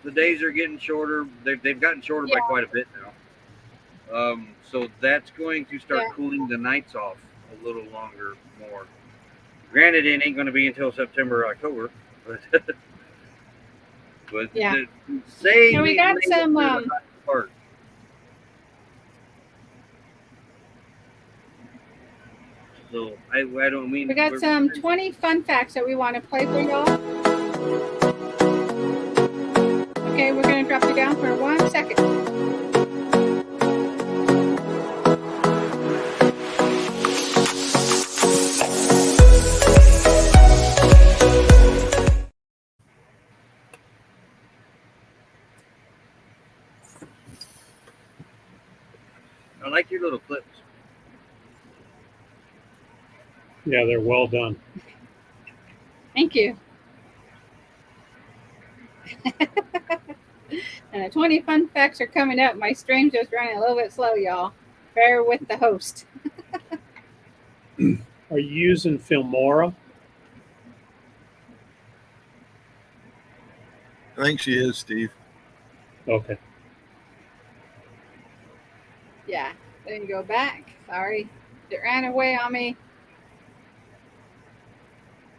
The days are getting shorter. They've gotten shorter by quite a bit now. So that's going to start cooling the nights off a little longer, more. Granted, it ain't going to be until September or October, but yeah. Say we got some. So I don't mean. We got some 20 fun facts that we want to play for y'all. Okay, we're going to drop you down for 1 second. I like your little clips. Yeah, they're well done. Thank you. And the 20 fun facts are coming up. My stream's just running a little bit slow, y'all. Bear with the host. Are you using Filmora? I think she is, Steve. Okay. Yeah, then go back. Sorry. It ran away on me.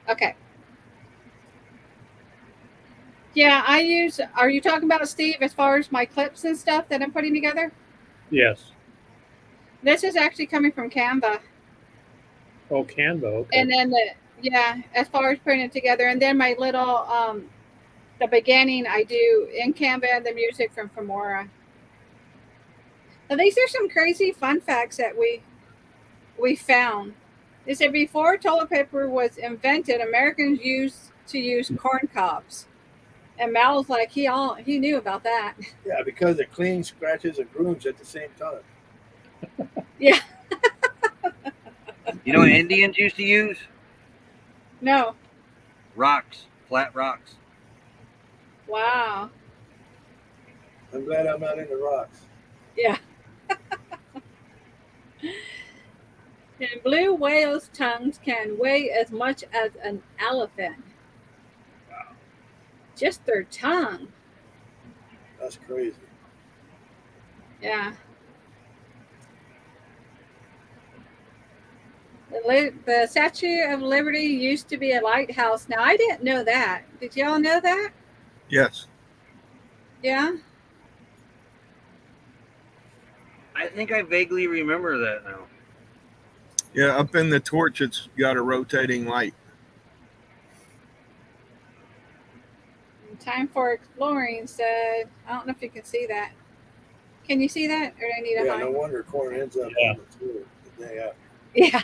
Okay. Yeah, are you talking about, Steve, as far as my clips and stuff that I'm putting together? Yes. This is actually coming from Canva. Oh, Canva, okay. And then as far as putting it together, and then my little the beginning I do in Canva, and the music from Filmora. Now, these are some crazy fun facts that we found. They said before toilet paper was invented, Americans used to use corn cobs. And Mal's like, he knew about that. Yeah, because it cleans, scratches, and grooms at the same time. Yeah. You know what Indians used to use? No. Rocks, flat rocks. Wow. I'm glad I'm not into rocks. Yeah. And blue whales' tongues can weigh as much as an elephant. Wow. Just their tongue. That's crazy. Yeah. The Statue of Liberty used to be a lighthouse. Now, I didn't know that. Did y'all know that? Yes. Yeah? I think I vaguely remember that now. Yeah, up in the torch, it's got a rotating light. Time for exploring said, I don't know if you can see that. Can you see that? Or do I need a Yeah, high? no wonder corn ends up Yeah. on the tour the day after. Yeah.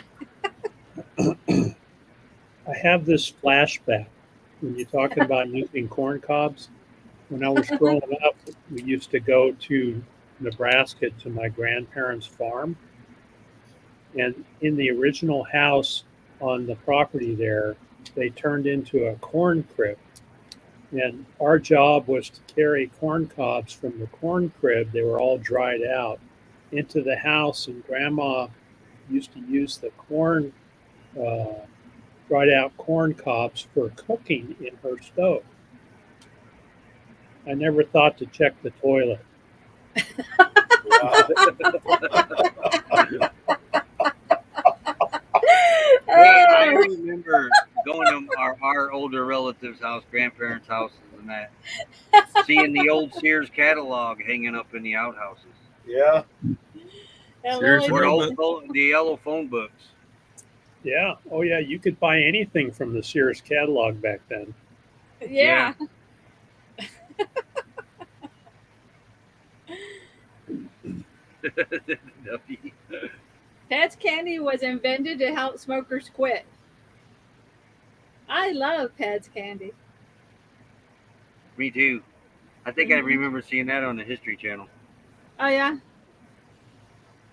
I have this flashback when you're talking about using corn cobs. When I was growing up, we used to go to Nebraska to my grandparents' farm. And in the original house on the property there, they turned into a corn crib. And our job was to carry corn cobs from the corn crib, they were all dried out, into the house. And Grandma used to use the corn, dried out corn cobs for cooking in her stove. I never thought to check the toilet. Wow. Hey, I remember going to our older relatives' house, grandparents' houses, and that, seeing the old Sears catalog hanging up in the outhouses, Yeah. Sears or Roebuck. the yellow phone books. Yeah. Oh, yeah. You could buy anything from the Sears catalog back then. Yeah. Pets candy was invented to help smokers quit. I love Pets candy. Me too. I think I remember seeing that on the History Channel. Oh yeah.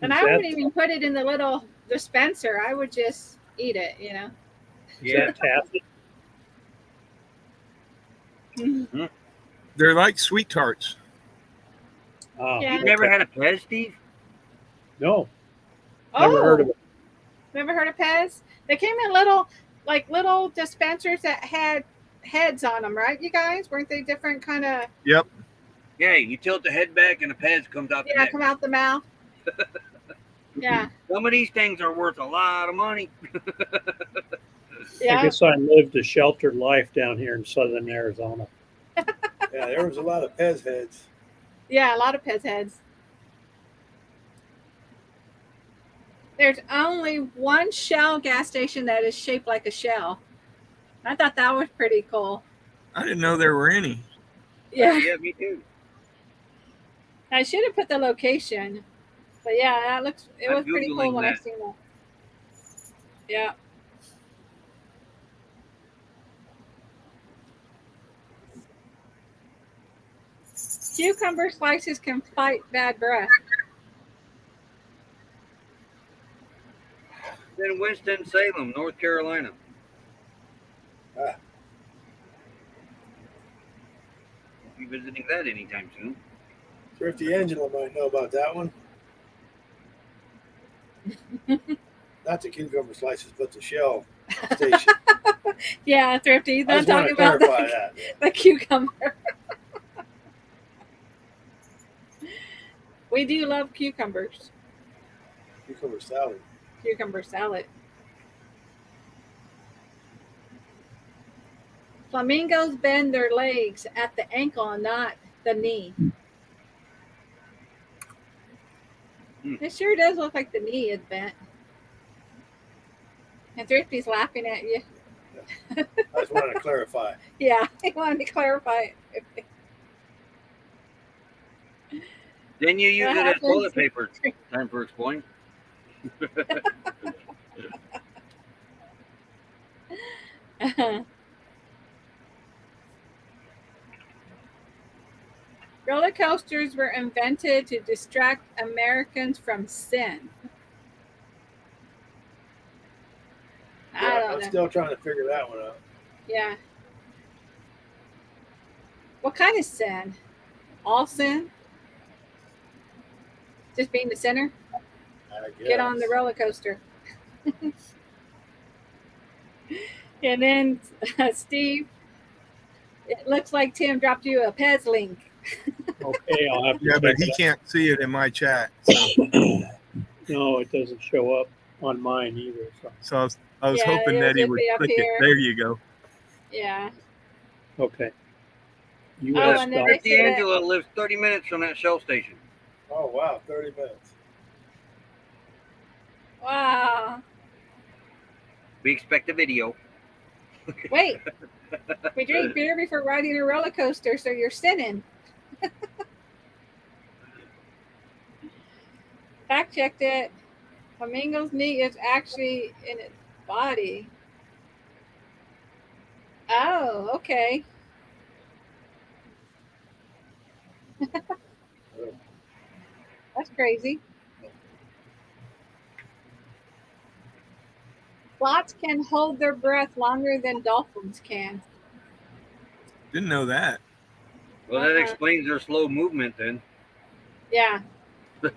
And Is I that, wouldn't even put it in the little dispenser. I would just eat it, you know. is that taffy? They're like sweet tarts. Oh, Yeah. You've never had a Pez, Steve? No, never heard of it. Never heard of Pez? They came in little dispensers that had heads on them, right? You guys, weren't they different kind of? Yep. Yeah, you tilt the head back and the Pez comes out the Yeah, neck. come out the mouth. Yeah. Some of these things are worth a lot of money. Yeah. I guess I lived a sheltered life down here in southern Arizona. Yeah, there was a lot of Pez heads. Yeah, a lot of Pez heads. There's only one Shell gas station that is shaped like a shell. I thought that was pretty cool. I didn't know there were any. Yeah. Yeah, me too. I should have put the location. But yeah, it I'm was pretty cool Googling when I that. seen that. Yeah. Cucumber slices can fight bad breath. In Winston-Salem, North Carolina. Ah. Be visiting that anytime soon. Thrifty Angela might know about that one. Not the cucumber slices, but the shell station. Yeah, Thrifty. He's I not just want talking to about clarify that. the cucumber. We do love cucumbers. Cucumber salad. Cucumber salad. Flamingos bend their legs at the ankle, not the knee. It sure does look like the knee is bent. And Thrifty's laughing at you. I just wanted to clarify. Yeah, he wanted to clarify it. Then you use That it as happens. toilet paper. Time for explain. Roller coasters were invented to distract Americans from sin. I don't I'm know. still trying to figure that one out. Yeah. What kind of sin? All sin? Just being the sinner? I guess. Get on the roller coaster. And then, Steve, it looks like Tim dropped you a Pez link. Okay, I'll have to Yeah, but check he it out. can't see it in my chat. So, No, it doesn't show up on mine either. So, I was Yeah, hoping it'll that he just would be up click here. it. There you go. Yeah. okay. Oh, U.S. and then dollar. I see that. Angela lives 30 minutes from that Shell station. Oh, wow. 30 minutes. Wow. We expect a video. Wait. We drink beer before riding a roller coaster, so you're sinning. Fact checked it. Flamingo's knee is actually in its body. Oh, okay. That's crazy. Sloths can hold their breath longer than dolphins can. Didn't know that. Well, that Uh-uh. explains their slow movement then. Yeah. Yep,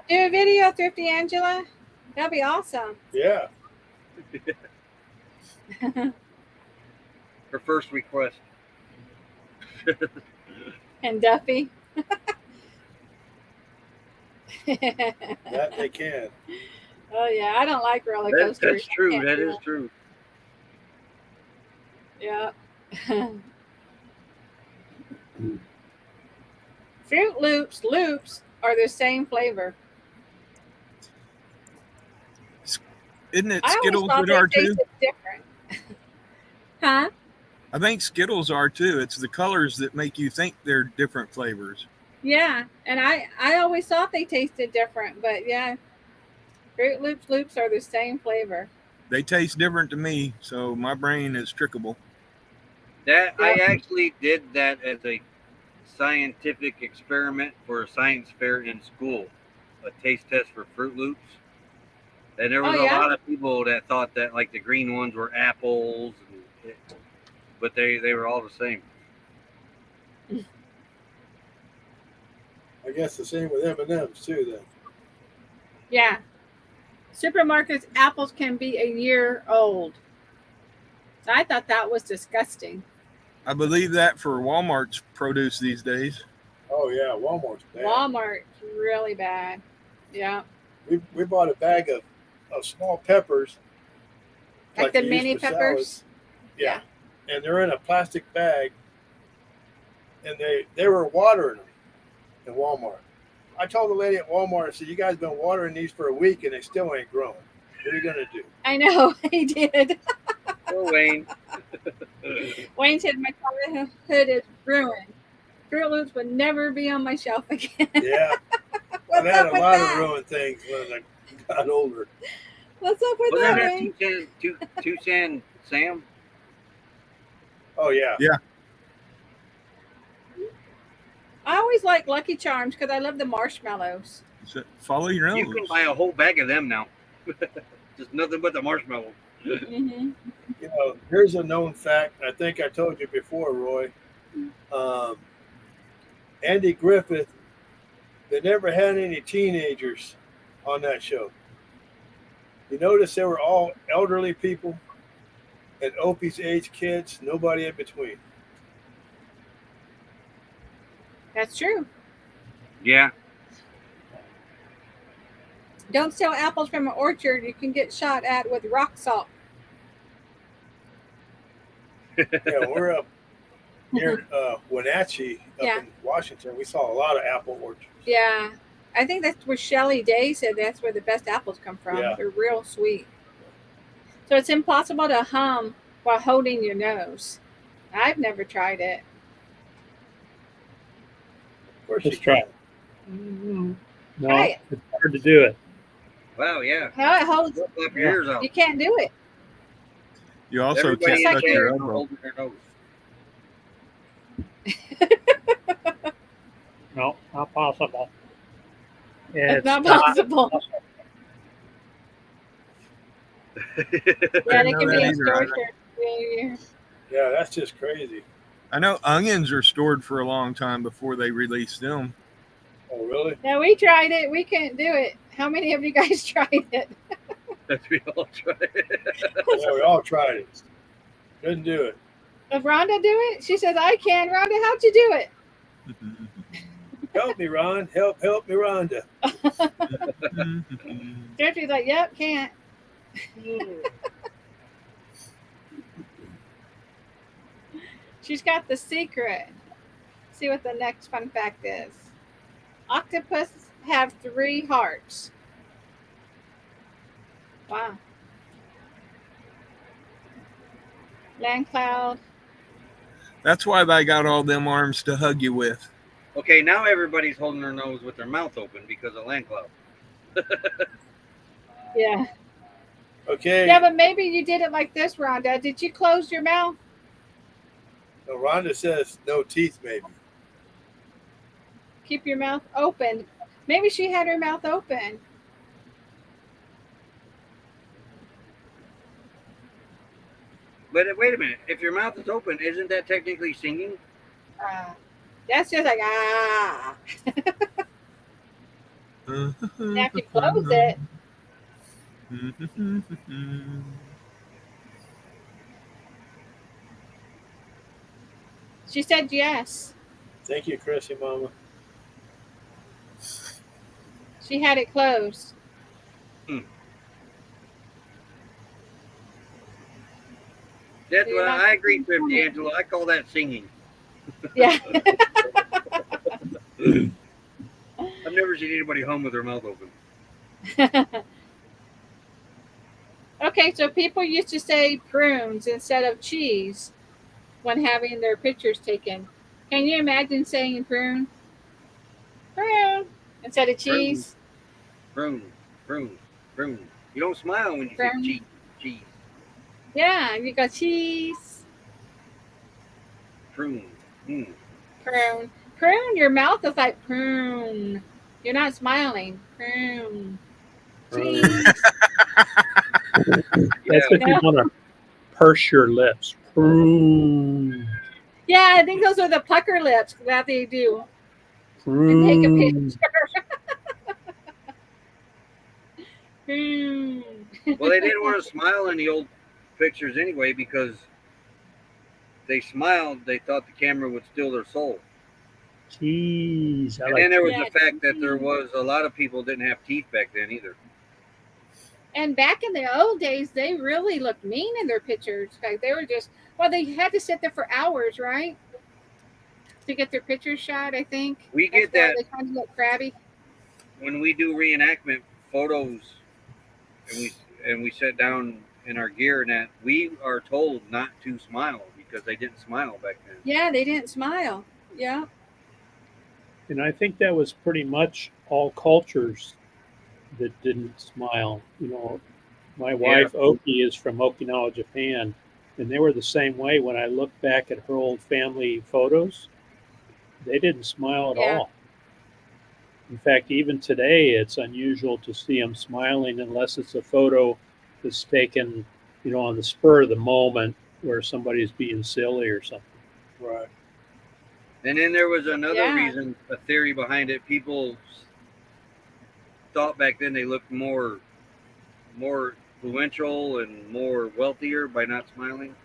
do a video, Thrifty Angela. That'd be awesome. Yeah. Her first request. And Duffy. That they can. Oh yeah, I don't like roller That, coasters. that's true. I can't That do is true. it. Yeah. Fruit Loops are the same flavor. Isn't it I always Skittles thought that they are too? tasted different. Huh? I think Skittles are too. It's the colors that make you think they're different flavors. Yeah, and I always thought they tasted different, but yeah, Fruit Loops are the same flavor. They taste different to me, so my brain is trickable. That Yep. I actually did that as a scientific experiment for a science fair in school, a taste test for Fruit Loops. And there was Oh, yeah? a lot of people that thought that like the green ones were apples, but they were all the same. I guess the same with M&Ms too. Then. Yeah. Supermarkets apples can be a year old. So I thought that was disgusting. I believe that for Walmart's produce these days. Oh yeah, Walmart's bad. Walmart's really bad. Yeah. We bought a bag of small peppers. Like the they use mini for peppers? salads. Yeah. And they're in a plastic bag. And they were watering them in Walmart. I told the lady at Walmart, I said, you guys been watering these for a week and they still ain't growing. What are you gonna do? I know, he did. Oh, Wayne. Wayne said my childhood is ruined. Fruit Loops would never be on my shelf again. Yeah. What's I've had up a with lot that? of ruined things when I got older. What's up with Wasn't that, that Wayne? Toucan Sam? Oh yeah. Yeah. I always like Lucky Charms because I love the marshmallows. So follow your nose. You can buy a whole bag of them now. Just nothing but the marshmallow. Mm-hmm. You know, here's a known fact. I think I told you before, Roy. Andy Griffith, they never had any teenagers on that show. You notice they were all elderly people and Opie's age kids, nobody in between. That's true. Yeah. Don't sell apples from an orchard. You can get shot at with rock salt. Yeah, we're up near Wenatchee up Yeah. in Washington. We saw a lot of apple orchards. Yeah. I think that's where Shelley Day said that's where the best apples come from. Yeah. They're real sweet. So it's impossible to hum while holding your nose. I've never tried it. Of course Let's you try can. it. Mm-hmm. No, Try it. it's hard to do it. Wow, yeah. How it holds, Flip your ears out. you can't do it. You also Everybody can't It's touch like your is elbow. holding their nose. No, not possible. It's not possible. Yeah, they know can that be in either. stores for Yeah, that's just crazy. I know onions are stored for a long time before they release them. Oh, really? No, we tried it. We couldn't do it. How many of you guys tried it? That's we all try. Yeah, we all tried it. Couldn't do it. Did Rhonda do it? She says, I can. Rhonda, how'd you do it? Help me, Ron. Help me, Rhonda. Jeffrey's like, yep, can't. She's got the secret. See what the next fun fact is. Octopus have 3 hearts. Wow. Land cloud. That's why they got all them arms to hug you with. Okay, now everybody's holding their nose with their mouth open because of land cloud. Yeah. Okay. Yeah, but maybe you did it like this, Rhonda. Did you close your mouth? So Rhonda says no teeth, maybe. Keep your mouth open. Maybe she had her mouth open. But wait a minute. If your mouth is open, isn't that technically singing? That's just like ah. Now if you close it, she said yes. Thank you, Chrissy Mama. She had it closed. That's You're what not I agree, supposed to 50, comment. Angela. I call that singing. Yeah. I've never seen anybody hum with their mouth open. Okay, so people used to say prunes instead of cheese when having their pictures taken. Can you imagine saying prune? Prune instead of cheese? Prune, prune, prune. You don't smile when you say Prune. cheese. Yeah, you got cheese. Prune. Prune. Prune, your mouth is like prune. You're not smiling. Prune. Cheese. That's if you want to purse your lips. Prune. Yeah, I think those are the pucker lips that they do. And take a picture. Prune. Well, they didn't want to smile in the old pictures anyway because they smiled. They thought the camera would steal their soul. Cheese. And then there was the fact that there was a lot of people didn't have teeth back then either. And back in the old days, they really looked mean in their pictures. Like they were just, well, they had to sit there for hours, right? To get their pictures shot, I think. We get that. They kind of look crabby. When we do reenactment photos and we sit down in our gear and that, we are told not to smile because they didn't smile back then. Yeah, they didn't smile. Yeah. And I think that was pretty much all cultures that didn't smile. You know, my wife, Oki, is from Okinawa, Japan, and they were the same way. When I look back at her old family photos, they didn't smile at all. In fact, even today, it's unusual to see them smiling unless it's a photo that's taken, you know, on the spur of the moment where somebody's being silly or something. Right. And then there was another reason, a theory behind it. People thought back then they looked more influential and more wealthier by not smiling.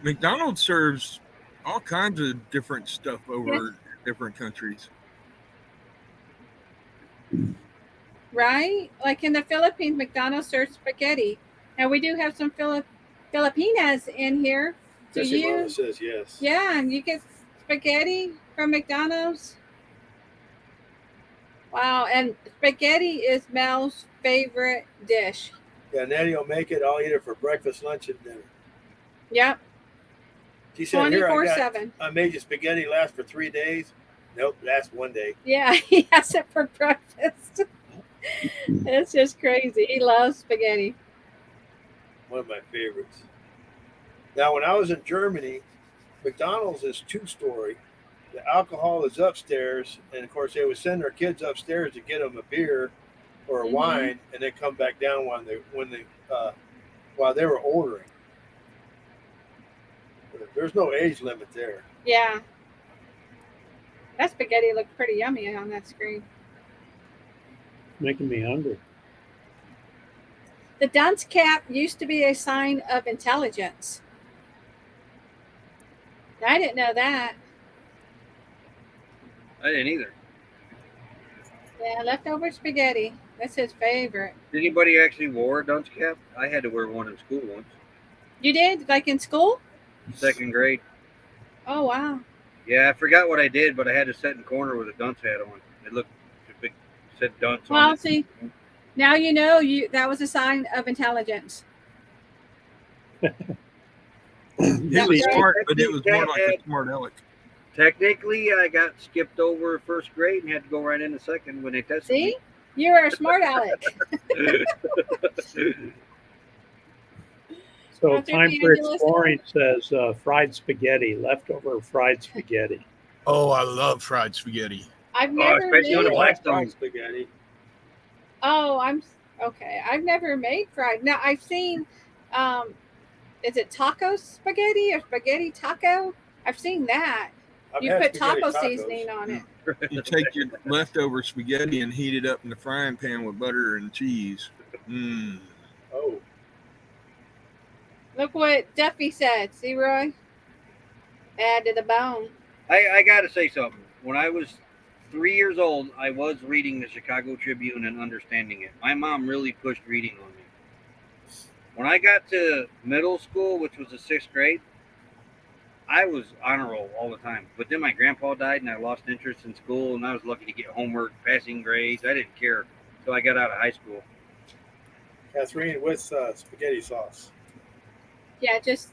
McDonald's serves all kinds of different stuff over different countries. Right? Like in the Philippines, McDonald's serves spaghetti. And we do have some Filipinas in here. Do you? Mama says yes. Yeah, and you get spaghetti from McDonald's. Wow, and spaghetti is Mel's favorite dish. Yeah, Nanny will make it. I'll eat it for breakfast, lunch, and dinner. Yep. She said, "Here, 24/7. I made you spaghetti last for 3 days." Nope, last 1 day. Yeah, he has it for breakfast. It's just crazy. He loves spaghetti. One of my favorites. Now, when I was in Germany, McDonald's is 2-story. The alcohol is upstairs, and of course, they would send their kids upstairs to get them a beer or a wine, and then come back down while they were ordering. There's no age limit there. Yeah. That spaghetti looked pretty yummy on that screen. Making me hungry. The dunce cap used to be a sign of intelligence. I didn't know that. I didn't either. Yeah, leftover spaghetti. That's his favorite. Did anybody actually wear a dunce cap? I had to wear one in school once. You did? Like in school? 2nd grade. Oh, wow. Yeah, I forgot what I did, but I had to sit in the corner with a dunce hat on. It looked big, said dunce on Well, it. see, now you know that was a sign of intelligence. It was smart, but it was more like a smart aleck. Technically, I got skipped over 1st grade and had to go right into 2nd when they tested me. See? You are a smart aleck. So After time the for Angela exploring says fried spaghetti, leftover fried spaghetti. Oh, I love fried spaghetti. I've Oh, never especially on made. the Fried Blackstone. spaghetti. Oh, I'm okay. I've never made fried. Now I've seen. Is it taco spaghetti or spaghetti taco? I've seen that. I've You had put spaghetti taco tacos. seasoning on it. You take your leftover spaghetti and heat it up in the frying pan with butter and cheese. Mmm. Oh, Look what Duffy said. See, Roy? Add to the bone. I got to say something. When I was 3 years old, I was reading the Chicago Tribune and understanding it. My mom really pushed reading on me. When I got to middle school, which was the 6th grade, I was honor roll all the time. But then my grandpa died and I lost interest in school, and I was lucky to get homework, passing grades. I didn't care until I got out of high school. Catherine with spaghetti sauce. Yeah, just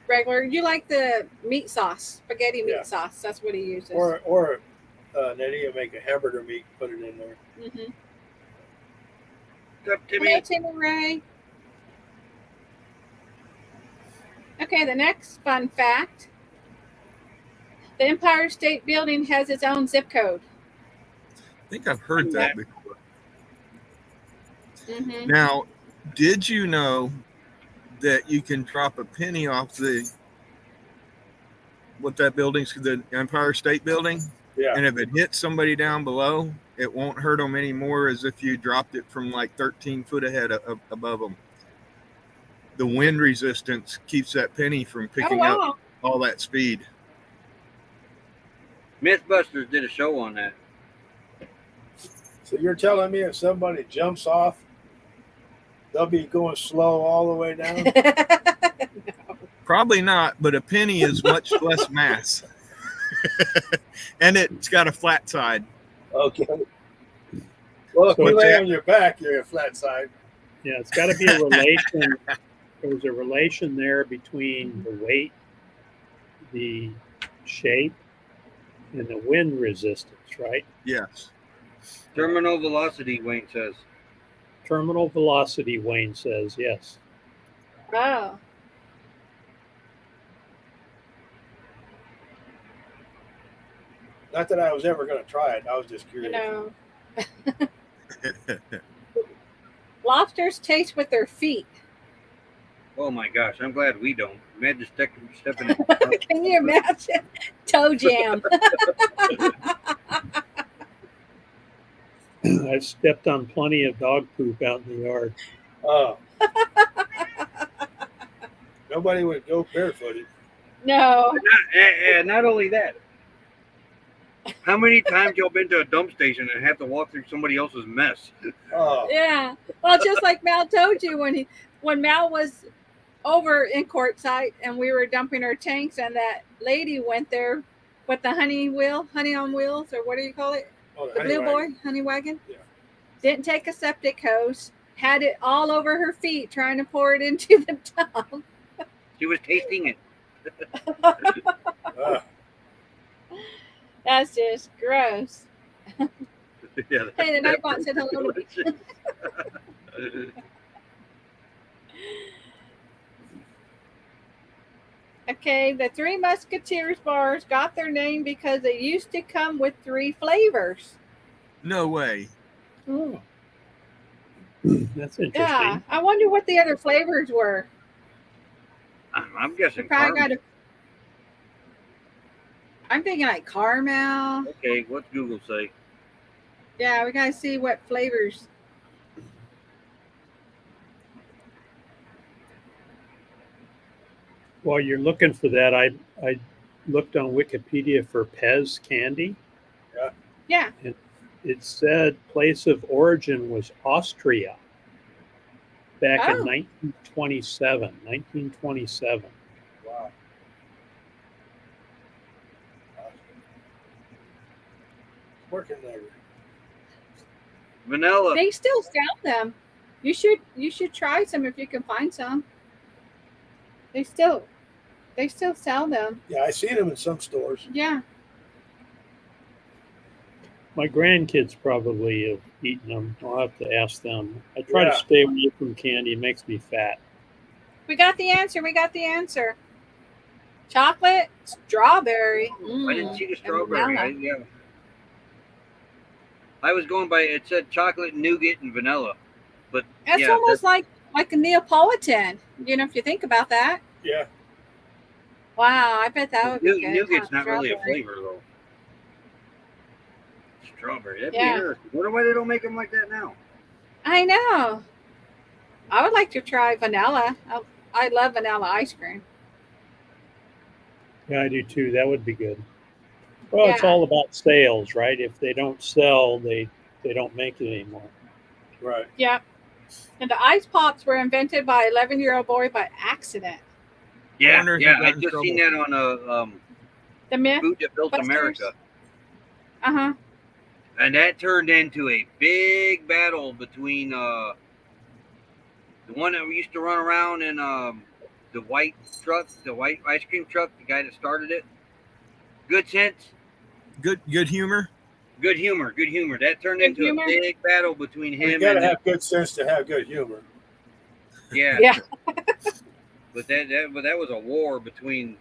regular. You like the meat sauce, spaghetti meat Yeah. sauce. That's what he uses. Or Nettie will make a hamburger meat, put it in there. Mm-hmm. What's up, Hello, Timmy? Timmy Ray. Okay, the next fun fact. The Empire State Building has its own zip code. I think I've heard that before. Mm-hmm. Now, did you know that you can drop a penny off that building's the Empire State Building? Yeah. And if it hits somebody down below, it won't hurt them anymore as if you dropped it from like 13 foot ahead above them. The wind resistance keeps that penny from picking up all that speed. Mythbusters did a show on that. So you're telling me if somebody jumps off, they'll be going slow all the way down? Probably not, but a penny is much less mass. And it's got a flat side. Okay. Well, if So you it's lay a- on your back, you're a flat side. Yeah, it's got to be a relation. There's a relation there between the weight, the shape, and the wind resistance, right? Yes. Terminal velocity, Wayne says. Terminal velocity, Wayne says, yes. Oh. Not that I was ever going to try it. I was just You curious. know. Lobsters taste with their feet. Oh my gosh, I'm glad we don't. Imagine stepping in. Can you imagine? Toe jam. I've stepped on plenty of dog poop out in the yard. Oh. Nobody would go barefooted. No. Not only that. How many times y'all been to a dump station and have to walk through somebody else's mess? Oh. Yeah. Well, just like Mal told you when Mal was over in Quartzsite and we were dumping our tanks and that lady went there with the honey on wheels, or what do you call it? Oh, The blue boy, honey wagon. Yeah. Didn't take a septic hose, had it all over her feet trying to pour it into the dump. She was tasting it. That's just gross. Yeah, Hey, the Nightbot said hello to me. Okay, the Three Musketeers bars got their name because they used to come with 3 flavors. No way. Oh. That's interesting. Yeah, I wonder what the other flavors were. I'm We guessing probably caramel. I'm thinking like caramel. Okay, what's Google say? Yeah, we gotta see what flavors. While you're looking for that, I looked on Wikipedia for Pez candy. Yeah. It said place of origin was Austria back in 1927. 1927. Wow. Working there. Vanilla. They still sell them. You should try some if you can find some. They still sell them. Yeah, I seen them in some stores. Yeah. My grandkids probably have eaten them. I'll have to ask them. I try to Yeah. stay away from candy. It makes me fat. We got the answer. We got the answer. Chocolate, strawberry. I didn't see the and strawberry. vanilla. Yeah. I was going by, it said chocolate, nougat, and vanilla. But It's yeah, almost like a Neapolitan. You know, if you think about that. Yeah. Wow, I bet that would be good. nougat's huh? not really a Strawberry. flavor, though. Strawberry. That'd be Yeah. interesting. Wonder why they don't make them like that now. I know. I would like to try vanilla. I love vanilla ice cream. Yeah, I do too. That would be good. Well, it's Yeah. all about sales, right? If they don't sell, they don't make it anymore. Right. Yep. And the ice pops were invented by an 11-year-old boy by accident. Yeah, wonder if yeah. he got I in just seen that on The myth. Food That Built Busters? America. Uh-huh. And that turned into a big battle between the one that used to run around in the white truck, the white ice cream truck, the guy that started it. Good Sense, Good humor. Good Humor. That turned Good into Humor? a big battle between You him gotta and have good sense to have good humor. yeah. Yeah. But that was a war between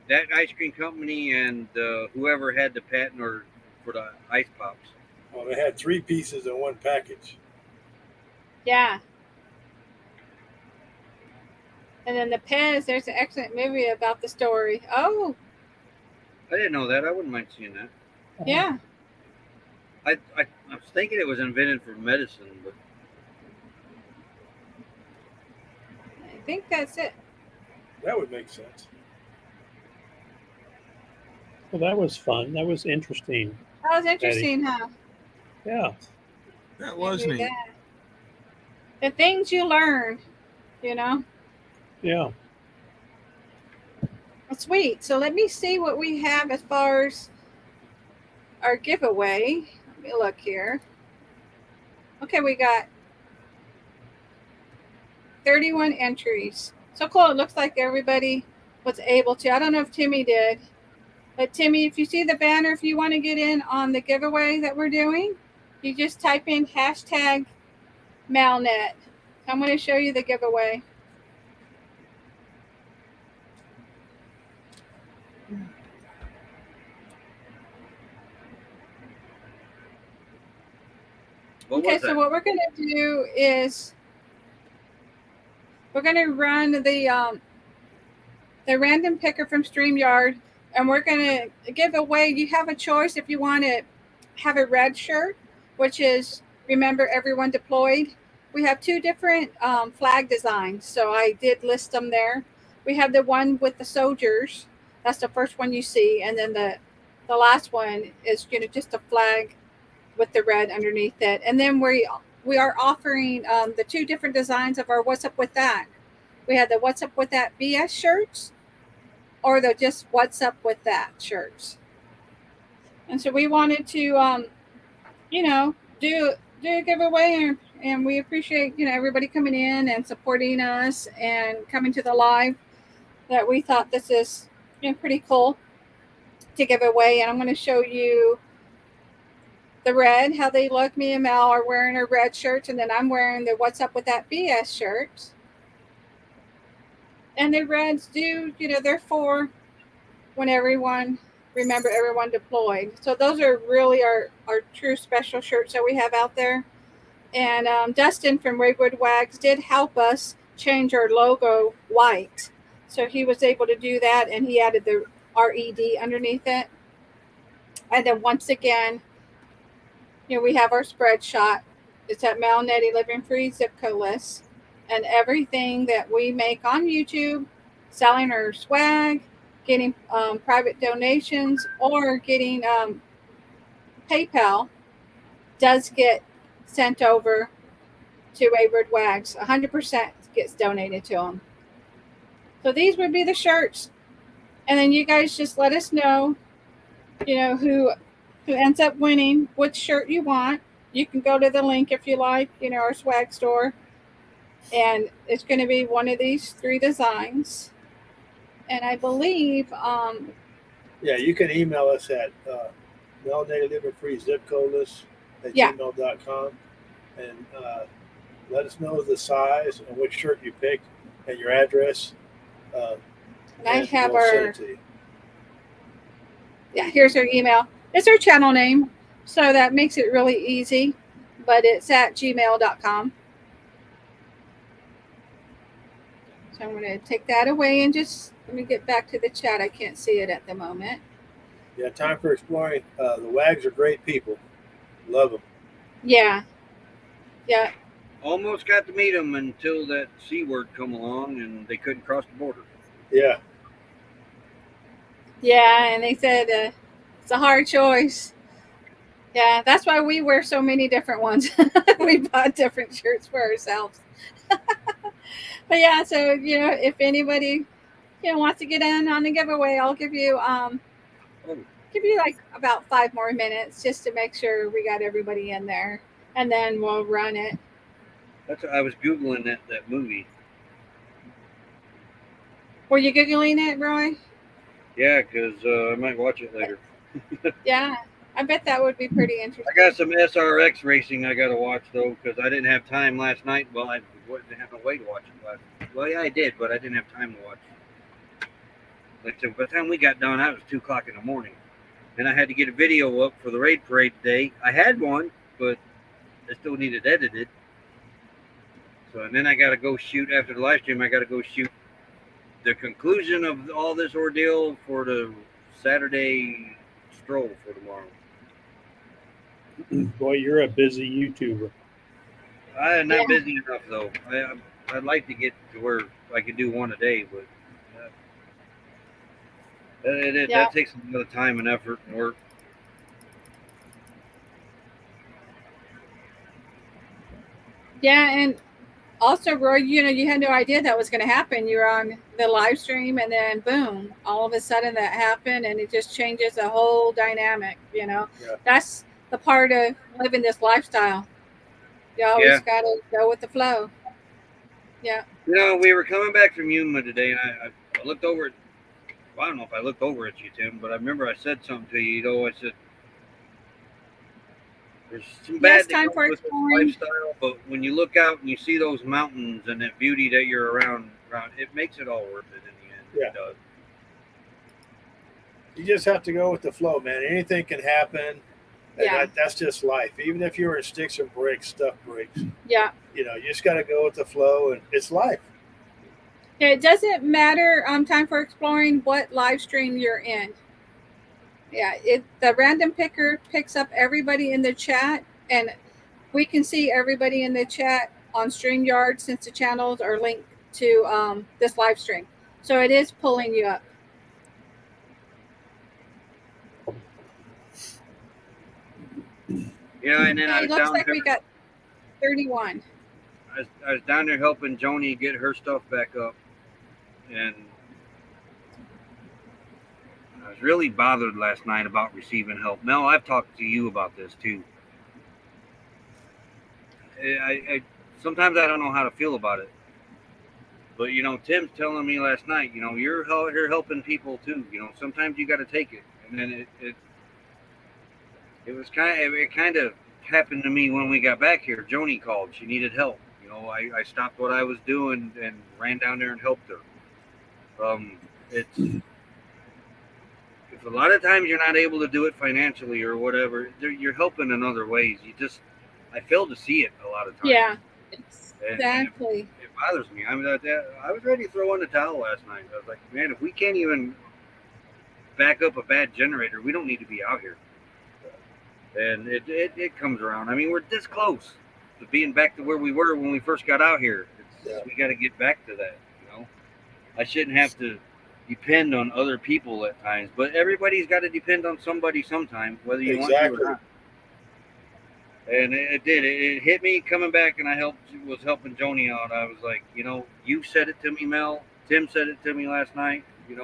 that ice cream company and whoever had the patent or for the ice pops. Well, they had 3 pieces in one package. Yeah. And then the Pez, there's an excellent movie about the story. Oh, I didn't know that. I wouldn't mind seeing that. yeah. I was thinking it was invented for medicine, but I think that's it. That would make sense. Well, that was fun. That was interesting. That was interesting, huh? Yeah. That was Maybe neat. that. The things you learn, you know. Yeah. Sweet. So let me see what we have as far as our giveaway. Let me look here. Okay, we got 31 entries. So cool. It looks like everybody was able to. I don't know if Timmy did. But Timmy, if you see the banner, if you want to get in on the giveaway that we're doing, you just type in hashtag Malnet. I'm going to show you the giveaway. what Okay, was so that? what we're going to do is we're going to run the random picker from StreamYard, and we're going to give away. You have a choice if you want to have a red shirt, which is Remember Everyone Deployed. We have 2 different flag designs, so I did list them there. We have the one with the soldiers. That's the first one you see, and then the last one is just a flag with the red underneath it. And then we are offering the 2 different designs of our What's Up With That. We have the What's Up With That BS shirts, or the just What's Up With That shirts. And so we wanted to, do a giveaway, and we appreciate, everybody coming in and supporting us and coming to the live. That we thought this is, pretty cool to give away. And I'm going to show you the red, how they look. Me and Mel are wearing our red shirts, and then I'm wearing the What's Up With That BS shirt. And the reds do, they're for when Remember Everyone Deployed. So those are really our true special shirts that we have out there. And Dustin from Raywood Wags did help us change our logo white. So he was able to do that, and he added the RED underneath it. And then once again, we have our spread shot. It's at Malnetti Living Free zip code list. And everything that we make on YouTube, selling our swag, getting private donations, or getting PayPal, does get sent over to Wayward Wags. 100% gets donated to them. So these would be the shirts. And then you guys just let us know, who ends up winning, which shirt you want. You can go to the link if you like, our swag store. And it's going to be one of these 3 designs. And I believe Yeah, you can email us at Mel Native and Free Zip Codeless at Yeah. gmail.com. And let us know the size and which shirt you picked and your address. And I have we'll send our, it to you. yeah, here's our email. It's our channel name, so that makes it really easy, but it's at gmail.com. So I'm going to take that away and just let me get back to the chat. I can't see it at the moment. Yeah, time for exploring. The WAGs are great people. Love them. Yeah. Yeah. Almost got to meet them until that C word come along and they couldn't cross the border. Yeah. Yeah. And they said it's a hard choice. Yeah. That's why we wear so many different ones. We bought different shirts for ourselves. But yeah, so, if anybody, wants to get in on the giveaway, I'll give you like about 5 more minutes just to make sure we got everybody in there, and then we'll run it. That's I was Googling that movie. Were you Googling it, Roy? Yeah, because I might watch it later. Yeah, I bet that would be pretty interesting. I got some SRX racing I got to watch, though, because I didn't have time last night. Well, I didn't have no way to watch it last night. Well, yeah, I did, but I didn't have time to watch it. Like, so by the time we got done, it was 2 o'clock in the morning. And I had to get a video up for the raid parade today. I had one, but I still needed edited. So, and then I got to go shoot, after the live stream, I got to go shoot the conclusion of all this ordeal for the Saturday stroll for tomorrow. Boy, you're a busy YouTuber. I'm not busy enough, though. I'd like to get to where I could do one a day, but that takes a lot of time and effort and work. Yeah, and also, Roy, you had no idea that was going to happen. You were on the live stream, and then boom, all of a sudden that happened, and it just changes the whole dynamic. That's the part of living this lifestyle. You always got to go with the flow. Yeah. We were coming back from Yuma today, and I looked over at. Well, I don't know if I looked over at you, Tim, but I remember I said something to you. I said, "There's some bad things with this lifestyle, but when you look out and you see those mountains and that beauty that you're around, it makes it all worth it in the end." Yeah. It does. You just have to go with the flow, man. Anything can happen. And that's just life. Even if you're in sticks and bricks, stuff breaks. Yeah. You just got to go with the flow, and it's life. It doesn't matter time for exploring what live stream you're in. Yeah, the random picker picks up everybody in the chat, and we can see everybody in the chat on StreamYard since the channels are linked to this live stream. So it is pulling you up. Yeah, and then it looks like we got 31. I was down there helping Joni get her stuff back up, and I was really bothered last night about receiving help. Mel, I've talked to you about this too. Sometimes I don't know how to feel about it. But, Tim's telling me last night, you're helping people too. Sometimes you got to take it. And then it kind of happened to me when we got back here. Joni called. She needed help. I stopped what I was doing and ran down there and helped her. It's a lot of times you're not able to do it financially or whatever. You're helping in other ways. I fail to see it a lot of times. Yeah, exactly. And it bothers me. I was ready to throw in the towel last night. I was like, man, if we can't even back up a bad generator, we don't need to be out here. And it comes around. I mean, we're this close to being back to where we were when we first got out here. We got to get back to that. I shouldn't have to depend on other people at times, but everybody's got to depend on somebody sometime, whether you want to or not. And it did. It hit me coming back, and I was helping Joni out. I was like, you said it to me, Mel. Tim said it to me last night. You're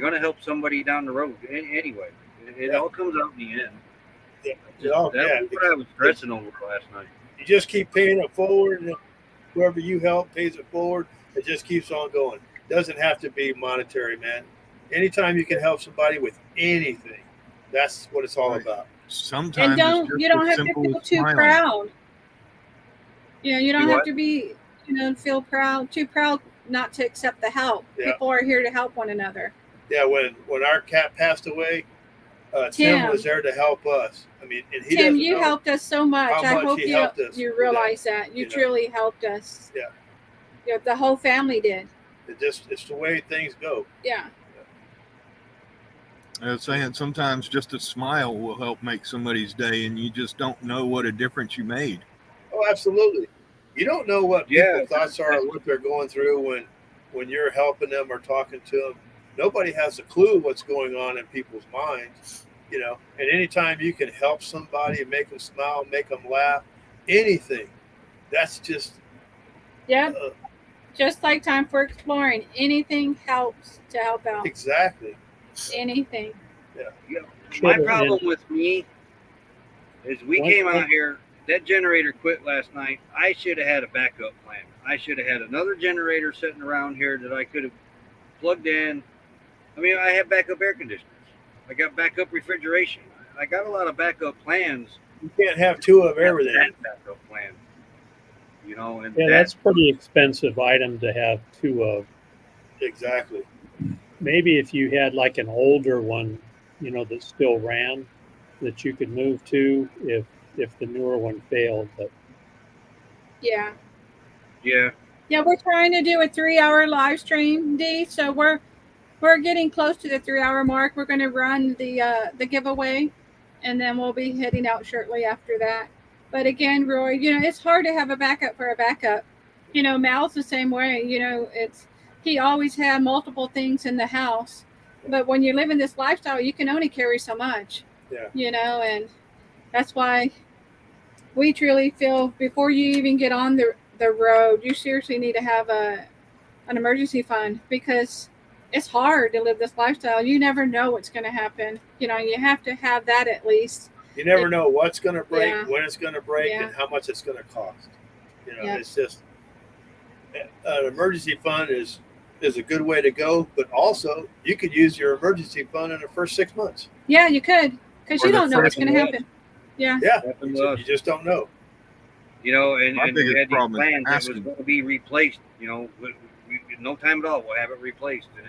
going to help somebody down the road anyway. It all comes out in the end. Yeah. That was what I was stressing over last night. You just keep paying it forward, and whoever you help pays it forward. It just keeps on going. Doesn't have to be monetary, man. Anytime you can help somebody with anything, That's what it's all Right. about. Sometimes And it's just you don't as have to simple feel as too smiling. proud. You know, you don't Do have what? to be, feel too proud not to accept the help. Yeah. People are here to help one another. Yeah, when our cat passed away, Tim Tim. was there to help us. I mean, and he Tim, doesn't you know helped us so much. how I much hope he you helped us you with realize that, that. You you know. truly helped us. Yeah. Yeah, the whole family did. It's the way things go. Yeah. I was saying sometimes just a smile will help make somebody's day, and you just don't know what a difference you made. Oh, absolutely. You don't know what Yeah, people's thoughts are, what they're going through when you're helping them or talking to them. Nobody has a clue what's going on in people's minds, you know. And anytime you can help somebody, make them smile, make them laugh, anything, that's just Yep. Just like Time for Exploring. Anything helps to help out. exactly. Anything. My Should- problem and with me is we One came thing- out here. That generator quit last night. I should have had a backup plan. I should have had another generator sitting around here that I could have plugged in. I mean, I have backup air conditioners. I got backup refrigeration. I got a lot of backup plans. You can't have two of everything. That backup plan. You know, and Yeah, that's a pretty expensive item to have two of. Exactly. Maybe if you had like an older one, that still ran, that you could move to if the newer one failed. But Yeah. yeah. Yeah, we're trying to do a 3-hour live stream, D. So we're getting close to the 3-hour mark. We're going to run the giveaway, and then we'll be heading out shortly after that. But again, Roy, it's hard to have a backup for a backup. Mal's the same way. He always had multiple things in the house, but when you live in this lifestyle, you can only carry so much. Yeah. And that's why we truly feel before you even get on the road, you seriously need to have an emergency fund, because it's hard to live this lifestyle. You never know what's going to happen. You have to have that at least. You never know what's going to break, Yeah. when it's going to break, Yeah. and how much it's going to cost. Yeah. It's just an emergency fund is a good way to go, but also you could use your emergency fund in the first 6 months. Yeah, you could, because Or you the don't know what's first going to happen. Yeah. Yeah, Happened you to us. just don't know. And My we biggest had these problem is plans that was asking. going to be replaced. No time at all. We'll have it replaced. And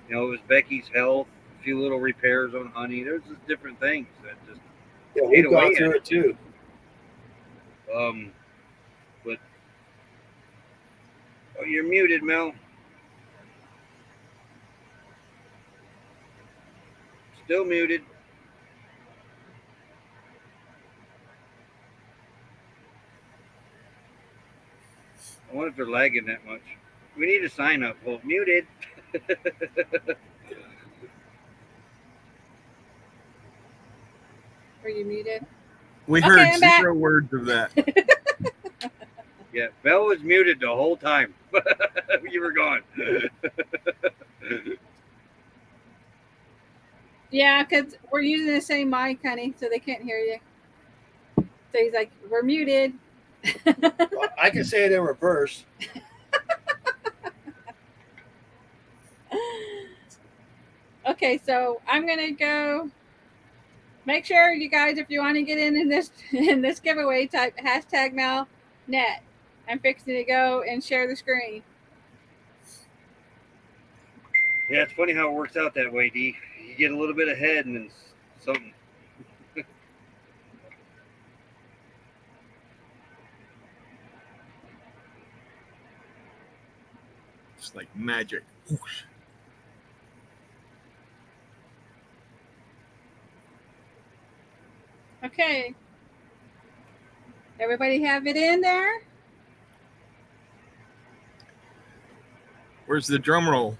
it was Becky's health, a few little repairs on Honey. There's just different things that just Yeah, Ate we've gone away through at it too. But you're muted, Mel. Still muted. I wonder if they're lagging that much. We need a sign up. Well, muted. Are you muted? We Okay, heard I'm back. 0 words of that. Yeah, Mel was muted the whole time. You were gone. Yeah, because we're using the same mic, honey, so they can't hear you. So he's like, we're muted. Well, I can say it in reverse. Okay, so I'm gonna go. Make sure you guys, if you want to get in this giveaway, type #MelNet. I'm fixing to go and share the screen. Yeah, it's funny how it works out that way, D. You get a little bit ahead and then something. It's like magic. Whoosh. Okay. Everybody have it in there? Where's the drum roll?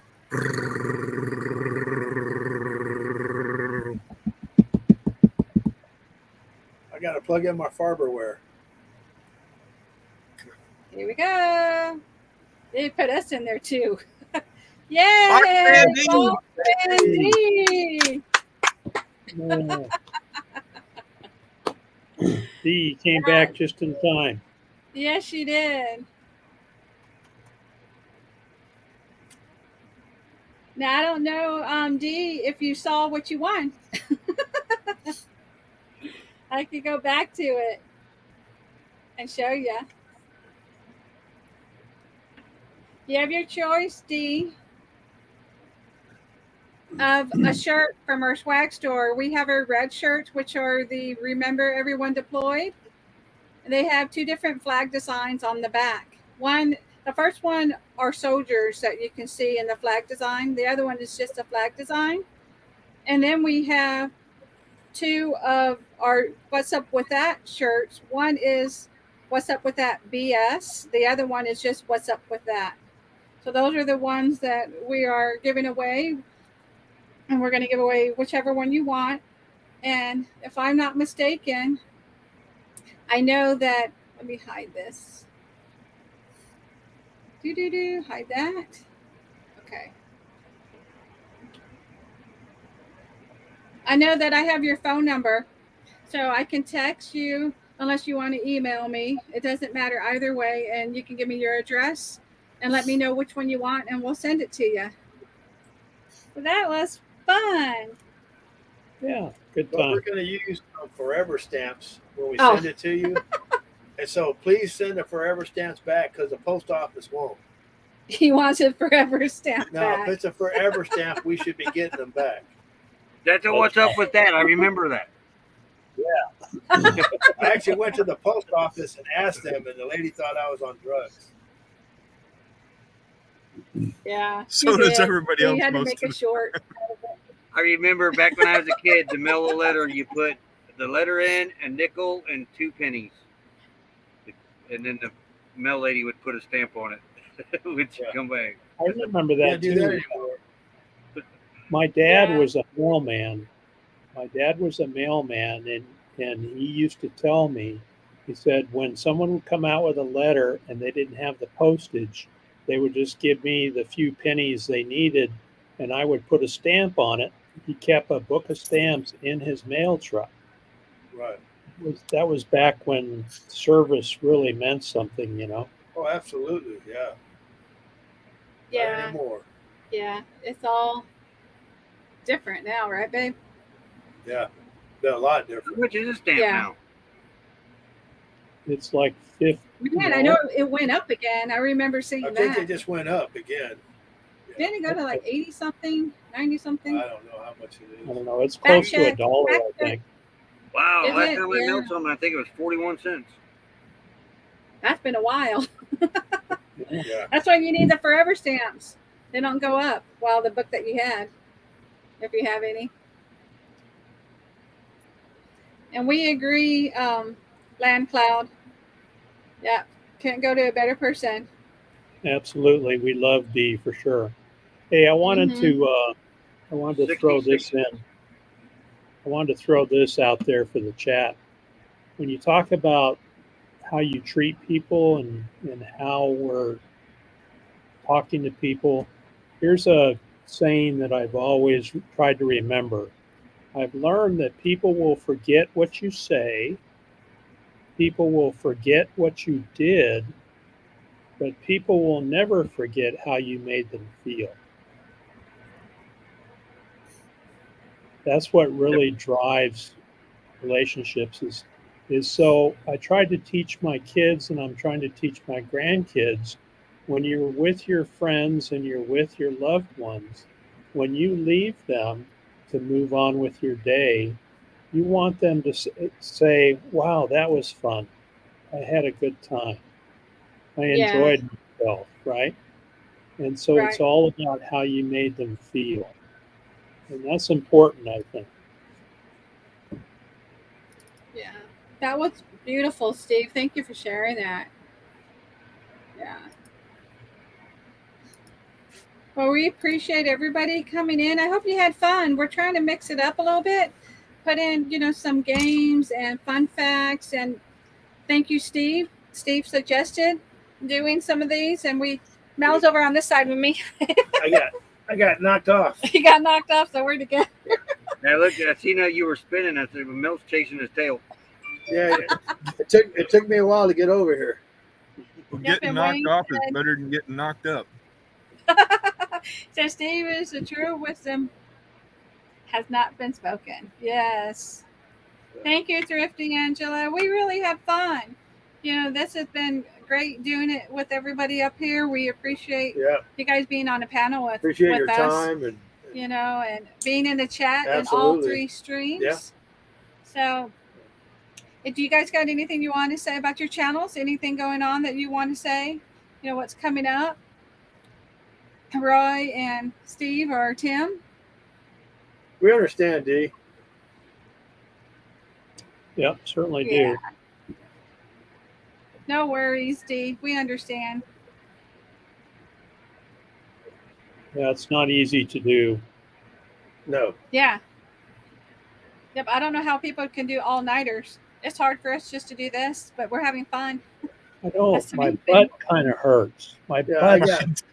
I got to plug in my Farberware. Here we go. They put us in there too. Yay! Randy! Oh, Randy! Yeah. Dee came back just in time. Yes, she did. Now I don't know, D, if you saw what you won. I could go back to it and show you. You have your choice, Dee, of a shirt from our swag store. We have our red shirts, which are the Remember Everyone Deployed. They have two different flag designs on the back. The first one are soldiers that you can see in the flag design. The other one is just a flag design. And then we have two of our What's Up With That shirts. One is What's Up With That BS. The other one is just What's Up With That. So those are the ones that we are giving away. And we're going to give away whichever one you want. And if I'm not mistaken, I know that, let me hide this. Hide that. Okay. I know that I have your phone number, so I can text you unless you want to email me. It doesn't matter either way, and you can give me your address and let me know which one you want, and we'll send it to you. So that was fun. Yeah, good But we're time. going to use forever stamps when we send it to you. And so please send the forever stamps back because the post office won't. He wants a forever stamp No, back. if it's a forever stamp, we should be getting them back. That's what's up with that. I remember that. I actually went to the post office and asked them, and the lady thought I was on drugs. Yeah. So you does did. everybody You else had to most make of a short. I remember back when I was a kid, to mail a letter, you put the letter in, a nickel, and 2 pennies. And then the mail lady would put a stamp on it, which would come back. I remember Can't that do too. that anymore. My dad Yeah. was a mailman. And he used to tell me, he said, when someone would come out with a letter and they didn't have the postage, they would just give me the few pennies they needed, and I would put a stamp on it. He kept a book of stamps in his mail truck. Right. That was back when service really meant something, you know. Oh, absolutely. Yeah. Not Yeah. anymore. Yeah. It's all different now, right, babe? Yeah. They're a lot How different. much is a stamp Yeah. now? It's like 50. Man, I know it went up again. I remember seeing I think that. it just went up again. Didn't it go to like 80 something, 90 something? I don't know how much it I is. don't know. It's Fact close to check. $1, I Fact check. think. Wow, Is last it? time I Yeah. mailed something, I think it was 41 cents. That's been a while. Yeah. That's why you need the forever stamps. They don't go up while the book that you had, if you have any. And we agree, Land Cloud. Yeah, can't go to a better person. Absolutely. We love D for sure. Hey, I wanted Mhm. to throw this in. I wanted to throw this out there for the chat. When you talk about how you treat people and how we're talking to people, here's a saying that I've always tried to remember. I've learned that people will forget what you say, people will forget what you did, but people will never forget how you made them feel. That's what really drives relationships is so I tried to teach my kids and I'm trying to teach my grandkids, when you're with your friends and you're with your loved ones, when you leave them to move on with your day, you want them to say, wow, that was fun. I had a good time. I Yeah. enjoyed myself, right? And so it's Right. all about how you made them feel. And that's important, I think. Yeah. That was beautiful, Steve. Thank you for sharing that. Yeah. Well, we appreciate everybody coming in. I hope you had fun. We're trying to mix it up a little bit, put in, some games and fun facts. And thank you, Steve. Steve suggested doing some of these, and Mel's over on this side with me. I got knocked off. He got knocked off, so we're together. Now look, I seen how you were spinning. I said, Mel's chasing his tail. Yeah. It took me a while to get over here. Well, Yep, getting and knocked Wayne off is said- better than getting knocked up. So Steve is the true wisdom has not been spoken. Yes. Thank you, Thrifty Angela. We really have fun. This has been great doing it with everybody up here. We appreciate you guys being on the panel with Appreciate your us. time and And being in the chat in all Absolutely. 3 streams. Yeah. So, do you guys got anything you want to say about your channels? Anything going on that you want to say? What's coming up? Roy and Steve or Tim? we understand, Dee. Yep, certainly Yeah. do. No worries, Dee. We understand. Yeah, it's not easy to do. No. Yeah. Yep. I don't know how people can do all-nighters. It's hard for us just to do this, but we're having fun. I know That's the my main thing. butt kind of hurts. My Yeah, I butt. got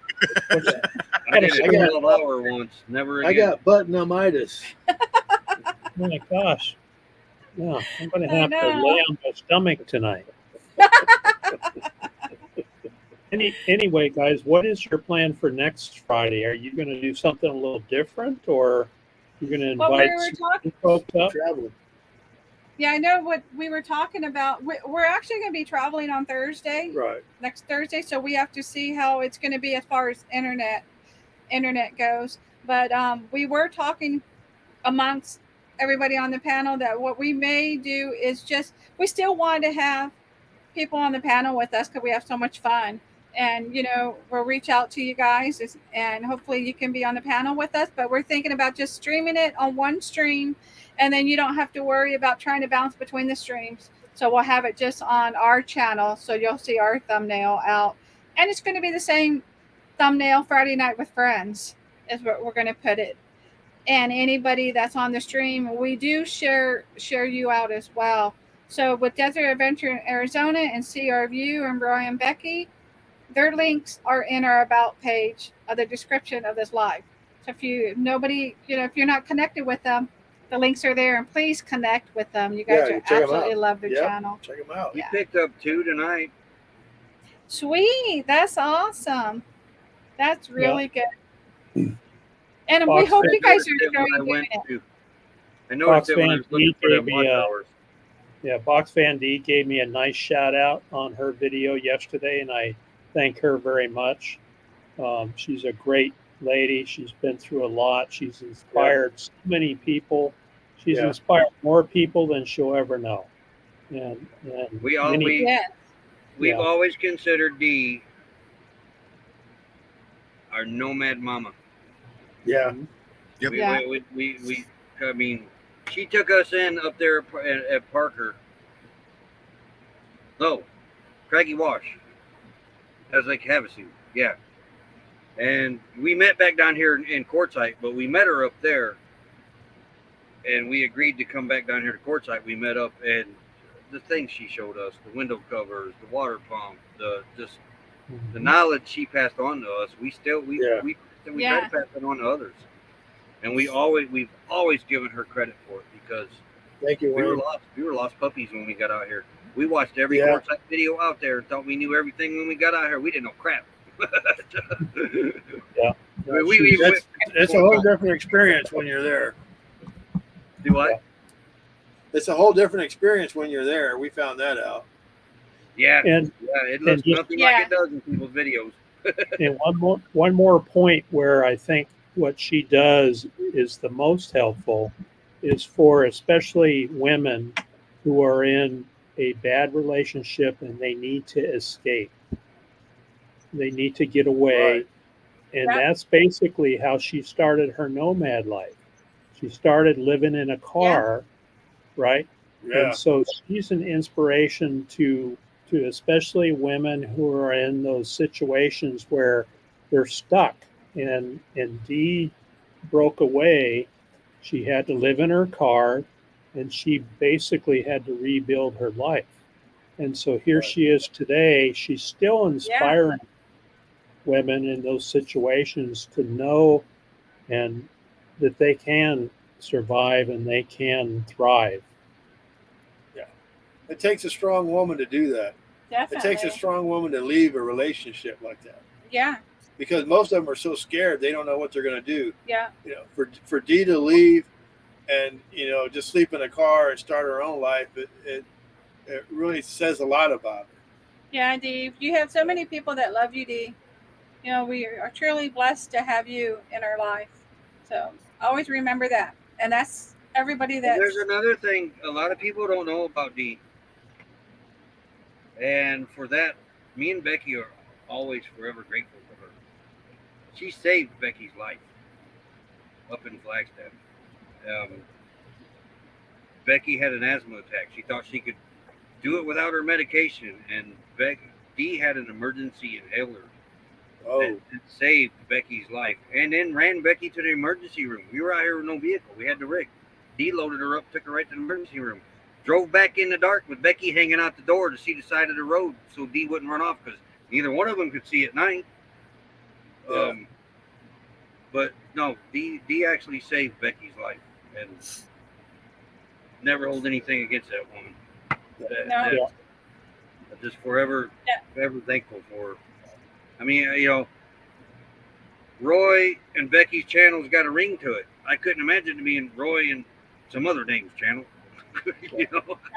I did a I got- 12-hour once. Never I again. got buttonomitis. Oh my gosh. Yeah, I'm going to I have to know. lay on my stomach tonight. Anyway, guys, what is your plan for next Friday? Are you going to do something a little different, or you're going to Well, invite we were talking. some folks up? Traveling. Yeah, I know what we were talking about. We're actually going to be traveling on Thursday, Right. next Thursday, so we have to see how it's going to be as far as internet goes. But we were talking amongst everybody on the panel that what we may do is we still want to have people on the panel with us because we have so much fun. And, we'll reach out to you guys and hopefully you can be on the panel with us. But we're thinking about just streaming it on one stream, and then you don't have to worry about trying to bounce between the streams. So we'll have it just on our channel. So you'll see our thumbnail out. And it's going to be the same thumbnail, Friday Night with Friends is what we're going to put it. And anybody that's on the stream, we do share you out as well. So with Desert Adventure in Arizona and See Our View and Roy and Becky, their links are in our about page of the description of this live. So if you're not connected with them, the links are there, and please connect with them. You guys Yeah, are check 'em absolutely out. love their Yep. channel. Check them out. We Yeah. picked up 2 tonight. Sweet, that's awesome. That's really good. And we Fox hope Fan- you guys are Noticed it when I enjoying doing went it. to. I noticed Fox it when I Fan was looking for D them gave watch me a- hours. Yeah, Box Fan D gave me a nice shout out on her video yesterday, and I thank her very much. She's a great lady. She's been through a lot. She's inspired so many people. She's Yeah. inspired more people than she'll ever know. And We many- Yes. We've Yeah. always considered Dee our nomad mama. Yeah. Yep. Yeah. I mean, she took us in up there at Parker. No, Craggy Wash. As Lake Havasu. Yeah. And we met back down here in Quartzsite, but we met her up there. And we agreed to come back down here to Quartzsite. We met up, and the things she showed us, the window covers, the water pump, the knowledge she passed on to us, we try to pass it on to others. And we've always given her credit for it because Thank you, we were Wayne. lost puppies when we got out here. We watched every Yeah. Quartzsite video out there and thought we knew everything when we got out here. We didn't know crap. Yeah. It's a whole different experience when you're there. Do what? It's a whole different experience when you're there. We found that out. Yeah. And It looks just- nothing Yeah. like it does in people's videos. And one more point where I think what she does is the most helpful is for especially women who are in a bad relationship and they need to escape. They need to get away. Right. And Yeah. that's basically how she started her nomad life. She started living in a car, right? Yeah. And so she's an inspiration to especially women who are in those situations where they're stuck. And Dee broke away. She had to live in her car, and she basically had to rebuild her life. And so here she is today. She's still inspiring women in those situations to know and that they can survive and they can thrive. It takes a strong woman to do that. Definitely. It takes a strong woman to leave a relationship like that Yeah. because most of them are so scared they don't know what they're going to do. Yeah. For Dee to leave and just sleep in a car and start her own life. It really says a lot about her. Yeah, Dee, you have so many people that love you, Dee. We are truly blessed to have you in our life. So always remember that. And that's everybody And that's. there's another thing a lot of people don't know about Dee. And for that, me and Becky are always forever grateful for her. She saved Becky's life up in Flagstaff. Becky had an asthma attack. She thought she could do it without her medication, and Dee had an emergency inhaler that saved Becky's life, and then ran Becky to the emergency room. We were out here with no vehicle. We had the rig. Dee loaded her up, took her right to the emergency room. Drove back in the dark with Becky hanging out the door to see the side of the road so Dee wouldn't run off, because neither one of them could see at night. Yeah. But no, Dee actually saved Becky's life, and never hold anything against that woman. No. I'm just forever thankful for her. I mean, Roy and Becky's channel's got a ring to it. I couldn't imagine it being Roy and some other name's channel.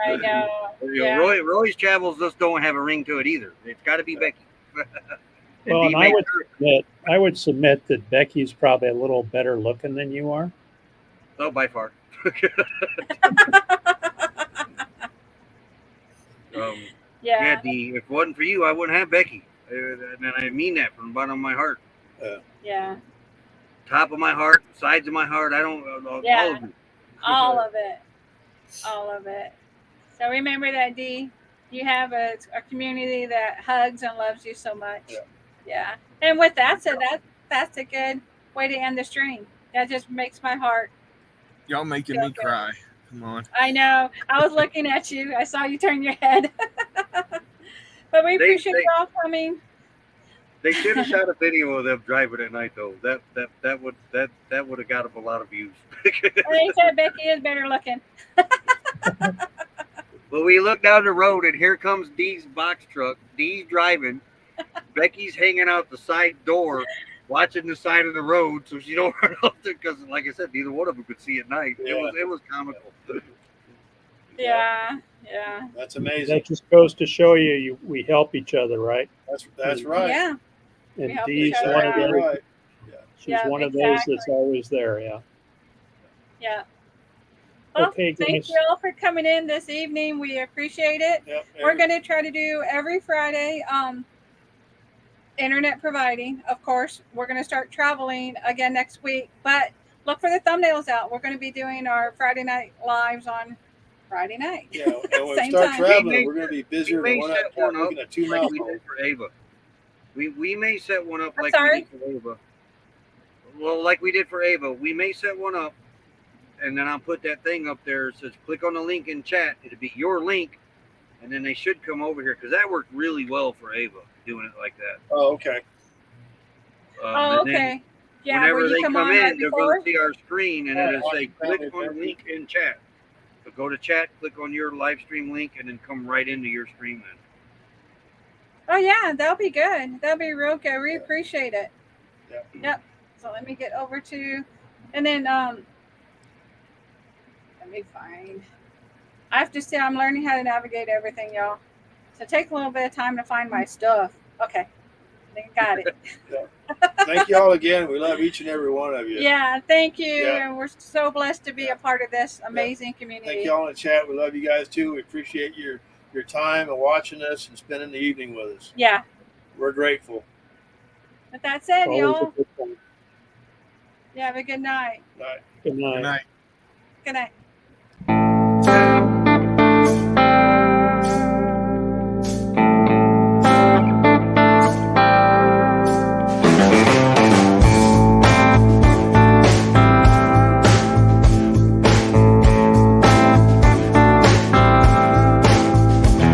I know. Yeah. Roy's travels just don't have a ring to it either. It's got to be Becky. Well, and I would submit that Becky's probably a little better looking than you are. Oh, by far. Yeah. Dee, if it wasn't for you, I wouldn't have Becky. And I mean that from the bottom of my heart. Yeah. Top of my heart, sides of my heart. I don't. Yeah. All of it. All of it. So remember that, Dee. You have a community that hugs and loves you so much. Yeah. And with that said, that's a good way to end the stream. That just makes my heart. Y'all making me cry. Come on. I know. I was looking at you. I saw you turn your head. But we appreciate you all coming. They should have shot a video of them driving at night, though. That would have got them a lot of views. They said Becky is better looking. Well, we look down the road, and here comes Dee's box truck. Dee's driving. Becky's hanging out the side door, watching the side of the road, so she don't run off there. Because, like I said, neither one of them could see at night. Yeah. It was comical. Yeah. That's amazing. That just goes to show you we help each other, right? That's right. Yeah. And help Dee's each other one of out. those. Right. She's one of those that's always there. Yeah. Yeah. Well, Okay, thank guys. you all for coming in this evening. We appreciate it. Yep. We're going to try to do every Friday, internet providing. Of course, we're going to start traveling again next week, but look for the thumbnails out. We're going to be doing our Friday night lives on Friday night. Yeah, and when we Same start time. traveling, we're going to be busier We than may one set one up looking at 2 like miles. we did for Ava. We may set one up I'm like sorry? we did for Ava. Well, like we did for Ava, we may set one up, and then I'll put that thing up there that says click on the link in chat. It'll be your link, and then they should come over here because that worked really well for Ava doing it like that. Oh, okay. And then Okay. Yeah, whenever will you they come come on in, right they're before? going to see our screen, and it'll say Oh, click on the link in chat. So go to chat, click on your live stream link, and then come right into your stream then. Oh, yeah, that'll be good. That'll be real good. We appreciate it. Yep. So let me get over to, and then, let me find. I have to say, I'm learning how to navigate everything, y'all. So take a little bit of time to find my stuff. Okay. I think I got it. Thank you all again. We love each and every one of you. Yeah, thank you. Yeah. And we're so blessed to be a part of this amazing community. Thank you all in the chat. We love you guys too. We appreciate your time and watching us and spending the evening with us. Yeah. We're grateful. With that said, Always a y'all, good time. you have a good night. Bye. Good night. Good night. Good night.